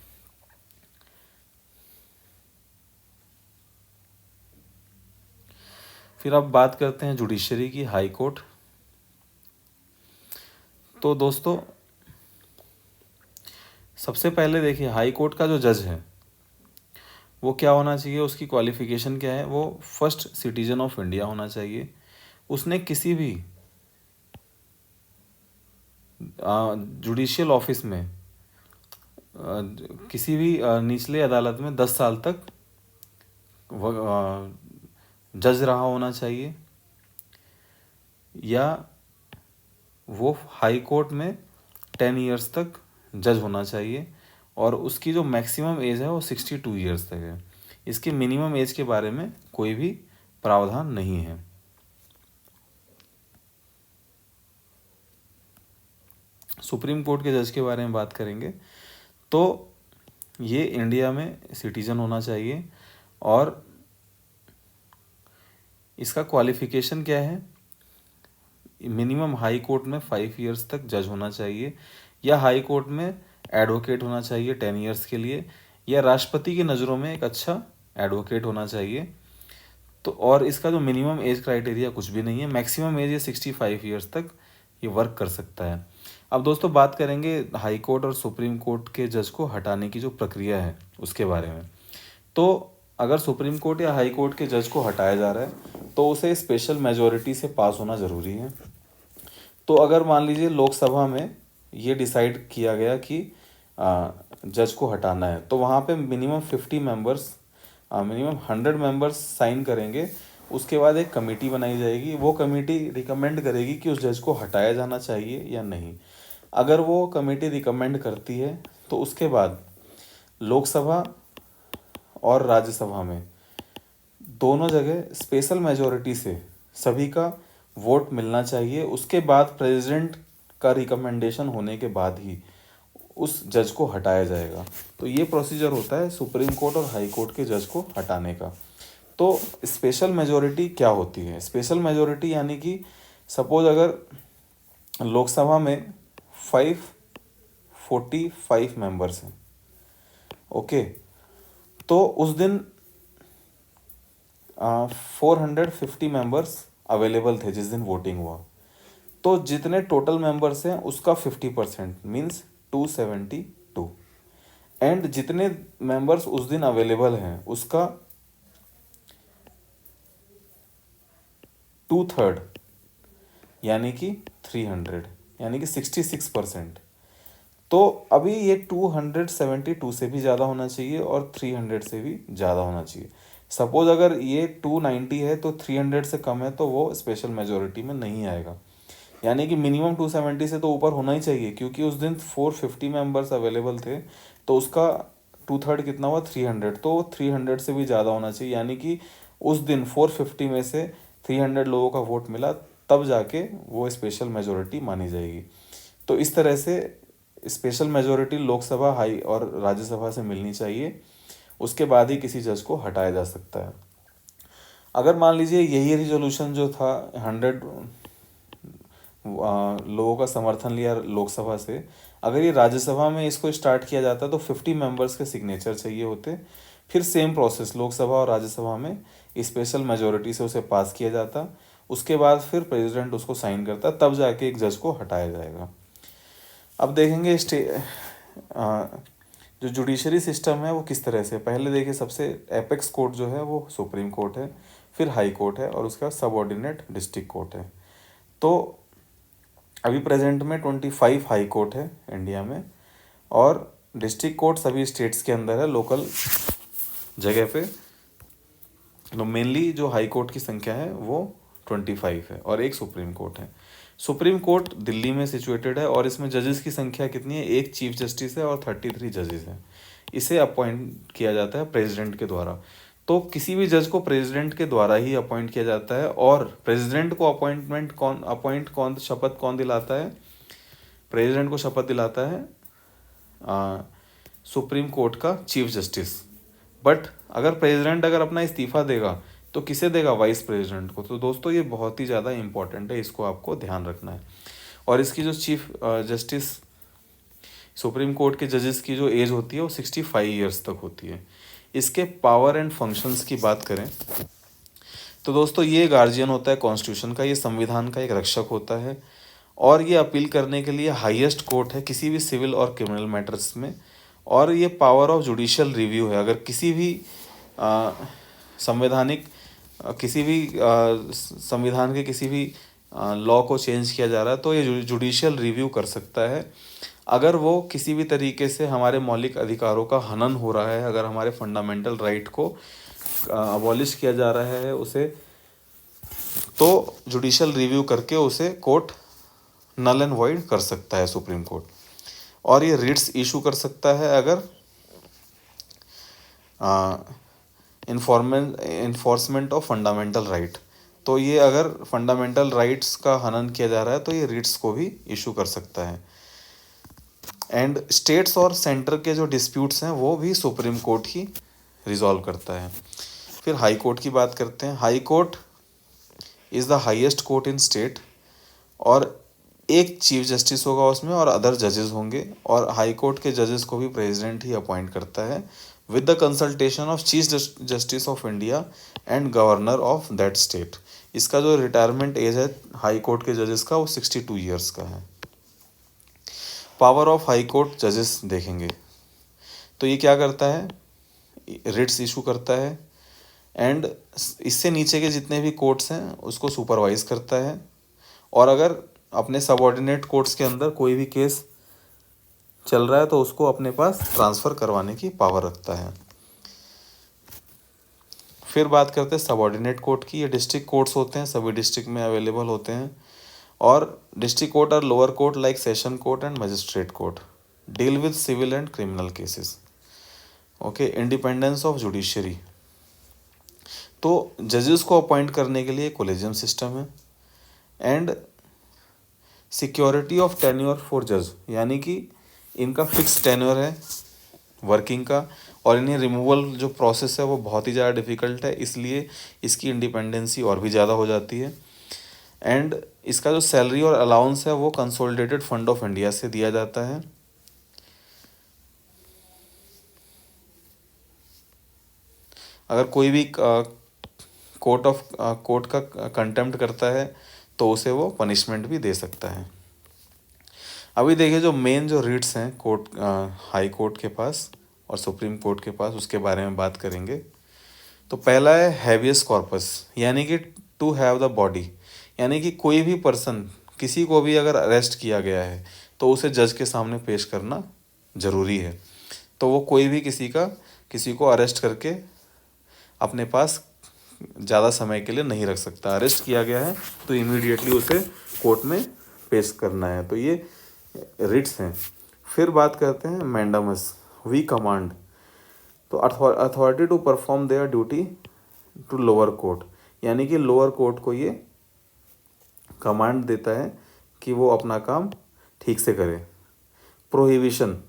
फिर अब बात करते हैं जुडिशरी की, हाई कोर्ट। तो दोस्तों सबसे पहले देखिए, हाई कोर्ट का जो जज है वो क्या होना चाहिए, उसकी क्वालिफिकेशन क्या है, वो फर्स्ट सिटीजन ऑफ इंडिया होना चाहिए। उसने किसी भी जुडिशियल ऑफिस में किसी भी निचले अदालत में 10 साल तक जज रहा होना चाहिए, या वो हाई कोर्ट में 10 ईयर्स तक जज होना चाहिए, और उसकी जो मैक्सिमम एज है वो 62 ईयर्स तक है। इसकी मिनिमम एज के बारे में कोई भी प्रावधान नहीं है। सुप्रीम कोर्ट के जज के बारे में बात करेंगे तो ये इंडिया में सिटीजन होना चाहिए, और इसका क्वालिफिकेशन क्या है, मिनिमम हाई कोर्ट में 5 ईयर्स तक जज होना चाहिए, या हाई कोर्ट में एडवोकेट होना चाहिए 10 ईयर्स के लिए, या राष्ट्रपति की नज़रों में एक अच्छा एडवोकेट होना चाहिए। तो और इसका जो मिनिमम एज क्राइटेरिया कुछ भी नहीं है, मैक्सिमम एज ये 65 ईयर्स तक ये वर्क कर सकता है। अब दोस्तों बात करेंगे हाई कोर्ट और सुप्रीम कोर्ट के जज को हटाने की जो प्रक्रिया है उसके बारे में। तो अगर सुप्रीम कोर्ट या हाई कोर्ट के जज को हटाया जा रहा है तो उसे स्पेशल मेजॉरिटी से पास होना ज़रूरी है। तो अगर मान लीजिए लोकसभा में ये डिसाइड किया गया कि जज को हटाना है, तो वहाँ पे minimum 50 members, minimum 100 members sign करेंगे। उसके बाद एक कमेटी बनाई जाएगी, वो कमेटी रिकमेंड करेगी कि उस जज को हटाया जाना चाहिए या नहीं। अगर वो कमेटी रिकमेंड करती है तो उसके बाद लोकसभा और राज्यसभा में दोनों जगह स्पेशल मेजॉरिटी से सभी का वोट मिलना चाहिए। उसके बाद प्रेसिडेंट का रिकमेंडेशन होने के बाद ही उस जज को हटाया जाएगा। तो ये प्रोसीजर होता है सुप्रीम कोर्ट और हाई कोर्ट के जज को हटाने का। तो स्पेशल मेजॉरिटी क्या होती है, स्पेशल मेजॉरिटी यानी कि सपोज अगर लोकसभा में 545 मेंबर्स हैं, ओके, तो उस दिन 450 मेंबर्स अवेलेबल थे जिस दिन वोटिंग हुआ, तो जितने टोटल मेंबर्स हैं उसका 50% मीन्स 272, एंड जितने मेंबर्स उस दिन अवेलेबल हैं उसका 2/3 यानी कि 300, यानी कि 66%। तो अभी ये 272 से भी ज़्यादा होना चाहिए और 300 से भी ज़्यादा होना चाहिए। सपोज अगर ये 290 है तो 300 से कम है तो वो स्पेशल मेजॉरिटी में नहीं आएगा, यानी कि मिनिमम 270 से तो ऊपर होना ही चाहिए, क्योंकि उस दिन 450 मेंबर्स अवेलेबल थे तो उसका 2/3 कितना हुआ, 300, तो 300 से भी ज़्यादा होना चाहिए, यानी कि उस दिन 450 में से 300 लोगों का वोट मिला तब जाके वो स्पेशल मेजॉरिटी मानी जाएगी। तो इस तरह से स्पेशल मेजॉरिटी लोकसभा, हाई और राज्यसभा से मिलनी चाहिए, उसके बाद ही किसी जज को हटाया जा सकता है। अगर मान लीजिए यही रिजोल्यूशन जो था 100 लोगों का समर्थन लिया लोकसभा से, अगर ये राज्यसभा में इसको स्टार्ट किया जाता तो 50 मेंबर्स के सिग्नेचर चाहिए होते। फिर सेम प्रोसेस लोकसभा और राज्यसभा में स्पेशल मेजोरिटी से उसे पास किया जाता। उसके बाद फिर प्रेसिडेंट उसको साइन करता, तब जाके एक जज को हटाया जाएगा। अब देखेंगे जो जुडिशरी सिस्टम है वो किस तरह से। पहले देखिए, सबसे एपेक्स कोर्ट जो है वो सुप्रीम कोर्ट है, फिर हाई कोर्ट है और उसके बाद सबऑर्डिनेट डिस्ट्रिक्ट कोर्ट है। तो अभी प्रेजेंट में 25 हाई कोर्ट है इंडिया में, और डिस्ट्रिक्ट कोर्ट सभी स्टेट्स के अंदर है, लोकल जगह पे। तो मेनली जो हाई कोर्ट की संख्या है वो 25 है, और एक सुप्रीम कोर्ट है। सुप्रीम कोर्ट दिल्ली में सिचुएटेड है, और इसमें जजेस की संख्या कितनी है, एक चीफ जस्टिस है और 33 जजेस हैं। इसे अपॉइंट किया जाता है प्रेसिडेंट के द्वारा। तो किसी भी जज को प्रेसिडेंट के द्वारा ही अपॉइंट किया जाता है। और प्रेसिडेंट को शपथ कौन दिलाता है? प्रेसिडेंट को शपथ दिलाता है सुप्रीम कोर्ट का चीफ जस्टिस। बट अगर प्रेसिडेंट अपना इस्तीफा देगा तो किसे देगा? वाइस प्रेसिडेंट को। तो दोस्तों ये बहुत ही ज़्यादा इंपॉर्टेंट है, इसको आपको ध्यान रखना है। और इसकी जो चीफ जस्टिस सुप्रीम कोर्ट के जजेस की जो एज होती है वो 65 ईयर्स तक होती है। इसके पावर एंड फंक्शंस की बात करें तो दोस्तों ये गार्जियन होता है कॉन्स्टिट्यूशन का, ये संविधान का एक रक्षक होता है, और ये अपील करने के लिए हाईएस्ट कोर्ट है किसी भी सिविल और क्रिमिनल मैटर्स में। और ये पावर ऑफ जुडिशियल रिव्यू है। अगर किसी भी संविधान के किसी भी लॉ को चेंज किया जा रहा है तो ये जुडिशियल रिव्यू कर सकता है। अगर वो किसी भी तरीके से हमारे मौलिक अधिकारों का हनन हो रहा है, अगर हमारे फंडामेंटल राइट को अबॉलिश किया जा रहा है उसे, तो जुडिशियल रिव्यू करके उसे कोर्ट नल एंड वॉइड कर सकता है सुप्रीम कोर्ट। और ये रिट्स इशू कर सकता है अगर इन्फोर्समेंट ऑफ फंडामेंटल राइट। तो ये अगर फंडामेंटल राइट्स का हनन किया जा रहा है तो ये रिट्स को भी इशू कर सकता है। एंड स्टेट्स और सेंटर के जो डिस्प्यूट्स हैं वो भी सुप्रीम कोर्ट ही रिजॉल्व करता है। फिर हाई कोर्ट की बात करते हैं। High court is the highest court in state, और एक चीफ जस्टिस होगा उसमें और अदर जजेस होंगे। और हाई कोर्ट के जजेस को भी प्रेसिडेंट ही अपॉइंट करता है with the consultation of chief justice of India and governor of that state. इसका जो रिटायरमेंट एज है हाई कोर्ट के जजेस का वो 62 ईयर्स का है। पावर ऑफ हाई कोर्ट जजेस देखेंगे तो ये क्या करता है, रिट्स इशू करता है, एंड इससे नीचे के जितने भी कोर्ट्स हैं उसको सुपरवाइज करता है। और अगर अपने सबऑर्डिनेट कोर्ट्स के अंदर कोई भी केस चल रहा है तो उसको अपने पास ट्रांसफ़र करवाने की पावर रखता है। फिर बात करते हैं सबऑर्डिनेट कोर्ट की। ये डिस्ट्रिक्ट कोर्ट्स होते हैं, सभी डिस्ट्रिक्ट में अवेलेबल होते हैं। और डिस्ट्रिक्ट कोर्ट और lower court like session court and magistrate court deal with civil and criminal cases. Okay, independence of judiciary. तो जजेस को अपॉइंट करने के लिए कोलेजियम सिस्टम है। And security of tenure for जज, यानी कि इनका फिक्स टेन्योर है वर्किंग का, और इन्हें रिमूवल जो प्रोसेस है वो बहुत ही ज़्यादा डिफ़िकल्ट है, इसलिए इसकी इंडिपेंडेंसी और भी ज़्यादा हो जाती है। एंड इसका जो सैलरी और अलाउंस है वो कंसोलिडेटेड फंड ऑफ इंडिया से दिया जाता है। अगर कोई भी कोर्ट का कंटेम्प्ट करता है तो उसे वो पनिशमेंट भी दे सकता है। अभी देखिए जो मेन जो रिट्स हैं कोर्ट, हाई कोर्ट के पास और सुप्रीम कोर्ट के पास, उसके बारे में बात करेंगे। तो पहला है हैबियस कॉर्पस, यानी कि टू हैव द बॉडी, यानी कि कोई भी पर्सन, किसी को भी अगर अरेस्ट किया गया है तो उसे जज के सामने पेश करना ज़रूरी है। तो वो कोई भी किसी को अरेस्ट करके अपने पास ज़्यादा समय के लिए नहीं रख सकता। अरेस्ट किया गया है तो इमीडिएटली उसे कोर्ट में पेश करना है। तो ये रिट्स हैं। फिर बात करते हैं मैंडामस, वी कमांड। तो authority to perform their duty to lower court, यानी कि लोअर कोर्ट को ये कमांड देता है कि वो अपना काम ठीक से करे। प्रोहिबिशन,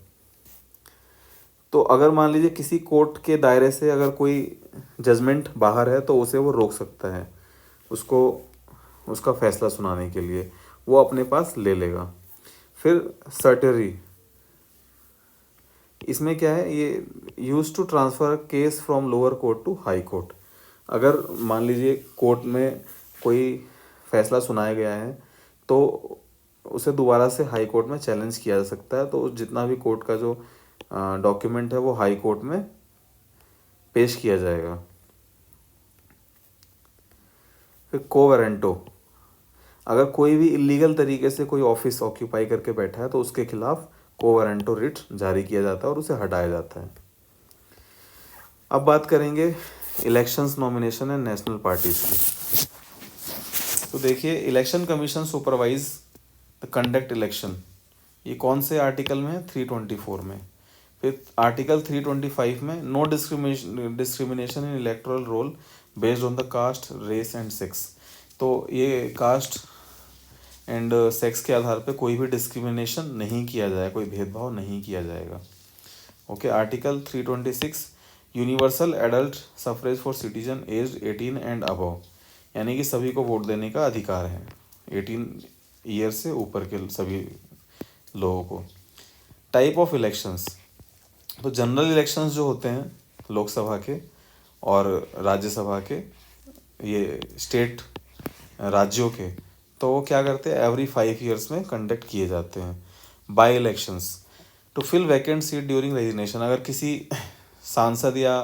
तो अगर मान लीजिए किसी कोर्ट के दायरे से अगर कोई जजमेंट बाहर है तो उसे वो रोक सकता है उसको उसका फैसला सुनाने के लिए। वो अपने पास ले लेगा। फिर सर्टरी, इसमें क्या है, ये use to transfer case from lower court to high court. अगर मान लीजिए कोर्ट में कोई फैसला सुनाया गया है तो उसे दोबारा से हाई कोर्ट में चैलेंज किया जा सकता है। तो जितना भी कोर्ट का जो डॉक्यूमेंट है वो हाई कोर्ट में पेश किया जाएगा। फिर कोवेरेंटो, अगर कोई भी इलीगल तरीके से कोई ऑफिस ऑक्यूपाई करके बैठा है तो उसके खिलाफ कोवेरेंटो रिट जारी किया जाता है और उसे हटाया जाता है। अब बात करेंगे elections, nomination and national parties की। तो देखिए, election commission supervise the conduct election, ये कौन से आर्टिकल में है, 324 में। फिर आर्टिकल 325 में no discrimination in electoral roll based on the caste, race and sex. तो ये कास्ट एंड सेक्स के आधार पे कोई भी डिस्क्रिमिनेशन नहीं किया जाएगा, कोई भेदभाव नहीं किया जाएगा। Okay, article 326 universal adult suffrage for citizen aged 18 and above, यानी कि सभी को वोट देने का अधिकार है, 18 ईयर से ऊपर के सभी लोगों को। टाइप ऑफ इलेक्शंस, तो जनरल इलेक्शंस जो होते हैं लोकसभा के और राज्यसभा के, ये स्टेट राज्यों के, तो वो क्या करते हैं, एवरी 5 ईयर्स में कंडक्ट किए जाते हैं। By elections, to fill vacant seat during resignation, अगर किसी सांसद या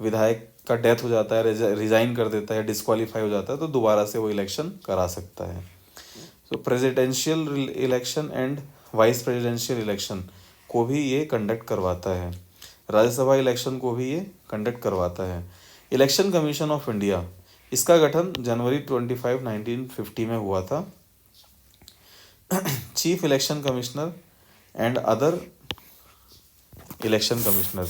विधायक का डेथ हो जाता है, रिजाइन कर देता है, डिस्क्वालीफाई हो जाता है, तो दोबारा से वो इलेक्शन करा सकता है। तो presidential election and vice presidential election को भी ये कंडक्ट करवाता है। राज्यसभा इलेक्शन को भी ये कंडक्ट करवाता है। इलेक्शन कमीशन ऑफ इंडिया, इसका गठन जनवरी 25, 1950 में हुआ था। Chief election commissioner and other election commissioner,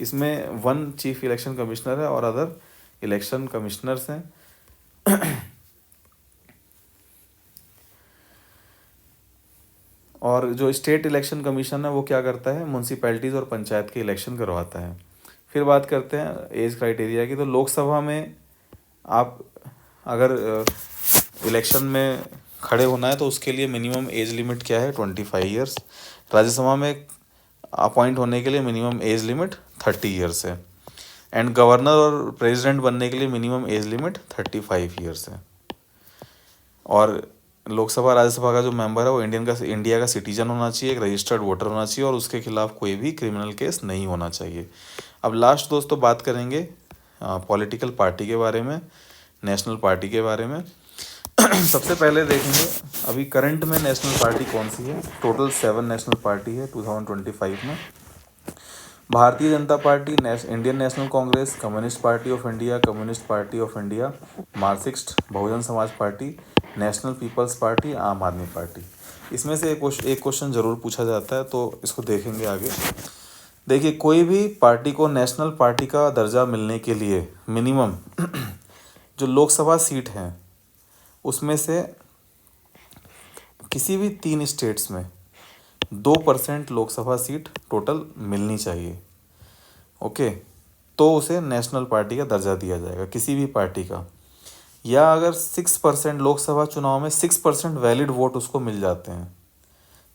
इसमें 1 चीफ इलेक्शन कमिश्नर है और अदर इलेक्शन कमिश्नर्स हैं। और जो स्टेट इलेक्शन कमीशन है वो क्या करता है, म्यूनसिपैलिटीज़ और पंचायत के इलेक्शन करवाता है। फिर बात करते हैं एज क्राइटेरिया की। तो लोकसभा में आप अगर इलेक्शन में खड़े होना है तो उसके लिए मिनिमम एज लिमिट क्या है, 25 ईयर्स। राज्यसभा में अपॉइंट होने के लिए मिनिमम एज लिमिट 30 ईयर्स है। एंड गवर्नर और प्रेसिडेंट बनने के लिए मिनिमम एज लिमिट 35 ईयर्स है। और लोकसभा राज्यसभा का जो मेंबर है वो इंडिया का सिटीजन होना चाहिए, एक रजिस्टर्ड वोटर होना चाहिए और उसके खिलाफ कोई भी क्रिमिनल केस नहीं होना चाहिए। अब लास्ट दोस्तों बात करेंगे पॉलिटिकल पार्टी के बारे में, नेशनल पार्टी के बारे में। सबसे पहले देखेंगे अभी करंट में नेशनल पार्टी कौन सी है। टोटल 7 नेशनल पार्टी है 2025 में। Bharatiya Janata Party, Indian National Congress, Communist Party of India, Communist Party of India, Marxist, Bahujan Samaj Party, national peoples party, आम आदमी पार्टी। इसमें से एक क्वेश्चन जरूर पूछा जाता है तो इसको देखेंगे आगे। देखिए, कोई भी पार्टी को नेशनल पार्टी का दर्जा मिलने के लिए मिनिमम जो लोकसभा सीट हैं उसमें से किसी भी 3 स्टेट्स में 2% लोकसभा सीट टोटल मिलनी चाहिए। ओके, तो उसे नेशनल पार्टी का दर्जा दिया जाएगा किसी भी पार्टी का। या अगर 6% लोकसभा चुनाव में 6% वैलिड वोट उसको मिल जाते हैं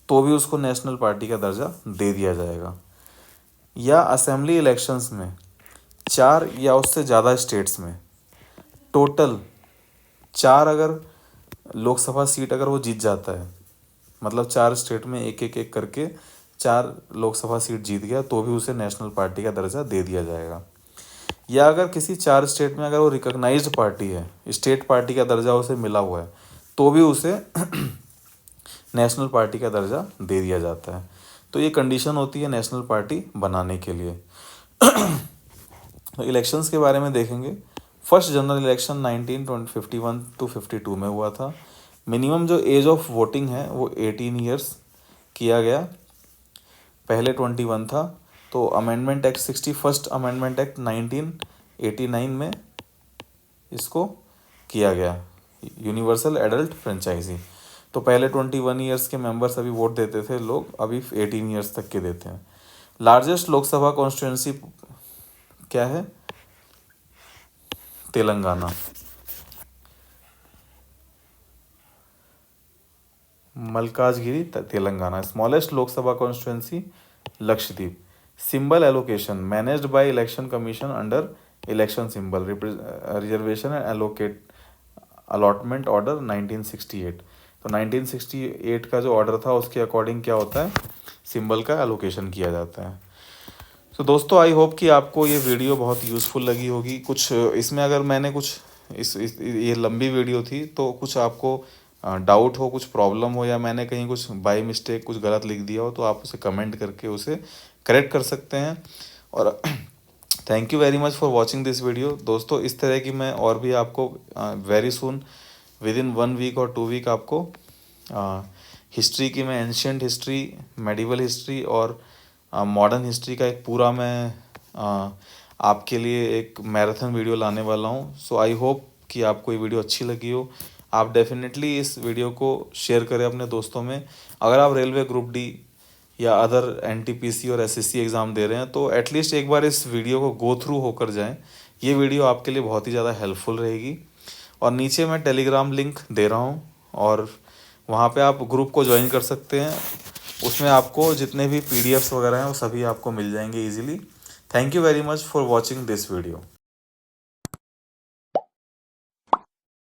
तो भी उसको नेशनल पार्टी का दर्जा दे दिया जाएगा। या असेंबली इलेक्शंस में 4 या उससे ज़्यादा स्टेट्स में टोटल 4 अगर लोकसभा सीट अगर वो जीत जाता है, मतलब 4 स्टेट में एक करके 4 लोकसभा सीट जीत गया, तो भी उसे नेशनल पार्टी का दर्जा दे दिया जाएगा। या अगर किसी 4 स्टेट में अगर वो रिकॉग्नाइज्ड पार्टी है, स्टेट पार्टी का दर्जा उसे मिला हुआ है, तो भी उसे नेशनल पार्टी का दर्जा दे दिया जाता है। तो ये कंडीशन होती है नेशनल पार्टी बनाने के लिए। तो इलेक्शंस के बारे में देखेंगे। फर्स्ट जनरल इलेक्शन 1951 to 52 में हुआ था। मिनिमम जो एज ऑफ वोटिंग है वो 18 ईयर्स किया गया, पहले 21 था। तो amendment act 61st amendment act 1989 में इसको किया गया, यूनिवर्सल एडल्ट फ्रेंचाइजी। तो पहले 21 ईयर्स के मेंबर्स अभी वोट देते थे लोग, अभी 18 ईयर्स तक के देते हैं। लार्जेस्ट लोकसभा कॉन्स्टिट्यूंसी क्या है, Telangana. Malkajgiri Telangana. Smallest Lok Sabha constituency Lakshadweep. Symbol allocation managed by election commission under election symbol. Reservation and allocate allotment order 1968। तो 1968 का जो ऑर्डर था उसके अकॉर्डिंग क्या होता है, सिंबल का एलोकेशन किया जाता है। तो दोस्तों आई होप कि आपको ये वीडियो बहुत यूज़फुल लगी होगी। कुछ इसमें अगर मैंने कुछ ये लंबी वीडियो थी तो कुछ आपको डाउट हो, कुछ प्रॉब्लम हो, या मैंने कहीं कुछ बाय मिस्टेक कुछ गलत लिख दिया हो तो आप उसे कमेंट करके उसे करेक्ट कर सकते हैं। और thank you very much for watching this video. दोस्तों इस तरह की मैं और भी आपको very soon within 1 week और 2 वीक आपको हिस्ट्री की मैं एंशियंट हिस्ट्री, मेडिवल हिस्ट्री और मॉडर्न हिस्ट्री का एक पूरा मैं आपके लिए एक मैराथन वीडियो लाने वाला हूँ। सो आई होप कि आपको ये वीडियो अच्छी लगी हो। आप डेफिनेटली इस वीडियो को शेयर करें अपने दोस्तों में। अगर आप रेलवे ग्रुप डी या अदर एनटीपीसी और एसएससी एग्ज़ाम दे रहे हैं तो एटलीस्ट एक बार इस वीडियो को गो थ्रू होकर जाएं। ये वीडियो आपके लिए बहुत ही ज़्यादा हेल्पफुल रहेगी। और नीचे मैं टेलीग्राम लिंक दे रहा हूँ और वहाँ पे आप ग्रुप को ज्वाइन कर सकते हैं। उसमें आपको जितने भी पीडीएफ्स वगैरह हैं वो सभी आपको मिल जाएंगे easily. Thank you very much for watching this video.